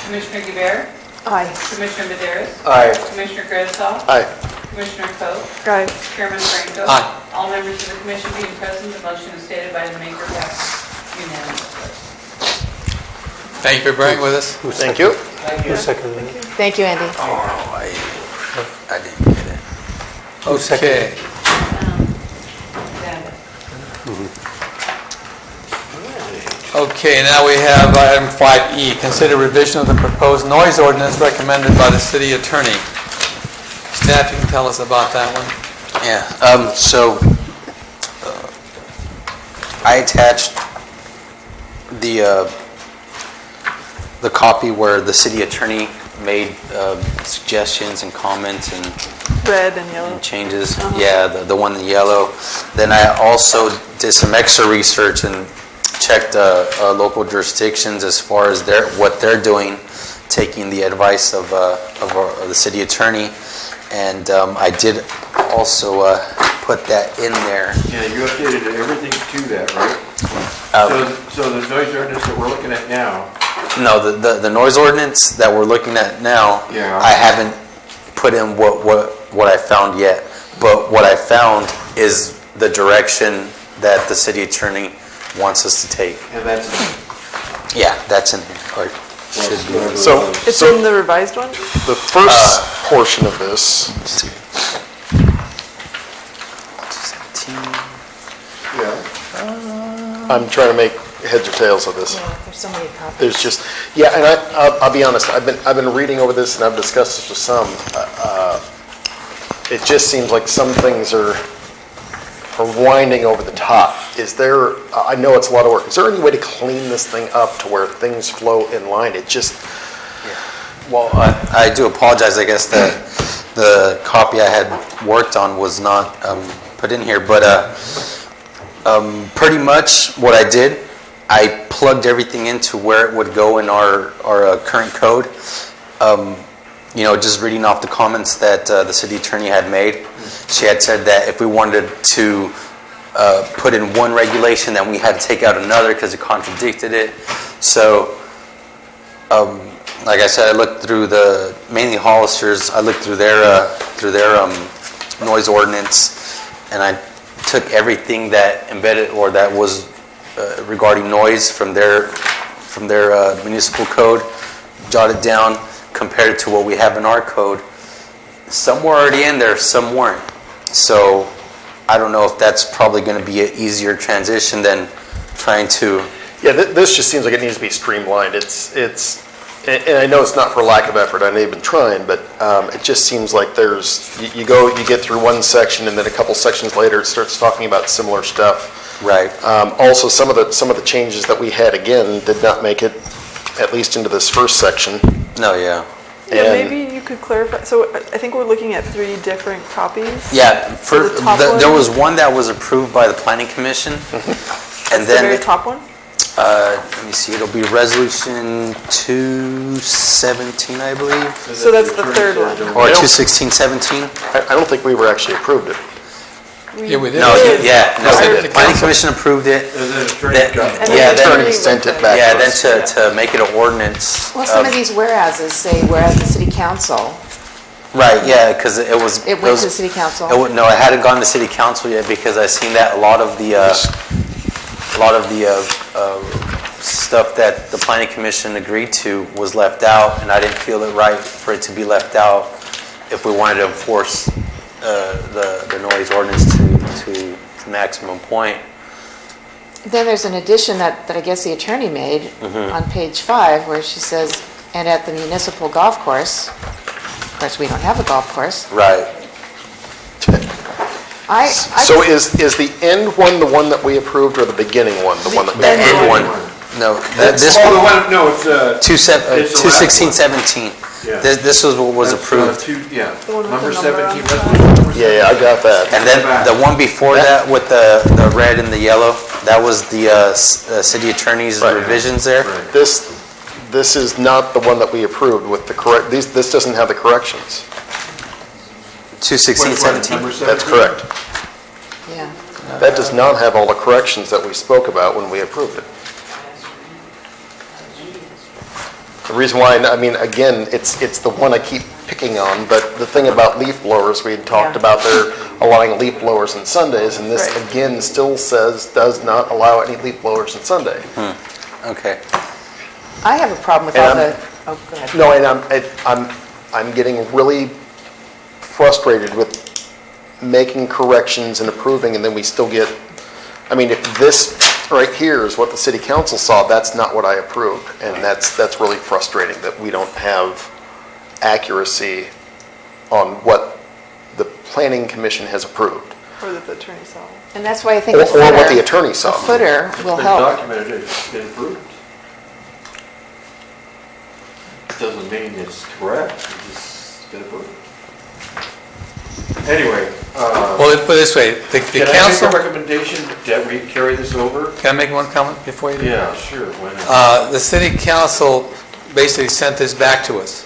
Commissioner Guerrero? Aye. Commissioner Mederos? Aye. Commissioner Grossaw? Aye. Commissioner Poe? Aye. Chairman Franco? Aye. All members of the commission being present, the motion is stated by the maker passes unanimously. Thank you for bearing with us. Thank you. Who seconded that? Thank you, Andy. Oh, I didn't get it. Okay. Okay, now we have item 5E, consider revision of the proposed noise ordinance recommended by the city attorney. Staff, you can tell us about that one. Yeah, so I attached the copy where the city attorney made suggestions and comments and Red and yellow. changes. Yeah, the one in yellow. Then I also did some extra research and checked local jurisdictions as far as what they're doing, taking the advice of the city attorney. And I did also put that in there. Yeah, you updated everything to that, right? So the noise ordinance that we're looking at now, No, the noise ordinance that we're looking at now, Yeah. I haven't put in what I found yet. But what I found is the direction that the city attorney wants us to take. and that's, Yeah, that's in here. Or should be. So, It's in the revised one? the first portion of this, Let's see. 17. I'm trying to make heads or tails of this. Yeah, there's so many copies. There's just, yeah, and I'll be honest, I've been reading over this and I've discussed this with some. It just seems like some things are winding over the top. Is there, I know it's a lot of work, is there any way to clean this thing up to where things flow in line? It just, Well, I do apologize. I guess that the copy I had worked on was not put in here, but pretty much what I did, I plugged everything into where it would go in our current code. Just reading off the comments that the city attorney had made, she had said that if we wanted to put in one regulation, then we had to take out another because it contradicted it. So, like I said, I looked through mainly Hollister's. I looked through their noise ordinance, and I took everything that embedded or that was regarding noise from their municipal code, jotted down, compared it to what we have in our code. Some were already in there, some weren't. So I don't know if that's probably going to be an easier transition than trying to. yeah, this just seems like it needs to be streamlined. And I know it's not for lack of effort, I know you've been trying, but it just seems like you get through one section and then a couple sections later it starts talking about similar stuff. Right. Also, some of the changes that we had, again, did not make it at least into this first section. No, yeah. Yeah, And- maybe you could clarify. So I think we're looking at 3 different copies. Yeah, So the top there one- was one that was approved by the Planning Commission, and That's the then very top one? let me see, it'll be Resolution 217, I believe, So that's the third one. or 21617. I don't think we were actually approved it. Yeah, we did. No, did. the Planning Commission approved it. and then Then- And Yeah, then then, Attorney sent it back yeah, to then us. to make it an ordinance. Well, some of these whereases say, whereas the city council, Right, yeah, because it was. it went to the city council. No, it hadn't gone to city council yet because I seen that a lot of the stuff that the planning commission agreed to was left out, and I didn't feel it right for it to be left out if we wanted to enforce the noise ordinance to the maximum point. Then there's an addition that I guess the attorney made on page 5, where she says, and at the municipal golf course. Of course, we don't have a golf course. Right. So is the end one the one that we approved, or the beginning one, the one that we The approved? end one. No, this oh, the one, one, no, it's, it's the last 21617. Yeah. This was what was approved. Yeah, The one with number the number on 17, the resolution number Yeah, I got that. And then the one before that with the red and the yellow, that was the city attorney's Right. revisions there. Right. This is not the one that we approved with the correct, this doesn't have the corrections. 21617. Number 17? That's correct. Yeah. That does not have all the corrections that we spoke about when we approved it. The reason why, I mean, again, it's the one I keep picking on, but the thing about leaf blowers, we had talked Yeah. about they're allowing leaf blowers on Sundays, and this Right. again still says does not allow any leaf blowers on Sunday. Okay. I have a problem with And all I'm- the, oh, go ahead. No, and I'm getting really frustrated with making corrections and approving, and then we still get, I mean, if this right here is what the city council saw, that's not what I approved, and that's really frustrating that we don't have accuracy on what the planning commission has approved. Or that the attorney saw. And that's why I think Or a footer. what the attorney saw. A footer will It's been help. documented, it's been approved. Doesn't mean it's correct, it's been approved. Anyway, Well, let's put it this way, the can I make council, a recommendation that we carry this over? can I make one comment before you do? Yeah, sure, why not? The city council basically sent this back to us.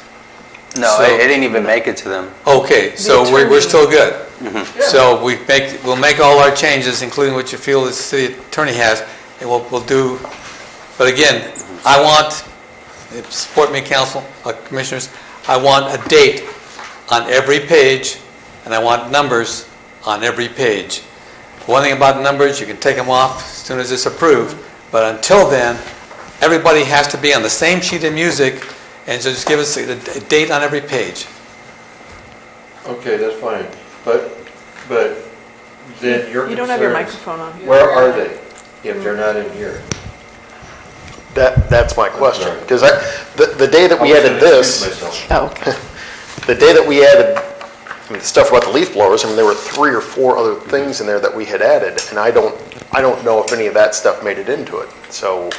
No, So- it didn't even make it to them. Okay, so The we're attorney- still good. So we'll make all our changes, including what you feel the city attorney has, and we'll do, but again, I want, support me, council, commissioners, I want a date on every page, and I want numbers on every page. One thing about numbers, you can take them off as soon as it's approved, but until then, everybody has to be on the same sheet of music, and so just give us a date on every page. Okay, that's fine, but then your You don't have your concerns, microphone on. where are they if they're not in here? That's my question, because the day that we added this, Oh, okay. the day that we added, I mean, the stuff about the leaf blowers, I mean, there were 3 or 4 other things in there that we had added, and I don't know if any of that stuff made it into it. So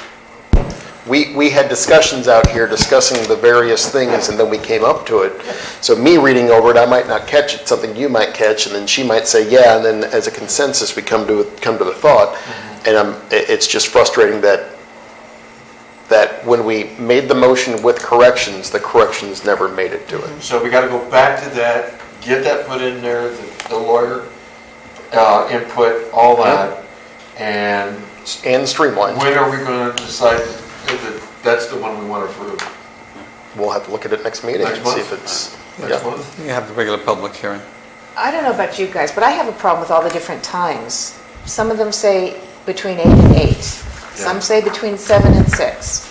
we had discussions out here discussing the various things, and then we came up to it. So me reading over it, I might not catch it, something you might catch, and then she might say, yeah, and then as a consensus, we come to the thought, and it's just frustrating that when we made the motion with corrections, the corrections never made it to it. So we got to go back to that, get that put in there, the lawyer input, all that, and streamline. When are we going to decide if that's the one we want to approve? We'll have to look at it next meeting and see if it's... Next month? You have the regular public hearing. I don't know about you guys, but I have a problem with all the different times. Some of them say between 8 and 8. Some say between 7 and 6.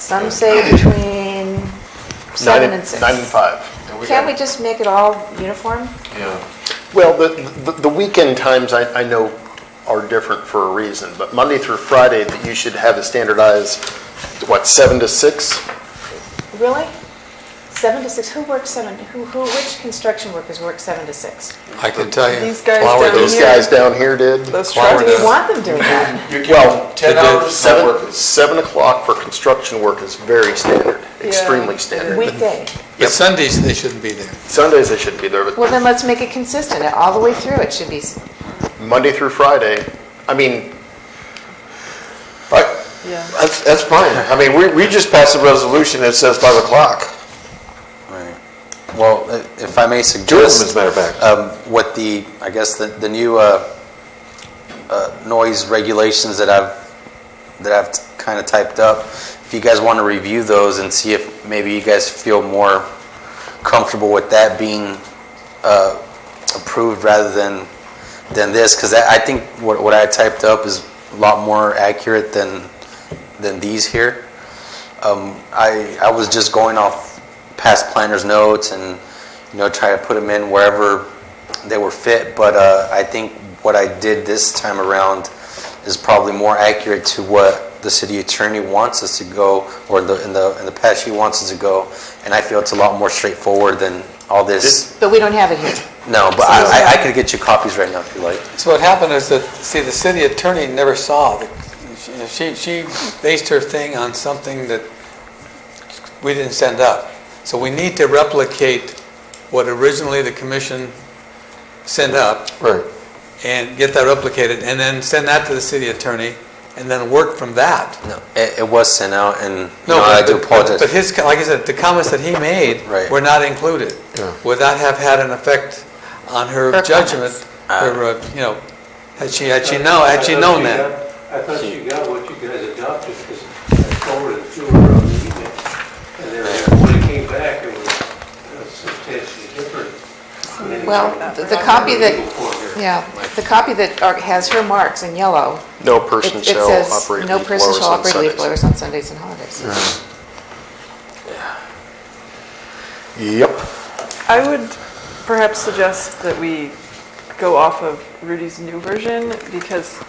Some say between 7 and 6. 9 and 5. Can't we just make it all uniform? Yeah. Well, the weekend times I know are different for a reason, but Monday through Friday, that you should have a standardized, 7 to 6? Really? 7 to 6? Who works 7? Which construction workers work 7 to 6? I can tell you. These guys down Those here. guys down here did. Those Do trucks. we want them doing that? You Well, 10 hours, 7 o'clock for construction work is very standard, extremely standard. Weekday. But Sundays, they shouldn't be there. Sundays they shouldn't be there, but Well, then let's make it consistent. All the way through it should be. Monday through Friday, I mean, Yeah. That's fine. I mean, we just passed a resolution that says 5 o'clock. Right. Well, if I may Two of them, suggest, as a matter of fact. what I guess the new noise regulations that I've kind of typed up, if you guys want to review those and see if maybe you guys feel more comfortable with that being approved rather than this, because I think what I typed up is a lot more accurate than these here. I was just going off past planners' notes and try to put them in wherever they were fit, but I think what I did this time around is probably more accurate to what the city attorney wants us to go, or in the past she wants us to go, and I feel it's a lot more straightforward than all this. But we don't have it here. No, but I could get you copies right now if you like. So what happened is that, see, the city attorney never saw. She based her thing on something that we didn't send up. So we need to replicate what originally the commission sent up. Right. And get that replicated, and then send that to the city attorney, and then work from that. No, it was sent out, and I do apologize. But his, like I said, the comments that he made were not included. Yeah. Would that have had an effect on her judgment? Her, had she known that? I thought she got what you guys adopted, because I forwarded it to her on the email. And then when it came back, it was substantially different. Well, the copy that, the copy that has her marks in yellow. No person it shall says, operate no leaf person blowers shall on operate leaf Sundays. blowers on Sundays and holidays. Yep. I would perhaps suggest that we go off of Rudy's new version, because,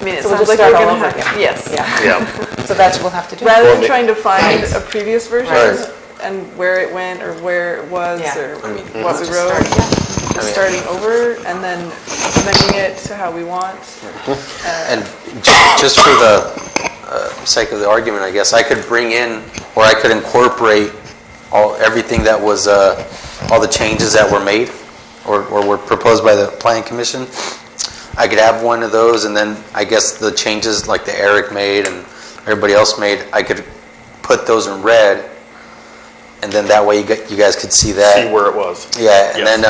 I mean, it So we'll sounds just like start we're all gonna over have, again. yes. Yeah. So that's what we'll have to do. Rather than trying to find a previous version Right. and where it went or where it was or what we Just wrote, start, just starting over and then amending it to how we want. And just for the sake of the argument, I guess, I could bring in, or I could incorporate everything that was, all the changes that were made or were proposed by the Planning Commission. I could have one of those, and then I guess the changes like the Eric made and everybody else made, I could put those in red, and then that way you guys could see that. See where it was. Yeah, and then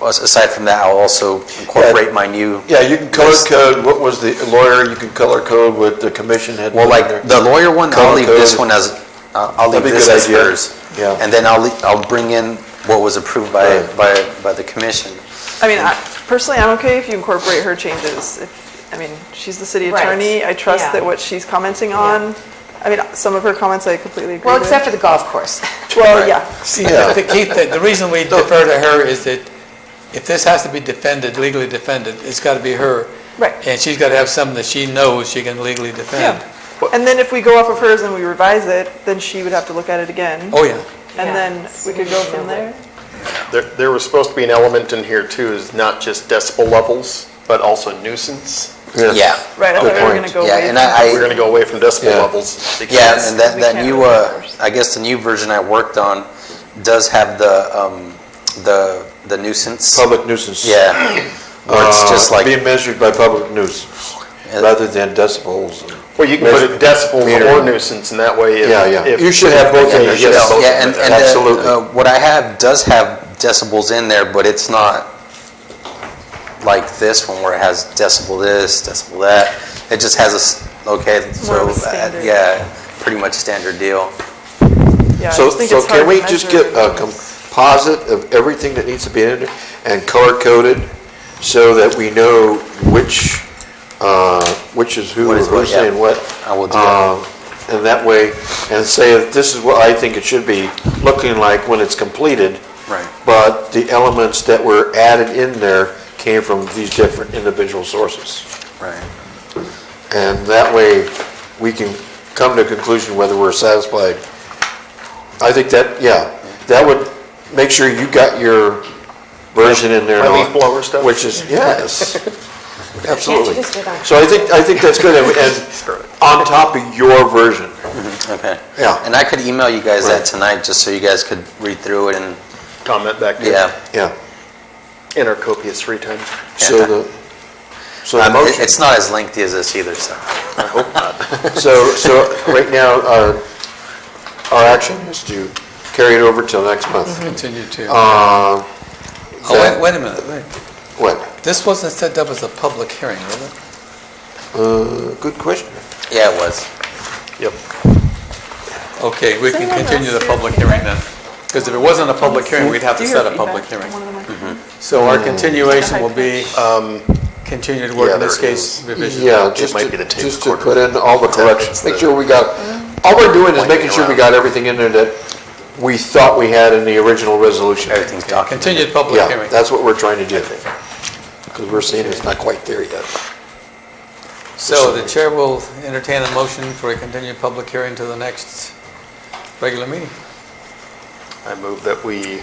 Aside from that, I'll also incorporate my new. Yeah, you can color code, what was the lawyer, you can color code what the commission had. Well, put in like there. the lawyer one, I'll Color leave code. this one as, I'll leave That'd be a this good as idea. hers. Yeah. And then I'll bring in what was approved by the commission. I mean, personally, I'm okay if you incorporate her changes. I mean, she's the city Right. attorney. I trust Yeah. that what she's commenting on, I mean, some of her comments I completely agree Well, with. except for the golf course. Well, yeah. See, Keith, the reason we defer to her is that if this has to be defended, legally defended, it's got to be her. Right. And she's got to have something that she knows she can legally defend. Yeah. And then if we go off of hers and we revise it, then she would have to look at it again. Oh, yeah. And then we could go from there. There was supposed to be an element in here too, is not just decibel levels, but also nuisance. Yeah. Right, I thought we were going to go away from We're going to go away from decibel levels. Yeah, because- and that new, I guess the new version I worked on does have the nuisance. Public nuisance. Yeah. Where it's just like. Being measured by public nuisance, rather than decibels. Well, you can put it decibels or nuisance, and that way if... Yeah, yeah. if- You should have both in there, you should have both Yeah, in and there. Absolutely. what I have does have decibels in there, but it's not like this one where it has decibel this, decibel that. It just has More of a standard. yeah, pretty much standard deal. Yeah, I So just think it's hard can we to just measure get a composite of everything that needs to be in there and color coded so that we know which is who or What is what, who's yeah. saying what? I will do that. And that way, and say that this is what I think it should be looking like when it's completed. Right. But the elements that were added in there came from these different individual sources. Right. And that way, we can come to a conclusion whether we're satisfied. I think that, yeah, that would make sure you got your version in there. My and all, leaf blower stuff? Which is, yes, absolutely. Can't you just sit on- So I think that's good, and on top of your version. Okay. Yeah. And I could email you guys Right. that tonight just so you guys could read through it and. Comment back to Yeah. Yeah. in our copious free time. So the motion. It's not as lengthy as this either, so. I hope not. So right now, our action is to carry it over till next month. Continue to. Wait a minute, wait. What? This wasn't set up as a public hearing, was it? Good question. Yeah, it was. Yep. Okay, we can continue the public hearing then. Because if it wasn't a public hearing, we'd have to set a public hearing. So our continuation will be continued work, in this case, revision. Yeah, It might be the tape just to recorder. put in all the corrections. Make sure we got, all we're doing is making sure we got everything in there that we thought we had in the original resolution. Everything's documented. Continued public Yeah, hearing. that's what we're trying to do. Because we're seeing it's not quite there yet. So the chair will entertain a motion for a continued public hearing to the next regular meeting. I move that we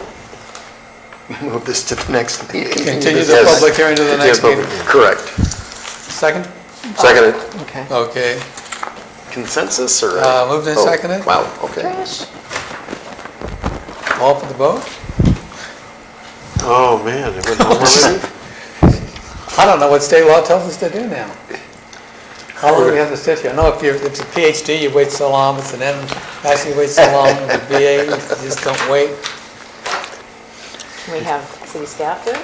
move this to the next meeting. Continue the Yes. public hearing to the next meeting. Correct. Second? Seconded. Okay. Okay. Consensus or? Moved and Oh, seconded? Wow, okay. All for the vote? Oh, man. It went over already? I don't know what state law tells us to do now. How long do we have to sit here? No, if it's a PhD, you wait so long. If it's an M.Sc., you wait so long. If it's a BA, you just don't wait. Can we have city staff do it?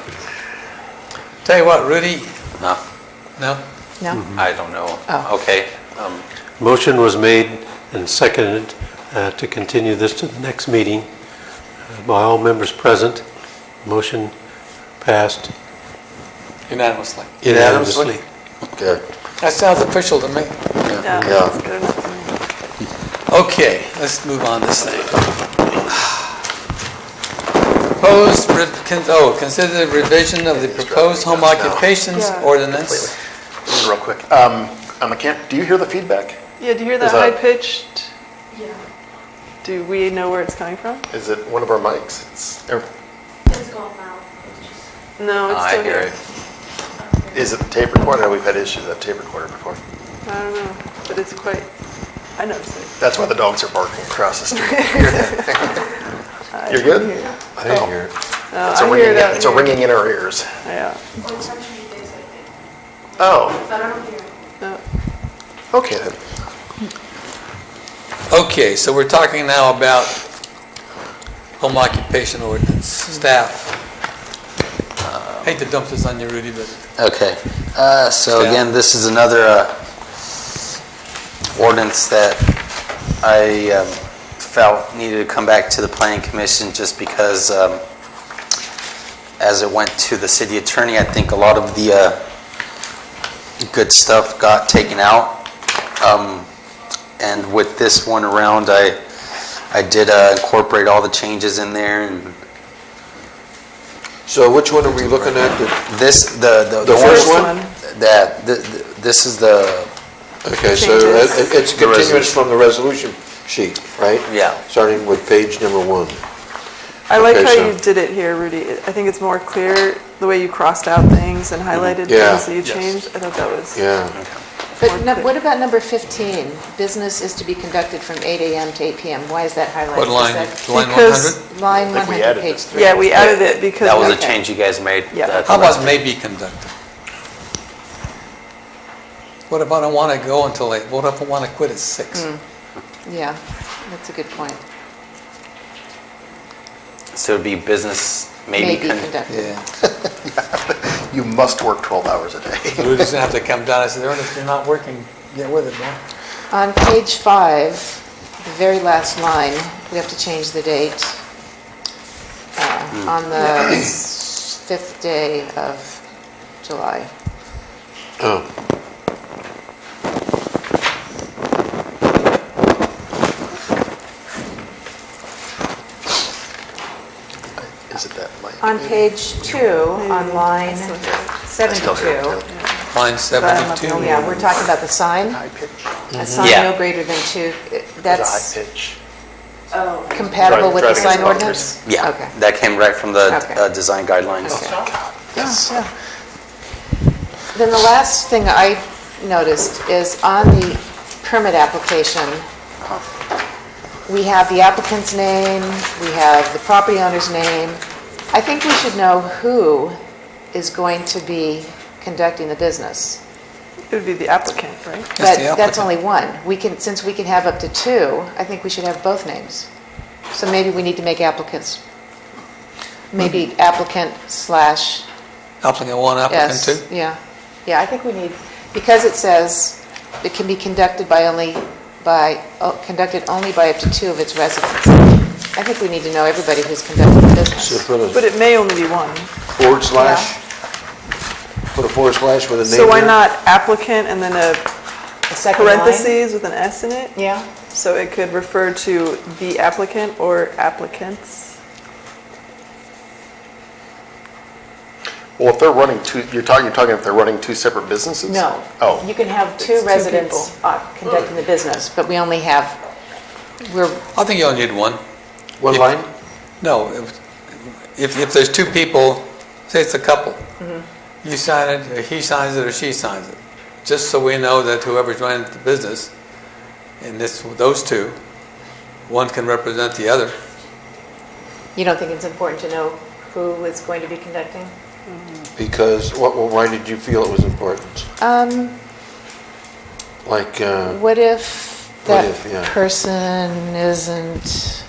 Tell you what, Rudy, No, no? No? I don't know. Oh. Okay. Motion was made and seconded to continue this to the next meeting by all members present. Motion passed Unanimously. unanimously. Okay. That sounds official to me. Yeah, Yeah. that's good enough for me. Okay, let's move on this thing. Consider the revision of the proposed home occupations Yeah. ordinance. Real quick. On the camp, do you hear the feedback? Yeah, do you hear that Is that- high-pitched? Yeah. Do we know where it's coming from? Is it one of our mics? It's gone now. No, it's I still hear here. it. Is it the tape recorder? We've had issues with that tape recorder before. I don't know, but it's quite, I noticed it. That's why the dogs are barking across the street. Hear that? I You're didn't good? hear it. I didn't hear it. No, It's I hear it out It's a here. ringing in our ears. Yeah. Oh, But I don't hear it. No. okay then. Okay, so we're talking now about home occupation ordinance. Staff. hate to dump this on you, Rudy, but Okay, so again, this is another ordinance that I felt needed to come back to the planning commission just because as it went to the city attorney, I think a lot of the good stuff got taken out. And with this one around, I did incorporate all the changes in there. And So which one are we looking at? this, the first one? This is the Okay, so it's continuous from the resolution sheet, right? Yeah. Starting with page number 1. I like Okay, how so- you did it here, Rudy. I think it's more clear, the way you crossed out things and highlighted Yeah. things that you changed. I thought that was... Yeah. But what about number 15? Business is to be conducted from 8 a.m. to 8 p.m. Why is that highlighted? what line? Is that- Line Because- 100? Line I think we 100, added page it. 3. Yeah, we added it because... That was a Okay. change you guys made. Yeah. That's How last about time. may be conducted? What if I don't want to go until 8? What if I want to quit at 6? Yeah, that's a good point. So it'd be business May maybe. be conducted. Yeah. You must work 12 hours a day. Rudy's gonna have to come down and say, Ernest, you're not working, get with it, man. On page 5, the very last line, we have to change the date. On the 5th day of July. Oh. Is it that line? On page 2, on line 72. Line 72. Yeah, we're talking about the sign. High pitch. A sign Yeah. no greater than 2, There's a high that's pitch. compatible with the Driving sign as well. ordinance? Yeah, Okay. that came right from the Okay. design guidelines. Yes. Yeah. Then the last thing I noticed is on the permit application, we have the applicant's name, we have the property owner's name. I think we should know who is going to be conducting the business. It would be the applicant, right? Just the But applicant. that's only one. Since we can have up to 2, I think we should have both names. So maybe we need to make applicants, maybe applicant slash Applicant 1, applicant yes, 2? yeah. Yeah, I think we need, because it says it can be conducted conducted only by up to 2 of its residents. I think we need to know everybody who's conducting the So business. put a But it may only be one. forward slash? Put a forward slash with a name So why there? not applicant and then a The second line? parentheses with an S in it? Yeah. So it could refer to the applicant or applicants? Well, if they're running you're talking if they're running 2 separate businesses? No. Oh. You can have 2 residents conducting the business, but we only have, I think you only need 1. One line? No, if there's 2 people, say it's a couple, you sign it, or he signs it, or she signs it, just so we know that whoever's running the business, and those 2, one can represent the other. you don't think it's important to know who is going to be conducting? Because, why did you feel it was important? Like, What if What that if, yeah. person isn't,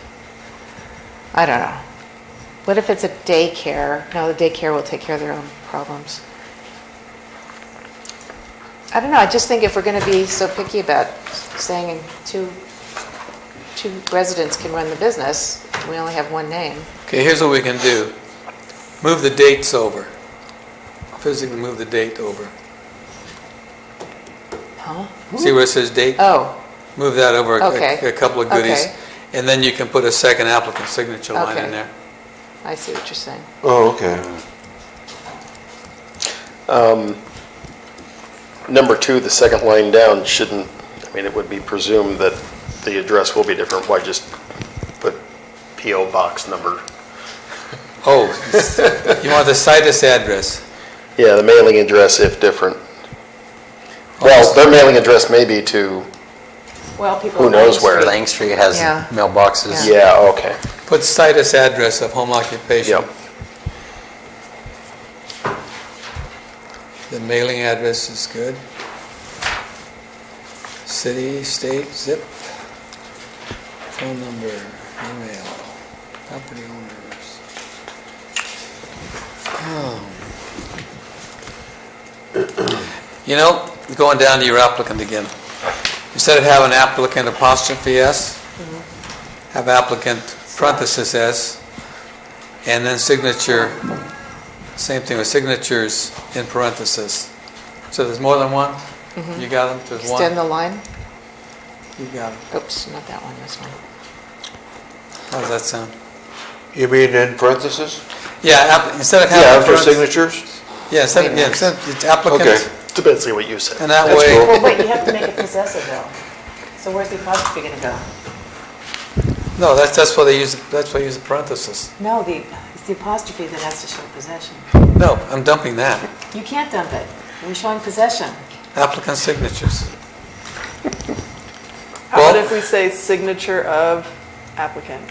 I don't know. What if it's a daycare? No, the daycare will take care of their own problems. I don't know, I just think if we're going to be so picky about saying two residents can run the business, we only have one name. Okay, here's what we can do. Move the dates over. Physically move the date over. Huh? See where it says date? Oh, Move that over Okay. a couple of goodies. Okay. And then you can put a second applicant signature line in Okay. there. I see what you're saying. oh, okay. Number 2, the second line down shouldn't, it would be presumed that the address will be different. Why just put P.O. Box number? Oh, you want the situs address? Yeah, the mailing address if different. Well, their mailing address may be to, Well, people. Who on knows Main where? Street- Lang Street has Yeah. mailboxes. yeah, okay. Put situs address of home occupation. Yep. The mailing address is good. City, state, zip. Phone number, email, property owners. Oh. You know, going down to your applicant again. Instead of having applicant apostrophe S, have applicant parenthesis S, and then signature, same thing with signatures in parenthesis. So there's more than one? You got them? There's one? Extend the line. You got it. Oops, not that one, this one. How does that sound? You mean in parentheses? Yeah, instead of having... Yeah, after signatures? Yeah, instead of, it's applicant. Okay. It's basically what you said. And that That's way... cool. Well, wait, you have to make it possessive though. So where's the apostrophe gonna go? No, that's why they use the parenthesis. No, it's the apostrophe that has to show possession. No, I'm dumping that. You can't dump it. We're showing possession. Applicant signatures. How about if we say signature of applicant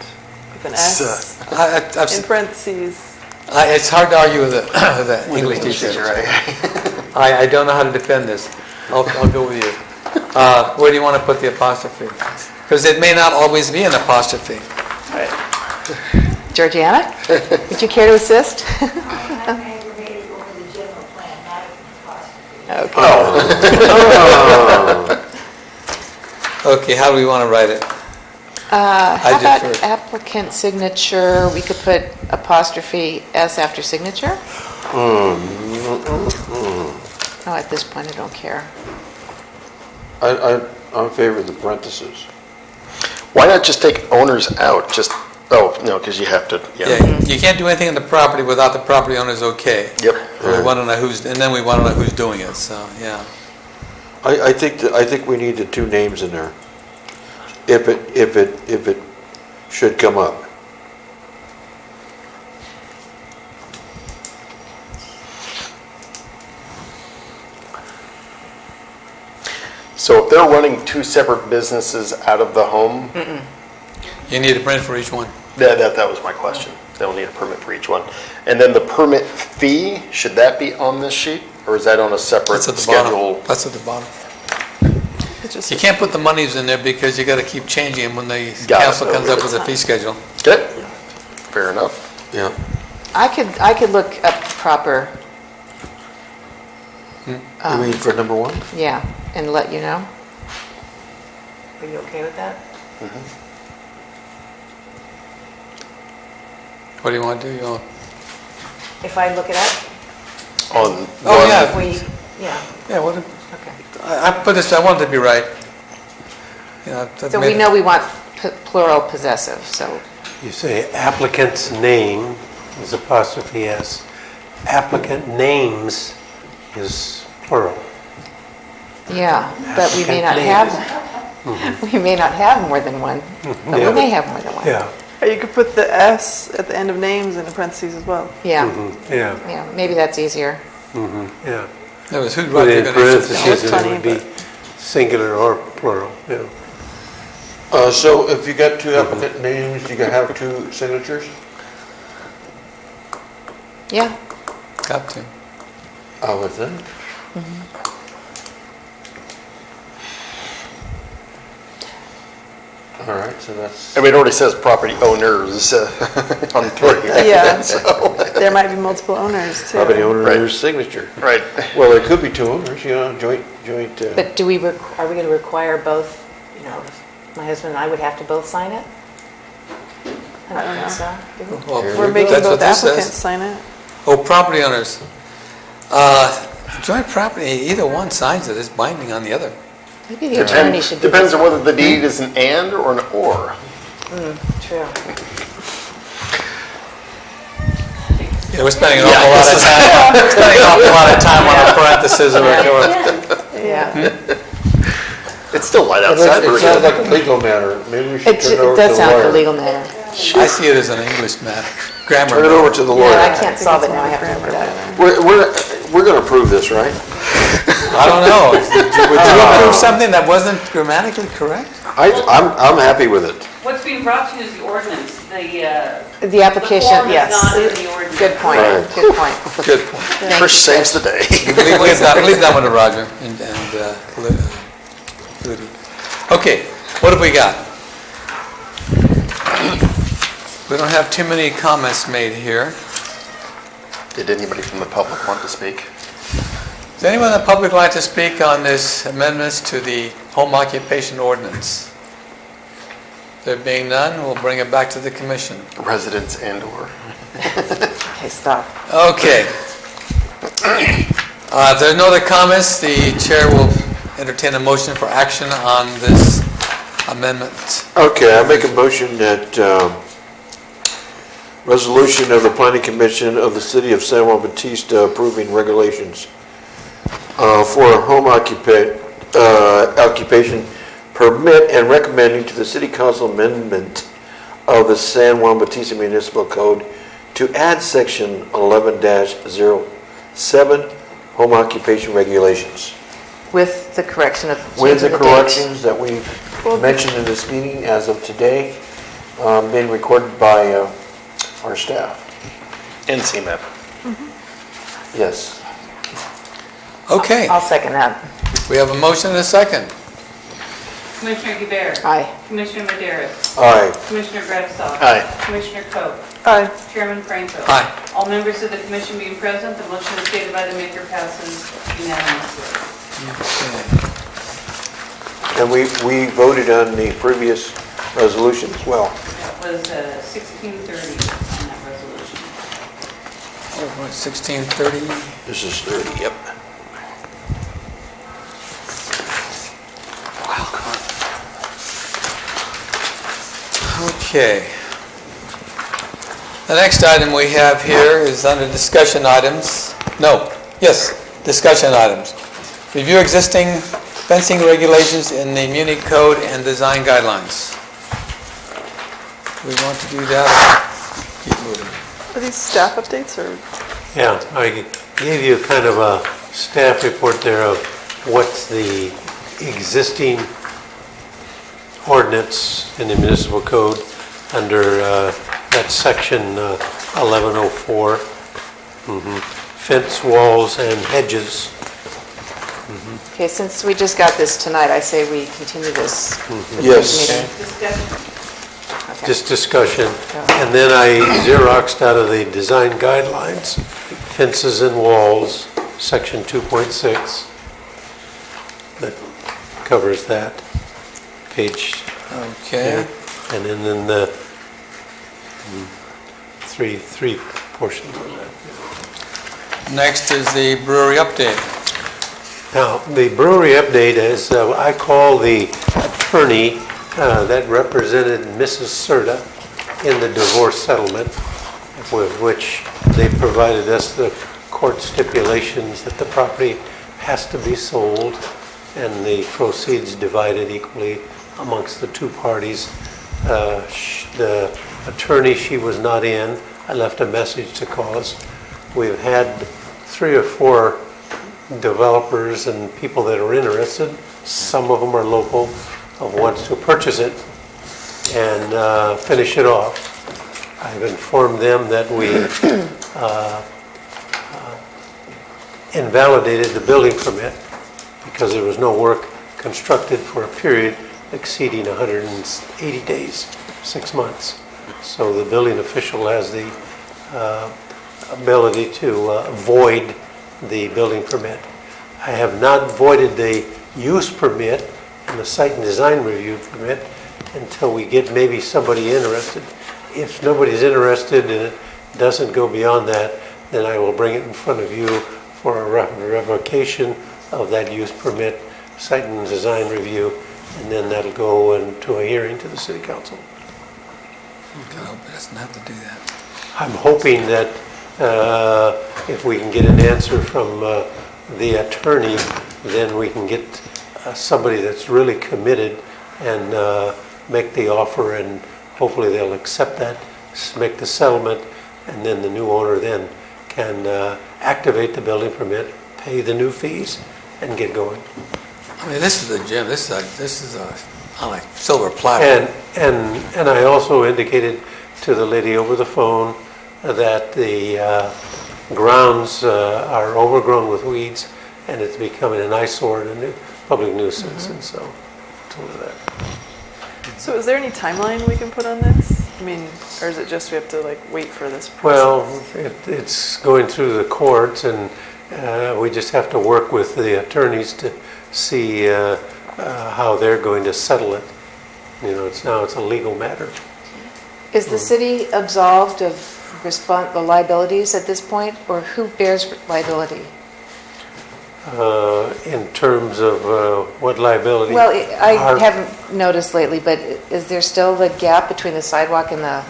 with an S I've in parentheses? It's hard to argue with the English teacher. I don't know how to defend this. I'll go with you. Where do you want to put the apostrophe? Because it may not always be an apostrophe. Right. Georgiana, would you care to assist? Okay. Okay, how do we want to write it? How about defer. applicant signature, we could put apostrophe S after signature? No, at this point, I don't care. I'm in favor of the parentheses. Why not just take owners out? Because you have to, Yeah, you can't do anything in the property without the property owner's okay. Yep. And we want to know then we want to know who's doing it, so, yeah. I think we need the two names in there. If it should come up. So if they're running two separate businesses out of the home, You need a permit for each one. that was my question. They'll need a permit for each one. And then the permit fee, should that be on this sheet? Or is that on a separate That's at the schedule? bottom. That's at the bottom. You can't put the monies in there because you got to keep changing them when the council comes up with a fee schedule. Okay, fair enough. Yeah. I could look up proper, You mean for number one? yeah, and let you know. Are you okay with that? What do you want to do? If I look it up? On Oh, yeah. If we, yeah, Yeah, what, okay. I put this, I want it to be right. So we know we want plural possessive, so, You say applicant's name is apostrophe S. Applicant names is plural. yeah, but we may not have, we may not have more than one, but we may have more than one. Yeah. Or you could put the S at the end of names in the parentheses as well. Yeah, Yeah. yeah, maybe that's easier. Yeah. That was who'd But write in the parentheses, it funny, would be singular or plural, yeah. So if you got two applicant names, you can have two signatures? Yeah, Got to. I would think. All right, so that's. I mean, it already says property owners on three. Yeah. So- There might be multiple owners too. Property owner's Right. signature. Right. Well, there could be two owners, joint. but are we going to require both, my husband and I would have to both sign it? I don't think so. Do we? Well, We're making that's what both this applicants says. sign it. Oh, property owners. Joint property, either one signs it, it's binding on the other. Maybe the attorney should do Depends this. on whether the deed is an and or an or. True. Yeah, we're spending an awful lot of time, spending an awful lot of time on a parenthesis or Yeah. It's still light It outside. sounds like a legal matter. Maybe we should It turn it over to does the sound like a lawyer. legal matter. I see it as an English matter, grammar. Turn it over to the lawyer. Yeah, I can't solve it now, I have to look it up. We're going to approve this, right? I don't know. Would you approve something that wasn't grammatically correct? I'm happy with it. What's being brought to you is the ordinance, The application, form is yes. not in the ordinance. Good point, Right. good point. Good point. Thank Chris you, saves the day. Leave that one to Roger and Flutie. Okay, what have we got? We don't have too many comments made here. Did anybody from the public want to speak? Does anyone in the public like to speak on this amendments to the home occupation ordinance? There being none, we'll bring it back to the commission. Residents and/or. Okay, stop. Okay. If there are no other comments, the chair will entertain a motion for action on this amendment. Okay, I make a motion that resolution of the Planning Commission of the City of San Juan Bautista approving regulations for a home occupation permit and recommending to the City Council amendment of the San Juan Bautista Municipal Code to add section 11-07 home occupation regulations. With the correction of With the changing date. corrections that we mentioned in this meeting as of today, being recorded by our staff. And CMAP. Yes. Okay. I'll second that. We have a motion and a second. Commissioner Guerrero. Aye. Commissioner Mederos. Aye. Commissioner Gravasov. Aye. Commissioner Coe. Aye. Chairman Franco. Aye. All members of the commission being present, the motion as stated by the maker passes unanimously. And we voted on the previous resolution as well. That was 1630 on that resolution. 1630. This is 30, yep. Okay. The next item we have here is under discussion items. No, yes, discussion items. Review existing fencing regulations in the Muni Code and design guidelines. We want to do that or keep moving? Are these staff updates or? Yeah, I gave you kind of a staff report there of what's the existing ordinance in the municipal code under that section 1104, fence walls and hedges. Okay, since we just got this tonight, I say we continue this. Yes. meeting. Discussion. Okay. Just discussion. And then I Xeroxed out of the design guidelines, fences and walls, section 2.6. That covers that page. Okay. Yeah. And then in the three portions of that. Next is the brewery update. Now, the brewery update is, I call the attorney that represented Mrs. Serta in the divorce settlement, with which they provided us the court stipulations that the property has to be sold and the proceeds divided equally amongst the two parties. The attorney, she was not in. I left a message to call us. We've had 3 or 4 developers and people that are interested. Some of them are local, of wants to purchase it and finish it off. I've informed them that we invalidated the building permit because there was no work constructed for a period exceeding 180 days, 6 months. So the building official has the ability to void the building permit. I have not voided the use permit and the site and design review permit until we get maybe somebody interested. If nobody's interested and it doesn't go beyond that, then I will bring it in front of you for a revocation of that use permit, site and design review, and then that'll go into a hearing to the city council. God, I hope it doesn't have to do that. I'm hoping that if we can get an answer from the attorney, then we can get somebody that's really committed and make the offer, and hopefully they'll accept that, make the settlement, and then the new owner then can activate the building permit, pay the new fees, and get going. I mean, this is a gem. This is a like silver platter. And I also indicated to the lady over the phone that the grounds are overgrown with weeds and it's becoming an eyesore and a public nuisance, and so I told her that. So is there any timeline we can put on this? I mean, or is it just we have to like wait for this process? Well, it's going through the courts, and We just have to work with the attorneys to see how they're going to settle it. You know, it's a legal matter. Is the city absolved of the liabilities at this point, or who bears liability? In terms of what liability? Well, I haven't noticed lately, but is there still the gap between the sidewalk and the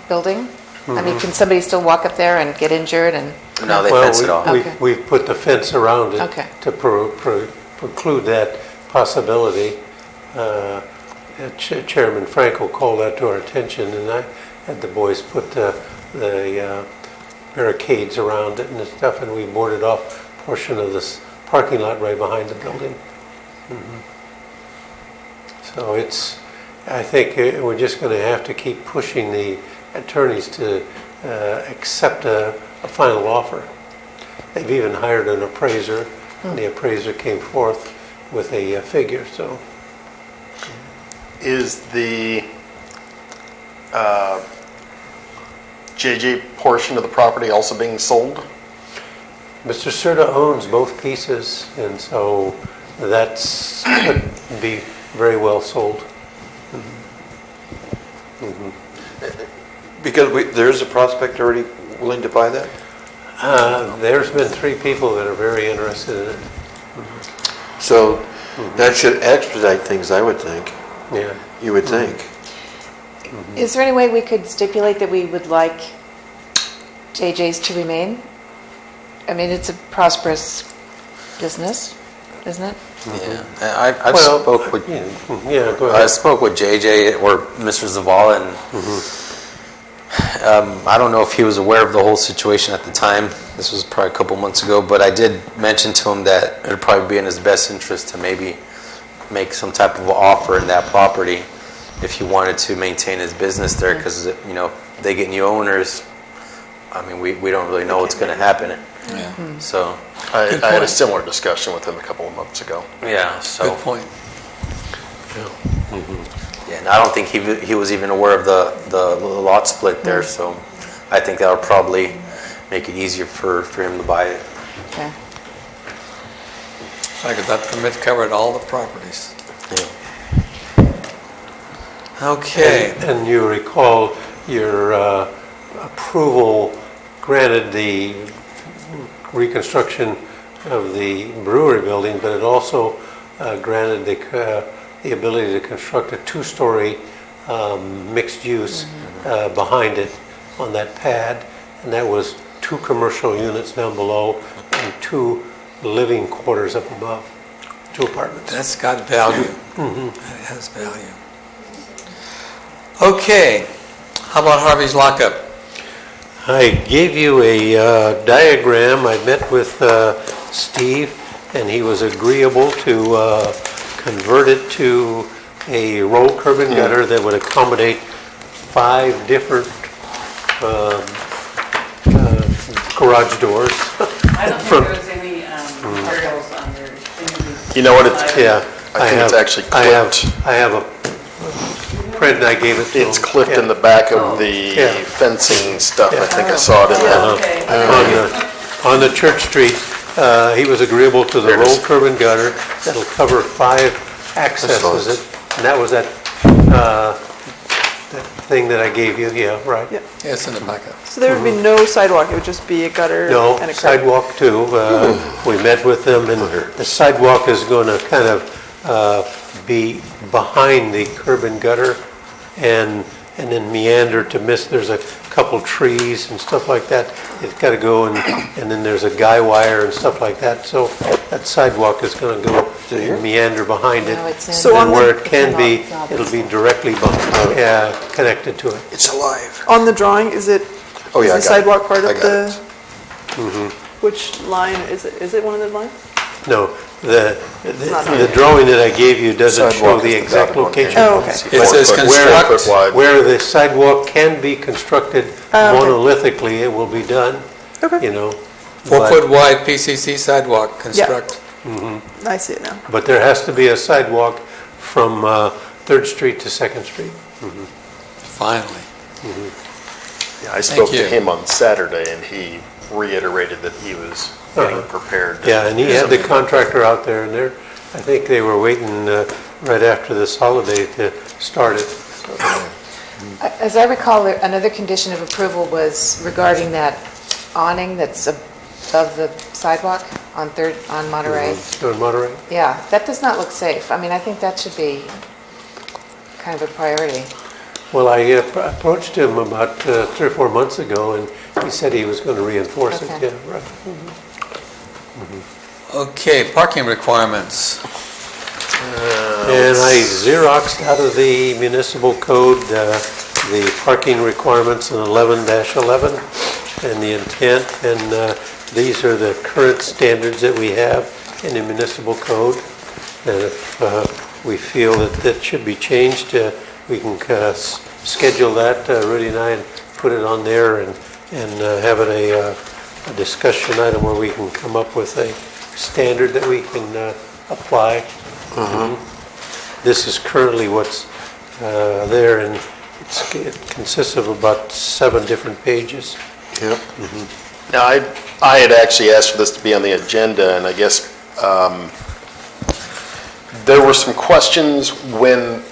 building? I mean, can somebody still walk up there and get injured and? No, they fence it off. Okay. We've put the fence around it Okay. to preclude that possibility. Chairman Franco called that to our attention, and I had the boys put the barricades around it and stuff, and we boarded off a portion of this parking lot right behind the building. So I think we're just going to have to keep pushing the attorneys to accept a final offer. They've even hired an appraiser, and the appraiser came forth with a figure, so. Is the JJ portion of the property also being sold? Mr. Serta owns both pieces, and so that's could be very well sold. Because there's a prospect already willing to buy that? There's been 3 people that are very interested in it. So that should expedite things, I would think. Yeah. You would think. Is there any way we could stipulate that we would like JJ's to remain? I mean, it's a prosperous business, isn't it? Yeah, I spoke with. Yeah, go ahead. I spoke with JJ or Mr. Zavala, and I don't know if he was aware of the whole situation at the time. This was probably a couple months ago, but I did mention to him that it would probably be in his best interest to maybe make some type of offer in that property if he wanted to maintain his business there, because they get new owners. I mean, we don't really know what's going to happen. Yeah. So I had a similar discussion with him a couple of months ago. yeah, so Good point. yeah, and I don't think he was even aware of the lot split there. So I think that would probably make it easier for him to buy it. Okay. Because that permit covered all the properties. Okay. And you recall your approval granted the reconstruction of the brewery building, but it also granted the ability to construct a 2-story mixed use behind it on that pad, and that was 2 commercial units down below and 2 living quarters up above, 2 apartments. That's got value. That has value. Okay. How about Harvey's lockup? I gave you a diagram. I met with Steve, and he was agreeable to convert it to a roll curb and gutter that would accommodate 5 different garage doors. I don't think there was any articles on there. You know what? Yeah. I think it's actually clipped. I have a print, and I gave it to him. It's clipped in the back of the fencing stuff. I think I saw it in there. On the Church Street, he was agreeable to the roll curb and gutter that'll cover 5 accesses. And that was that thing that I gave you, right? Yeah. Yeah, it's in the backup. So there would be no sidewalk, it would just be a gutter No, and a curb? sidewalk too. We met with them, and the sidewalk is going to kind of be behind the curb and gutter and then meander to miss. There's a couple trees and stuff like that. It's got to go, and then there's a guy wire and stuff like that. So that sidewalk is going to go and meander behind it. No, it's in- So And on where the- it can be, it'll be directly connected to it. It's alive. On the drawing, is it, Oh, yeah, I is the got it. sidewalk part I of got the, it. which line, is it one of the lines? No, the not drawing that I gave you doesn't show Sidewalk the is the exact dotted one. location. Oh, okay. It says 4 construct. foot wide. Where the sidewalk can be constructed Oh, okay. monolithically, it will be done, Okay, 4 but- foot wide PCC sidewalk construct. I see it now. But there has to be a sidewalk from 3rd Street to 2nd Street. Finally. Yeah, I spoke you. to him on Saturday, and he reiterated that he was getting prepared. Yeah, and he had the contractor out there, and I think they were waiting right after this holiday to start it. As I recall, another condition of approval was regarding that awning that's above the sidewalk on Monterey. On Monterey? Yeah, that does not look safe. I mean, I think that should be kind of a priority. Well, I approached him about 3 or 4 months ago, and he said he was going to reinforce it. Okay. Yeah, right. Okay, parking requirements. And I Xeroxed out of the municipal code the parking requirements in 11-11 and the intent, and these are the current standards that we have in the municipal code. And if we feel that that should be changed, we can schedule that, Rudy and I, and put it on there and have it a discussion item where we can come up with a standard that we can apply. This is currently what's there, and it consists of about 7 different pages. Yep. Now, I had actually asked for this to be on the agenda, and I guess there were some questions when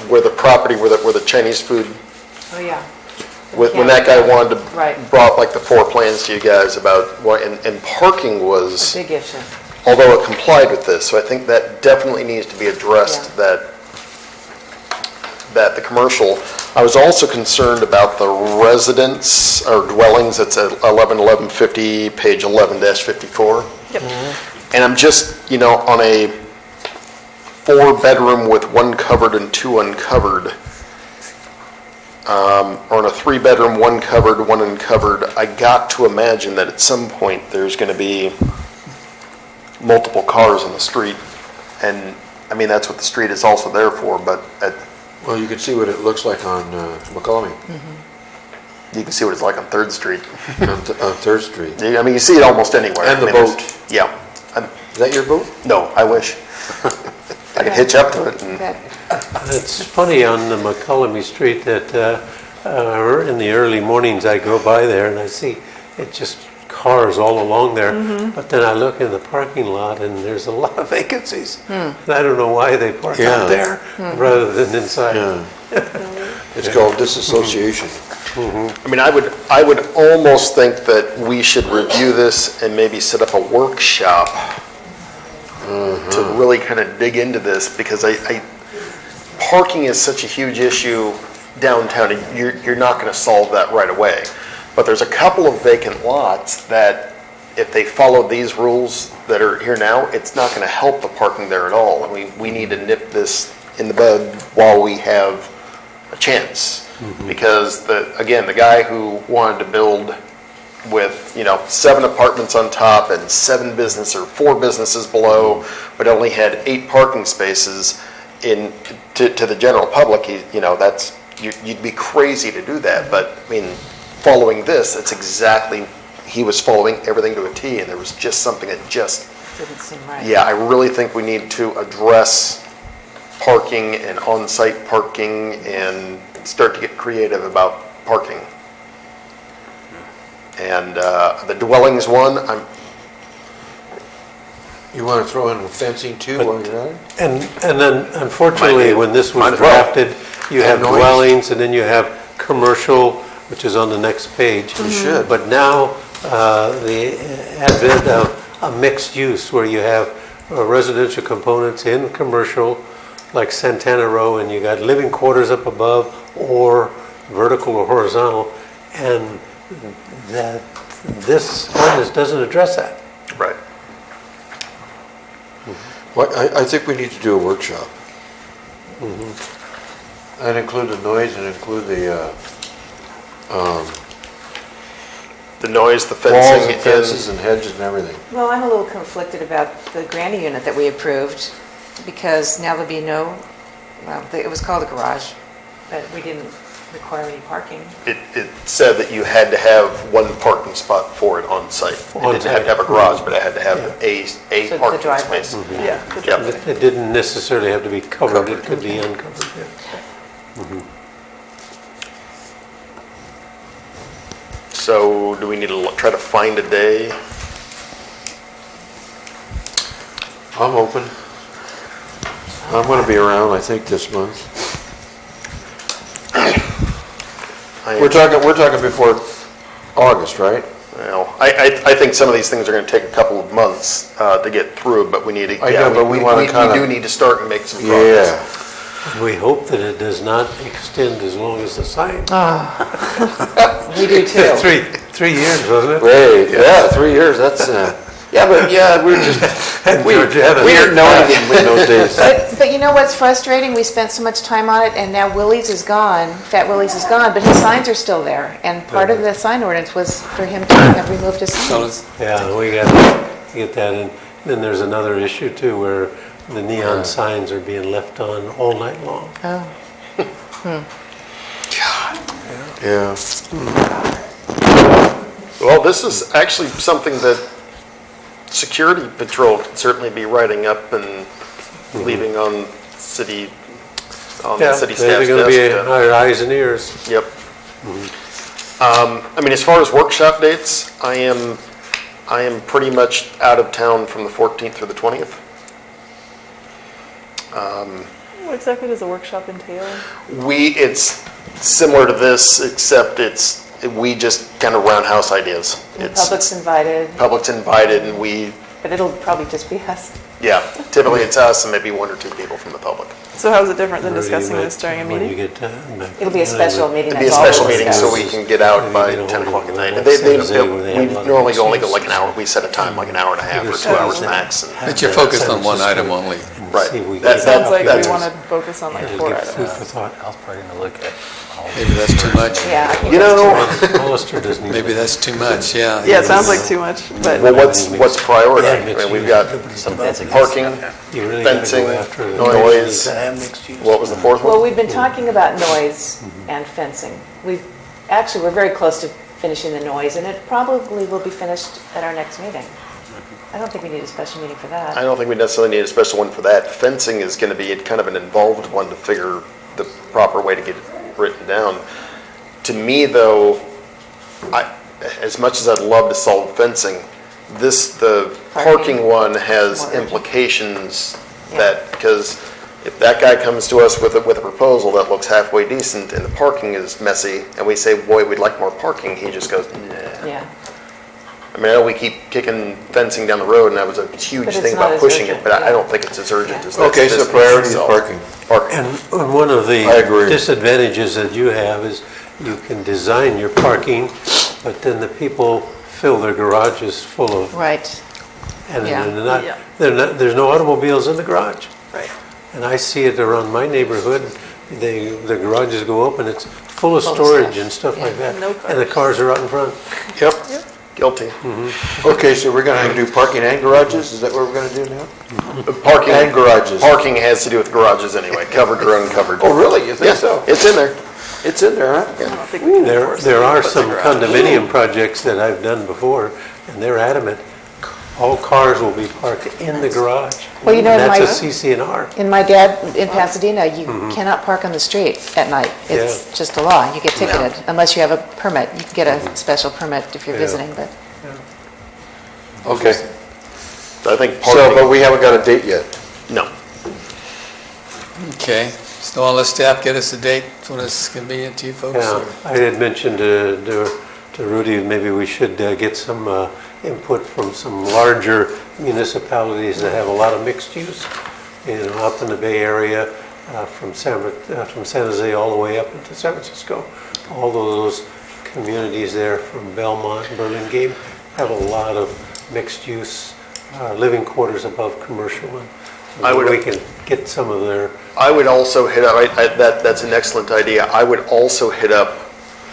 where the property, where the Chinese food. Oh, yeah. When that guy wanted to, Right. brought like the 4 plans to you guys about what, and parking was, A big issue. although it complied with this, so I think that definitely needs to be addressed, that the commercial. I was also concerned about the residence or dwellings, it's at 1150, page 11-54. Yep. And I'm just, on a 4-bedroom with 1 covered and 2 uncovered, or on a 3-bedroom, 1 covered, 1 uncovered, I got to imagine that at some point there's going to be multiple cars on the street. And, I mean, that's what the street is also there for, but Well, you can see what it looks like on McCollum. you can see what it's like on 3rd Street. On 3rd Street. I mean, you see it almost anywhere. And the I mean, boat. Yeah. Is that your boat? No, I wish. I could hitch up to it. And, It's funny on the McCullum Street that in the early mornings I go by there and I see it just cars all along there. But then I look in the parking lot and there's a lot of vacancies. And I don't know why they park out there rather than inside. It's called disassociation. I mean, I would almost think that we should review this and maybe set up a workshop to really kind of dig into this, because parking is such a huge issue downtown, and you're not going to solve that right away. But there's a couple of vacant lots that, if they follow these rules that are here now, it's not going to help the parking there at all. And we need to nip this in the bud while we have a chance. Because, again, the guy who wanted to build with, 7 apartments on top and 4 businesses below, but only had 8 parking spaces to the general public, you'd be crazy to do that. But, I mean, following this, it's exactly, he was following everything to a T, and there was just something that just Didn't seem right. Yeah, I really think we need to address parking and on-site parking and start to get creative about parking. And the dwellings one, You want to throw in fencing too while you're at it? And then unfortunately, when this was drafted, you have dwellings and then you have commercial, which is on the next page. You should. But now, the advent of a mixed use where you have residential components in commercial, like Santana Row, and you got living quarters up above, or vertical or horizontal, and this ordinance doesn't address that. Right. Well, I think we need to do a workshop. And include the noise and include the noise, the fencing. Walls and fences and hedges and everything. Well, I'm a little conflicted about the granny unit that we approved, because now there'll be no, well, it was called a garage, but we didn't require any parking. It said that you had to have 1 parking spot for it on site. It didn't have to have a garage, but it had to have a So the parking driveway. space. Yeah. Yep. It didn't necessarily have to be covered, it could be uncovered. So do we need to try to find a day? I'm open. I'm going to be around, I think, this month. We're talking before August, right? Well, I think some of these things are going to take a couple of months to get through, but we need to, I know, but we wanna kinda- we do need to start and make some progress. Yeah. We hope that it does not extend as long as the sign. We do too. 3 years, wasn't it? Wait, yeah, 3 years, that's, yeah, but yeah, we're just, we didn't know anything in those days. But you know what's frustrating? We spent so much time on it, and now Willie's is gone, Fat Willie's is gone, but his signs are still there. And part of the sign ordinance was for him to have removed his signs. Yeah, we got to get that in. Then there's another issue too, where the neon signs are being left on all night long. Oh. Yeah. Well, this is actually something that security patrol could certainly be writing up and leaving on city, the city staff's they're going to be desk. our eyes and ears. Yep. I mean, as far as workshop dates, I am pretty much out of town from the 14th through the 20th. What exactly does a workshop entail? It's similar to this, except we just kind of roundhouse ideas. And the public's invited, Public's invited, and but it'll probably just be us. yeah, typically it's us and maybe one or two people from the public. So how is it different than Where do you discussing make- this during a when you meeting? get back? It'll be a special meeting. It'd be a that's all special we'll meeting so discuss. we can get out by Maybe get a 10 hold o'clock of at them night. on We Saturday where they have a lot of normally only go mixed like an hour. use. We set a time like an hour and a half or 2 hours max. and- But you're focused on one item only. Right. See if we That- can Sounds like that's- we want to focus on like Just 4 get items. food for thought. I was probably gonna look at. Maybe that's too much. Yeah, I think You that's know, too much. Hollister doesn't even. Maybe that's too much, yeah. Yeah, it sounds like too much, but well, what's priority? Yeah, I mixed mean, we've use. got Some fencing. parking, You really gotta go fencing, after the- noise. What was the fourth Well, one? we've been talking about noise and fencing. We're very close to finishing the noise, and it probably will be finished at our next meeting. I don't think we need a special meeting for that. I don't think we necessarily need a special one for that. Fencing is going to be kind of an involved one to figure the proper way to get it written down. To me, though, as much as I'd love to solve fencing, the parking one has implications that, because if that guy comes to us with a proposal that looks halfway decent and the parking is messy, and we say, boy, we'd like more parking, he just goes, nah. Yeah. I mean, I know we keep kicking fencing down the road, and that was a huge But it's thing not about as pushing urgent, it, but I yeah. don't think it's as urgent as this. Okay, so this priority is itself. parking. Parking. And one of the I agree. disadvantages that you have is you can design your parking, but then the people fill their garages full of, Right. and Yeah. there's no automobiles in the garage. right. And I see it around my neighborhood, the garages go open, it's full of Full of storage stuff. and stuff Yeah. like that. No And the cars are out in front. Yep. Guilty. Okay, so we're going to do parking and garages, is that what we're going to do now? Parking. And garages. Parking has to do with garages anyway, covered or uncovered. Oh, really? You think Yeah, so? it's in there. It's in there, huh? I don't think we can enforce There it. are some condominium projects that I've done before, and they're adamant, all cars will be parked in the garage. Well, you know, And in that's my- a CC&R. In my dad, in Pasadena, you cannot park on the street at night. It's just a law. You get ticketed unless you have a permit. You can get a special permit if you're Yeah. visiting, but Okay. I think So, parking, but we haven't got a date yet. no. Okay, so I'll let staff get us a date when it's convenient to you folks. Yeah, or- I had mentioned to Rudy, maybe we should get some input from some larger municipalities that have a lot of mixed use, up in the Bay Area, from San Jose all the way up into San Francisco. All those communities there from Belmont, Burlingame, have a lot of mixed use, living quarters above commercial. And we can get some of their. I would also hit up, that's an excellent idea. I would also hit up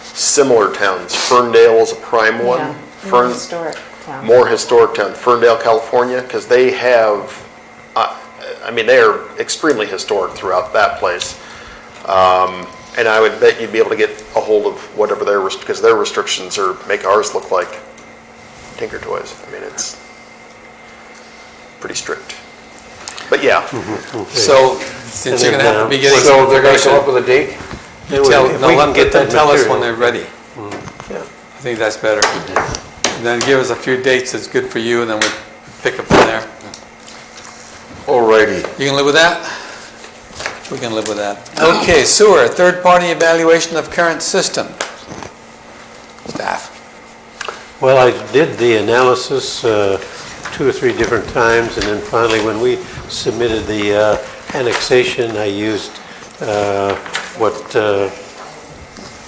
similar towns. Ferndale is a prime one. yeah, more historic town. More historic town, Ferndale, California, because they have, they are extremely historic throughout that place. And I would bet you'd be able to get a hold of whatever because their restrictions make ours look like Tinker Toys. I mean, it's pretty strict. But yeah, So, since you're gonna have to be getting. So they're going to information, come up with a date? you tell, If no, we let can them get that tell us when material. they're ready. Yeah. I think that's better. And then give us a few dates that's good for you, and then we'll pick up from there. Alrighty. You can live with that? We can live with that. Okay, sewer, third-party evaluation of current system. Staff. Well, I did the analysis 2 or 3 different times, and then finally, when we submitted the annexation, I used what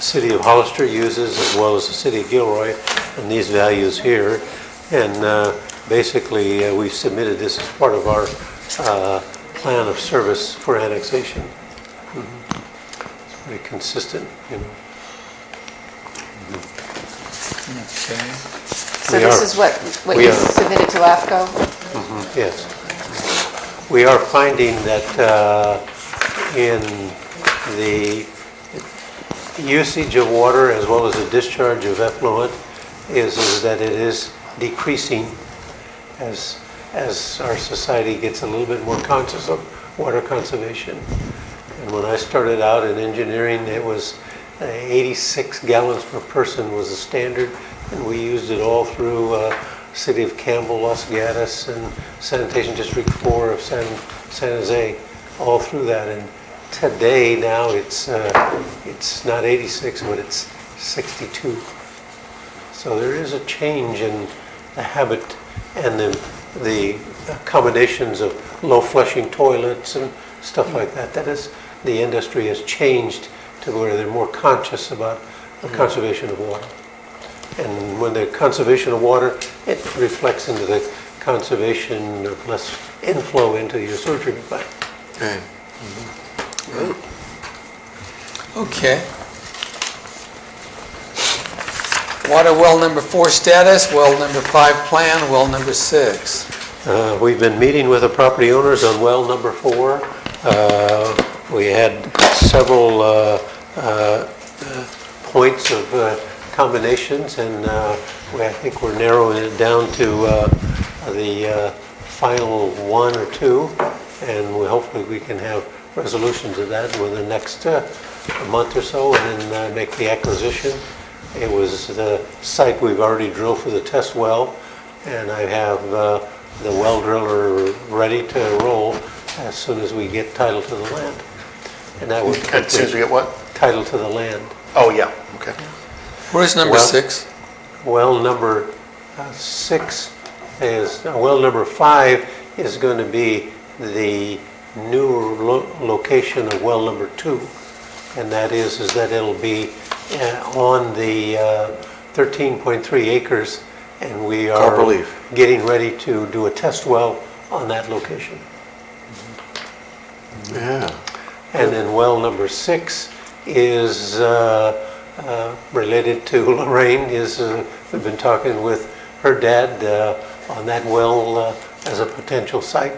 City of Hollister uses, as well as the City of Gilroy, and these values here. And basically, we submitted this as part of our plan of service for annexation. It's pretty consistent, you know. Okay. So this is what you submitted to LAFCO? Yes. We are finding that in the usage of water as well as the discharge of effluent is that it is decreasing as our society gets a little bit more conscious of water conservation. And when I started out in engineering, it was 86 gallons per person was the standard, and we used it all through City of Campbell, Los Gatos, and Sanitation District 4 of San Jose, all through that. And today, now, it's not 86, but it's 62. So there is a change in the habit and the accommodations of low flushing toilets and stuff like that. That is, the industry has changed to where they're more conscious about the conservation of water. And when the conservation of water, it reflects into the conservation of less inflow into your sewer treatment plant. Okay. Water well number 4 status, well number 5 plan, well number 6. We've been meeting with the property owners on well number 4. We had several points of combinations, and I think we're narrowing it down to the final 1 or 2, and hopefully we can have resolutions of that within the next month or so, and then make the acquisition. It was the site we've already drilled for the test well, and I have the well driller ready to roll as soon as we get title to the land. And that would as soon as we get what? Title to the land. Oh, yeah, okay. Where's number 6? Well number 6 is, well number 5 is going to be the new location of well number 2. And that is that it'll be on the 13.3 acres, and we are getting ready to do a test well on that location. Yeah. And then well number 6 is related to Lorraine. We've been talking with her dad on that well as a potential site,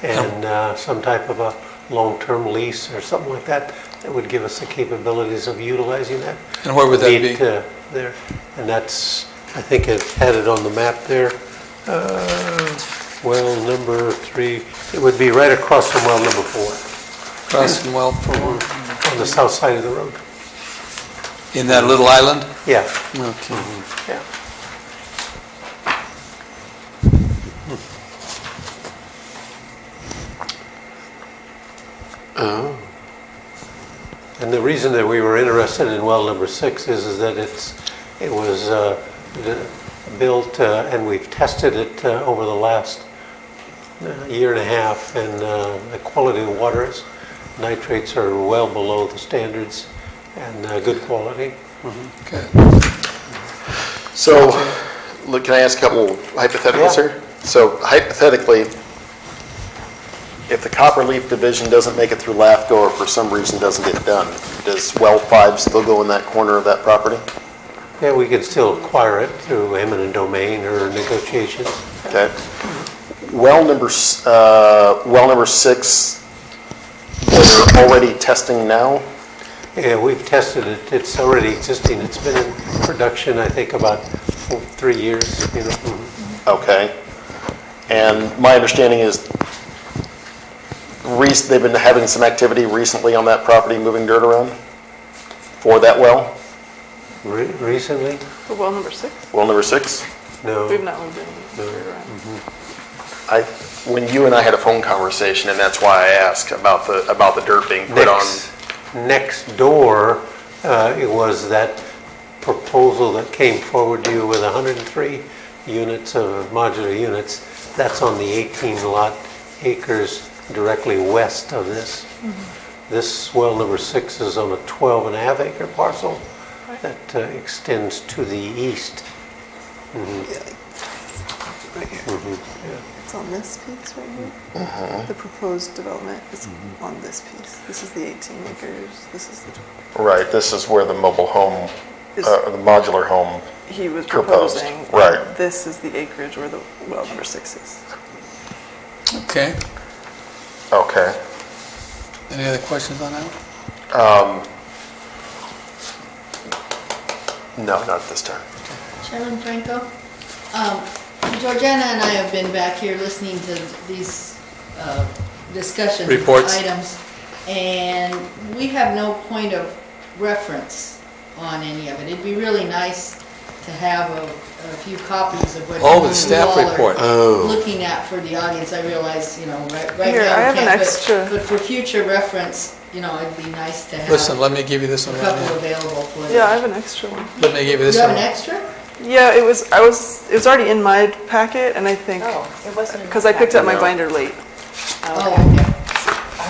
and some type of a long-term lease or something like that that would give us the capabilities of utilizing that. And where would that be? There. And that's, I think it had it on the map there. Well number 3, it would be right across from well number 4. Across from well 4? On the south side of the road. In that little island? Yeah. Okay. Yeah. Oh. And the reason that we were interested in well number 6 is that it was built, and we've tested it over the last year and a half, and the quality of water is, nitrates are well below the standards, and good quality. Okay. So, look, can I ask a couple hypotheticals here? So hypothetically, if the Copperleaf division doesn't make it through LAFCO or for some reason doesn't get done, does well 5 still go in that corner of that property? Yeah, we could still acquire it through eminent domain or negotiations. Okay. Well number 6, they're already testing now? Yeah, we've tested it. It's already existing. It's been in production, I think, about 3 years. You know. Okay. And my understanding is they've been having some activity recently on that property, moving dirt around for that well? Recently? For well number 6? Well number 6? No. We've not moved in. When you and I had a phone conversation, and that's why I asked about the dirt being put on. Next door, it was that proposal that came forward to you with 103 units of modular units. That's on the 18 acres directly west of this. This well number 6 is on a 12.5 acre parcel that extends to the east. Right here. It's on this piece right here. The proposed development is on this piece. This is the 18 acres. This is the 12. Right, this is where the mobile home, the modular home He was proposed. proposing. Right. This is the acreage where the well number 6 is. Okay. Okay. Any other questions on that? No, not this time. Chairman Franco? Georgiana and I have been back here listening to these discussion Reports. items, and we have no point of reference on any of it. It'd be really nice to have a few copies of what the staff you all report. are looking at for the audience. I realize, right Here, now I have we an can't, extra. but for future reference, it'd be nice to have Listen, let me give you this a one right couple now. available for you. Yeah, I have an extra one. Let me give you this You have one. an extra? Yeah, it was already in my packet, and I think, It wasn't in because I picked up my binder late. Oh,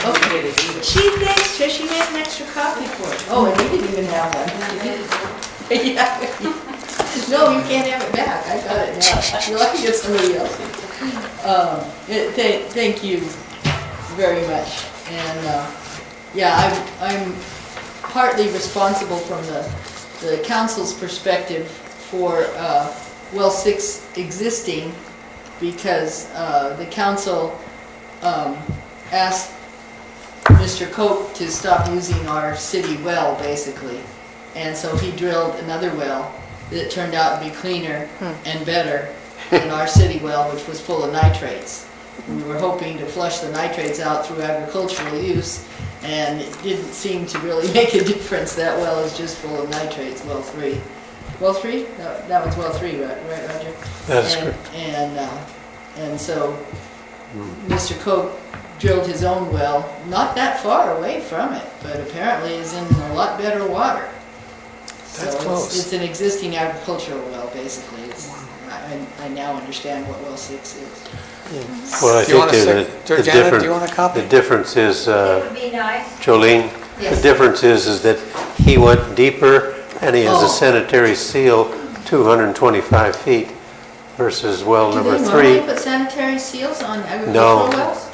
okay. She thinks she made an extra copy for it. Oh, and we didn't even have one. Yeah. No, you can't have it back. I got it now. You'll have to get somebody else. Thank you very much. And I'm partly responsible from the council's perspective for well 6 existing, because the council asked Mr. Cope to stop using our city well, basically. And so he drilled another well that turned out to be cleaner and better than our city well, which was full of nitrates. We were hoping to flush the nitrates out through agricultural use, and it didn't seem to really make a difference. That well is just full of nitrates, well 3. Well 3? No, that one's well 3, right, Roger? That's correct. And so Mr. Cope drilled his own well, not that far away from it, but apparently is in a lot better water. That's So close. it's an existing agricultural well, basically. I now understand what well 6 is. Well, I Do you want think a the Georgiana, do you want a copy? The difference is, It would be nice. Jolene, Yes. the difference is that he went deeper and he has Oh. a sanitary seal 225 feet versus well Do number they 3. normally put sanitary seals on agricultural wells?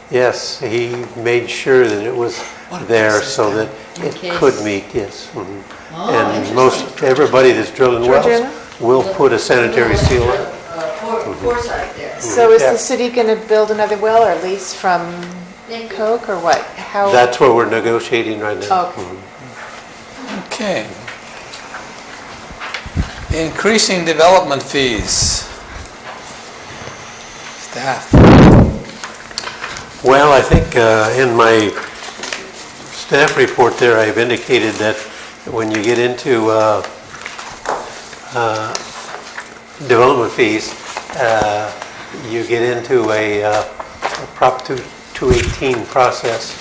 Yes, he made sure that it was there so that it could meet, yes. Oh, And everybody that's drilling wells Georgiana? will put a sanitary seal on. Foresight there. So is Yeah. the city going to build another well or lease from Coke or what? How? That's what we're negotiating right now. Okay. Okay. Increasing development fees. Staff. Well, I think in my staff report there, I've indicated that when you get into development fees, you get into a Prop 218 process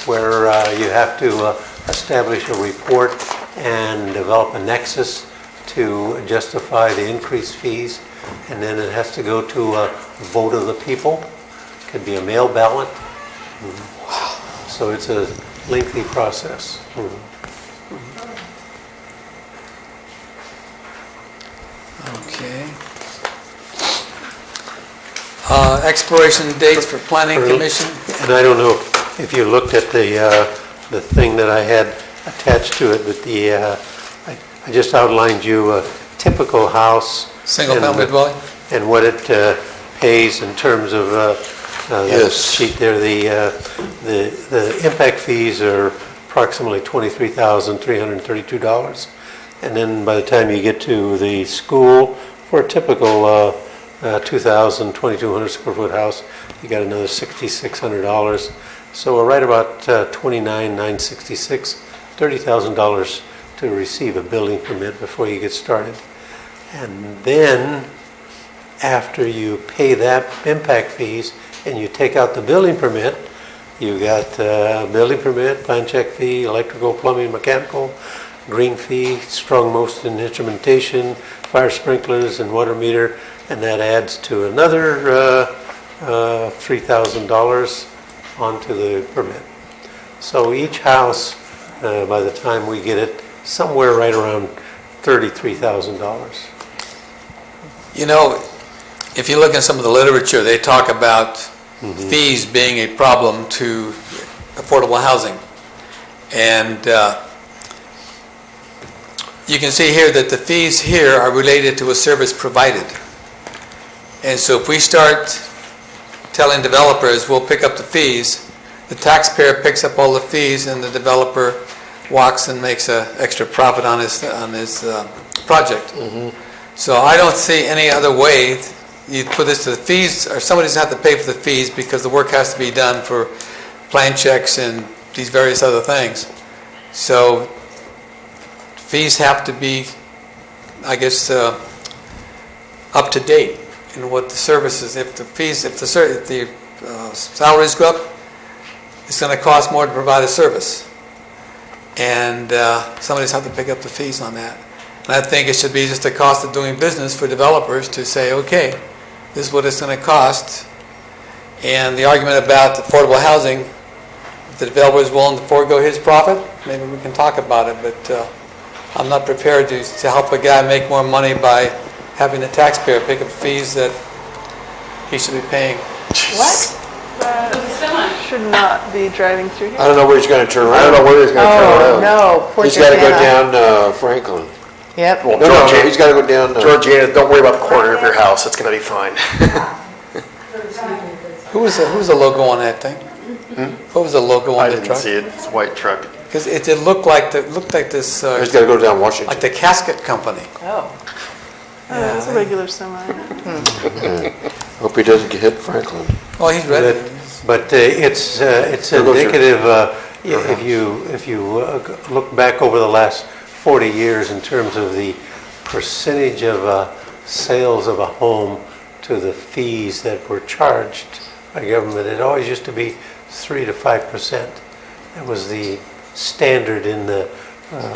where you have to establish a report and develop a nexus to justify the increased fees, and then it has to go to a vote of the people. Could be a mail ballot. Wow. So it's a lengthy process. Okay. Expiration dates for planning commission. And I don't know if you looked at the thing that I had attached to it, but I just outlined you a typical house. Single-family dwelling? And what it pays in terms of that sheet there. The impact fees are approximately $23,332. And then by the time you get to the school, for a typical 2,200 square foot house, you got another $6,600. So we're right about $29,966, $30,000 to receive a building permit before you get started. And then, after you pay that impact fees and you take out the building permit, you got building permit, plan check fee, electrical, plumbing, mechanical, green fee, strong motion instrumentation, fire sprinklers, and water meter, and that adds to another $3,000 onto the permit. So each house, by the time we get it, somewhere right around $33,000. You know, if you look at some of the literature, they talk about fees being a problem to affordable housing. And you can see here that the fees here are related to a service provided. And so if we start telling developers, we'll pick up the fees, the taxpayer picks up all the fees, and the developer walks and makes an extra profit on his project. So I don't see any other way. You put this to the fees, or somebody's going to have to pay for the fees because the work has to be done for plan checks and these various other things. So fees have to be, I guess, up to date in what the services. If the fees, if the salaries go up, it's going to cost more to provide a service, and somebody's have to pick up the fees on that. And I think it should be just the cost of doing business for developers to say, okay, this is what it's going to cost. And the argument about affordable housing, if the developer is willing to forego his profit, maybe we can talk about it, but I'm not prepared to help a guy make more money by having the taxpayer pick up fees that he should be paying. What? Should not be driving through here. I don't know where he's going to turn around. I don't know where he's going to turn around. No, poor He's got to go Georgiana. down Franklin. Yep. Well, No, he's got to go down. Georgiana, don't worry about the corner of your house. It's going to be fine. Who was the logo on that thing? What was the logo on I the didn't truck? see it. It's a white truck. Because it looked like this. He's got to go down Washington. Like the casket company. Oh. Oh, it's a regular semi. Hope he doesn't get hit Franklin. Oh, he's ready. But it's indicative, if you look back over the last 40 years in terms of the percentage of sales of a home to the fees that were charged by government, it always used to be 3 to 5%. That was the standard in the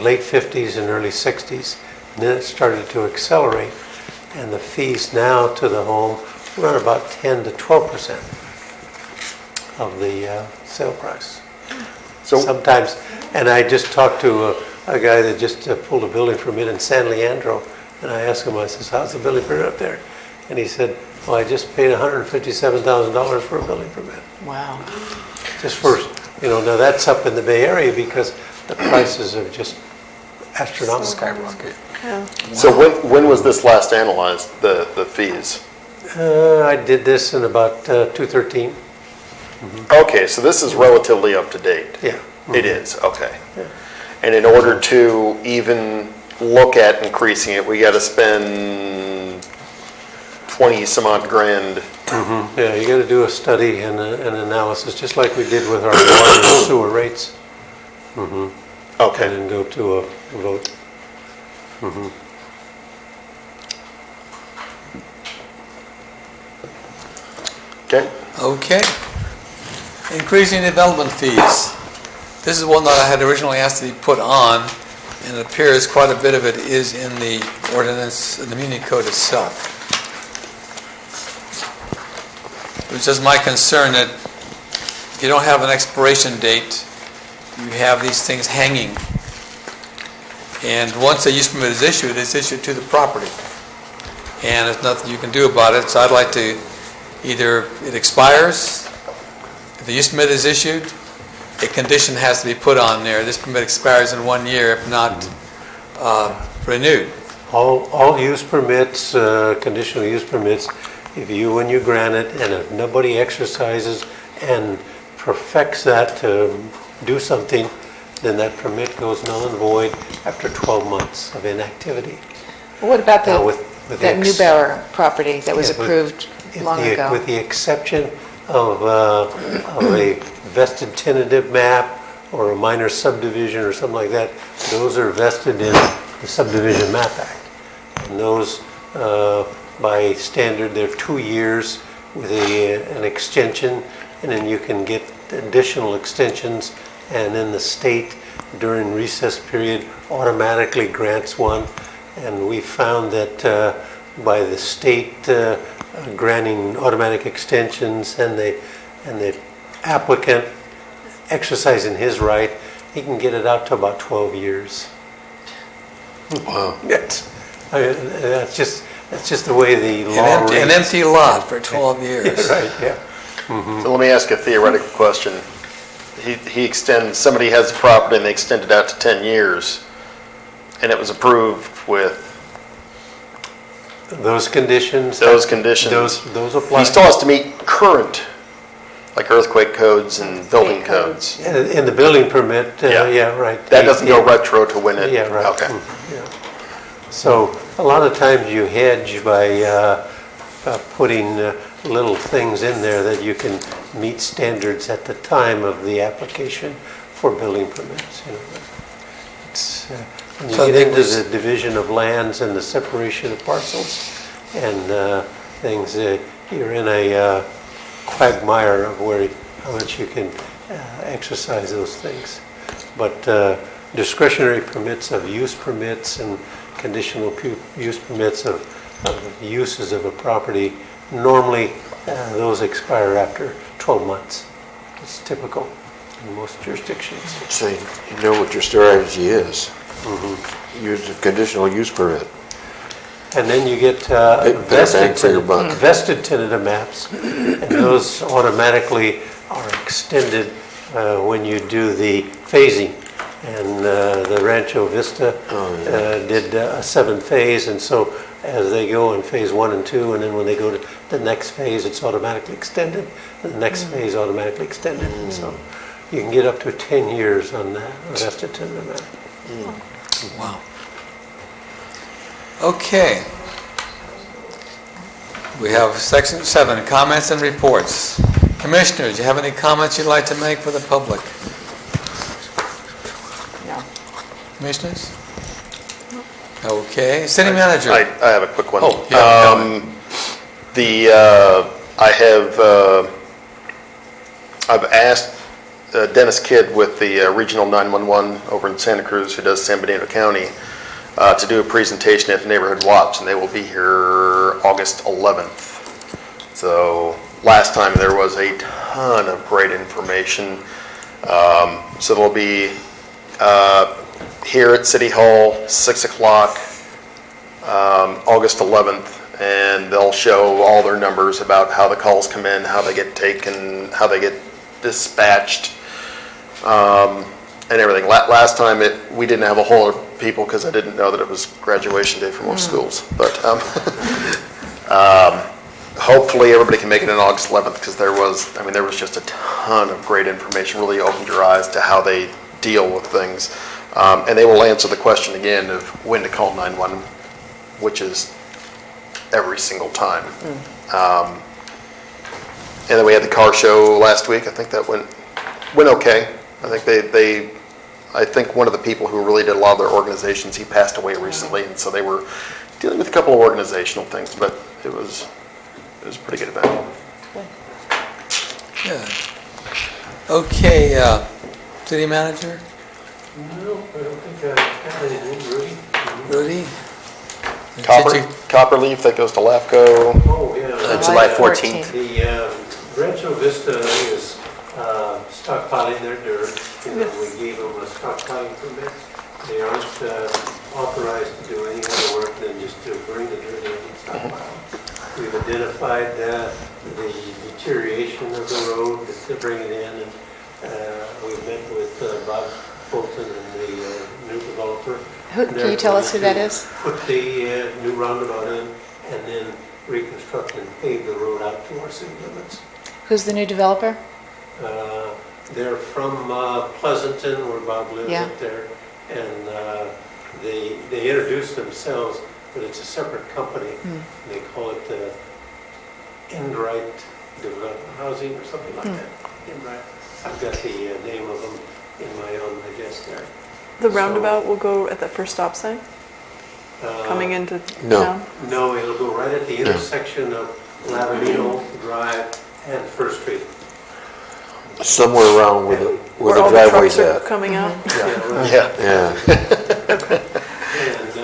late 50s and early 60s. And then it started to accelerate, and the fees now to the home run about 10 to 12% of the sale price. So sometimes, and I just talked to a guy that just pulled a building permit in San Leandro, and I asked him, I says, how's the building permit up there? And he said, well, I just paid $157,000 for a building permit. Wow. Just for, now that's up in the Bay Area because the prices have just astronomical. Skyrocket. Yeah. So when was this last analyzed, the fees? I did this in about 2013. Okay, so this is relatively up to date. Yeah. It is, okay. And in order to even look at increasing it, we got to spend 20 some odd grand. Yeah, you got to do a study and an analysis, just like we did with our water and sewer rates. Okay. And then go to a vote. Okay. Okay. Increasing development fees. This is one that I had originally asked to be put on, and it appears quite a bit of it is in the ordinance, in the Muni Code itself. It was just my concern that if you don't have an expiration date, you have these things hanging. And once a use permit is issued, it's issued to the property. And there's nothing you can do about it, so I'd like to either it expires, if the use permit is issued, a condition has to be put on there. This permit expires in 1 year if not renewed. All use permits, conditional use permits, when you grant it, and if nobody exercises and perfects that to do something, then that permit goes null and void after 12 months of inactivity. What about Now, that Neubauer property that was approved long ago? With the exception of a vested tentative map or a minor subdivision or something like that, those are vested in the Subdivision Map Act. And those, by standard, they're 2 years with an extension, and then you can get additional extensions, and then the state during recess period automatically grants one. And we found that by the state granting automatic extensions and the applicant exercising his right, he can get it out to about 12 years. Wow. That's just the way the law reads. An empty lot for 12 years. Right, yeah. So let me ask a theoretical question. Somebody has a property and they extend it out to 10 years, and it was approved with those conditions. Those conditions. Those apply. He still has to meet current, like earthquake codes and building codes. In the building permit, yeah, right. That doesn't go retro to when it. Yeah, right. Okay. Yeah. So a lot of times you hedge by putting little things in there that you can meet standards at the time of the application for building permits. You know, it's when you get into the division of lands and the separation of parcels and things, you're in a quagmire of how much you can exercise those things. But discretionary permits of use permits and conditional use permits of uses of a property, normally those expire after 12 months. It's typical in most jurisdictions. So you know what your strategy is. Use a conditional use permit. And then you get vested tentative maps, and those automatically are extended when you do the phasing. And the Rancho Vista did a 7-phase, and so as they go in phase 1 and 2, and then when they go to the next phase, it's automatically extended, and the next phase automatically extended. And so you can get up to 10 years on that vested tentative map. Wow. Okay. We have section 7, comments and reports. Commissioners, do you have any comments you'd like to make for the public? No. Commissioners? Okay. City manager? I have a quick one. Oh, yeah. I've asked Dennis Kidd with the Regional 911 over in Santa Cruz, who does San Bernardino County, to do a presentation at the Neighborhood Watch, and they will be here August 11th. So last time there was a ton of great information. So they'll be here at City Hall, 6 o'clock, August 11th, and they'll show all their numbers about how the calls come in, how they get taken, how they get dispatched, and everything. Last time we didn't have a whole lot of people because I didn't know that it was graduation day for most schools. But hopefully everybody can make it on August 11th because there was just a ton of great information. Really opened your eyes to how they deal with things. And they will answer the question again of when to call 911, which is every single time. And then we had the car show last week. I think that went okay. I think I think one of the people who really did a lot of their organizations, he passed away recently, and so they were dealing with a couple of organizational things, but it was a pretty good event. Good. Okay, city manager? No, I don't think I have anything. Rudy? Copperleaf, that goes to LAFCO. Oh, yeah. July 14th. The Rancho Vista is stockpiling their dirt. We gave them a stockpiling permit. They aren't authorized to do any other work than just to bring the dirt in and stockpile. We've identified the deterioration of the road that they're bringing in, and we've met with Bob Fulton and the new developer. Can you tell us who that is? Put the new roundabout in and then reconstruct and pave the road out to our city limits. Who's the new developer? They're from Pleasanton, where Bob lives up there, and they introduced themselves, but it's a separate company. They call it Enright Development Housing or something like that. Enright. I've got the name of them on my desk there. The roundabout will go at that first stop sign, coming into town? No, it'll go right at the intersection of Lavamino Drive and First Street. Somewhere around where the all the driveway's trucks are at. coming out? Yeah. And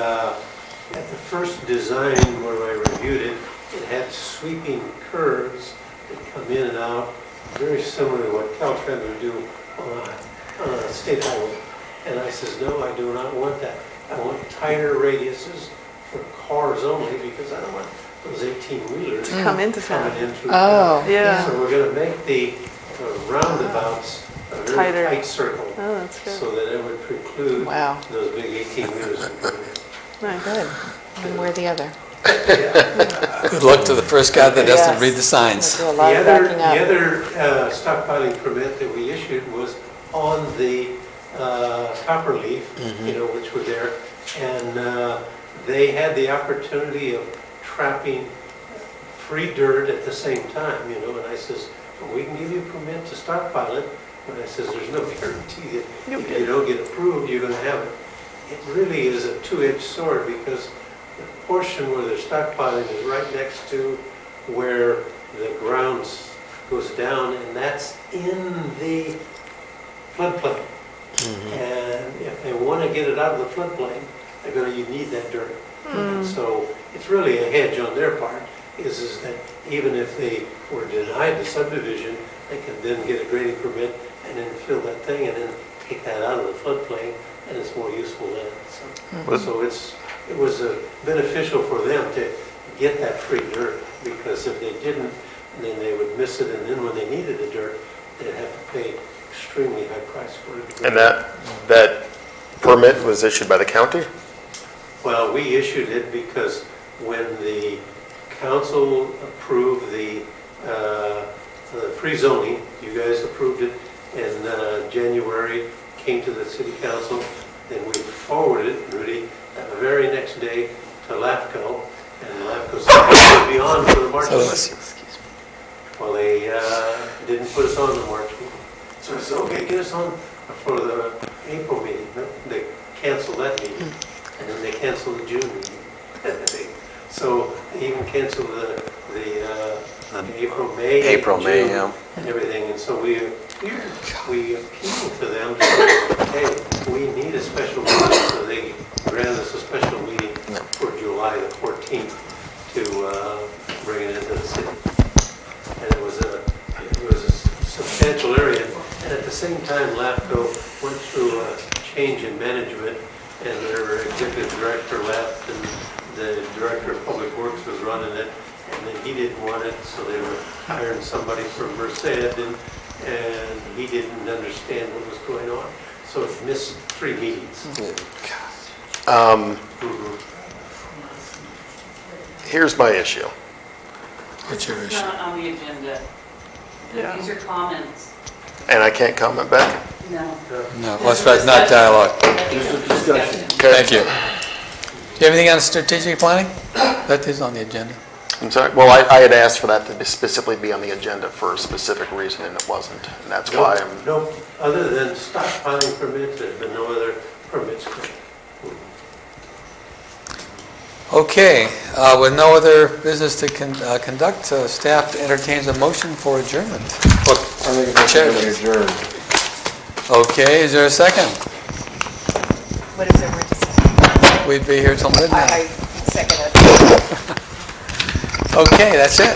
at the first design where I reviewed it, it had sweeping curves that come in and out, very similar to what Caltrans would do on a state highway. And I says, no, I do not want that. I want tighter radiuses for cars only, because I don't want those 18-wheelers To come into town. coming in through Oh, town. yeah. So we're going to make the roundabouts a very Tighter. tight circle, Oh, that's good. so that it would preclude Wow. those big 18-wheelers from coming in. Nice. Good. One way or the other. Good luck to the first guy that doesn't Yes. read the signs. We'll do a lot of backing up. The other stockpiling permit that we issued was on the copperleaf, which were there, and they had the opportunity of trapping free dirt at the same time, and I says, well, we can give you a permit to stockpile it, but I says, there's no guarantee that if you don't get approved, you're gonna have it. It really is a two-edged sword, because the portion where they're stockpiling is right next to where the ground goes down, and that's in the floodplain. And if they want to get it out of the floodplain, you need that dirt. And so it's really a hedge on their part, is that even if they were denied the subdivision, they can then get a grading permit and then fill that thing and then take that out of the floodplain, and it's more useful land. So it was beneficial for them to get that free dirt, because if they didn't, then they would miss it, and then when they needed the dirt, they'd have to pay extremely high price for it. And that permit was issued by the county? Well, we issued it because when the council approved the pre-zoning, you guys approved it in January, came to the city council, then we forwarded it, Rudy, the very next day to LAFCO, and LAFCO said it would be on for the March meeting. Well, they didn't put us on the March meeting. So I said, okay, get us on for the April meeting. No, they canceled that meeting, and then they canceled the June meeting. So they even canceled the April, May, June, yeah. and everything. And so we appealed to them to say, hey, we need a special meeting. So they granted us a special meeting for July the 14th to bring it into the city. And it was a substantial area. And at the same time, LAFCO went through a change in management, and their executive director left, and the director of public works was running it, and then he didn't want it, so they were hiring somebody from Merced, and he didn't understand what was going on. So it missed 3 meetings. Here's my issue. What's your It's issue? not on the agenda. Yeah. These are comments. And I can't comment back? No. No, well, that's not dialogue. Discussion. Thank you. Do you have anything on strategic planning? That is on the agenda. I'm sorry, well, I had asked for that to specifically be on the agenda for a specific reason, and it wasn't. And that's why I'm... Nope, other than stockpiling permits, there's been no other permits. Okay, with no other business to conduct, staff entertains a motion for adjournment. I think it's adjourned. Okay, is there a second? What is there more to say? We'd be here till midnight. I second it. Okay, that's it.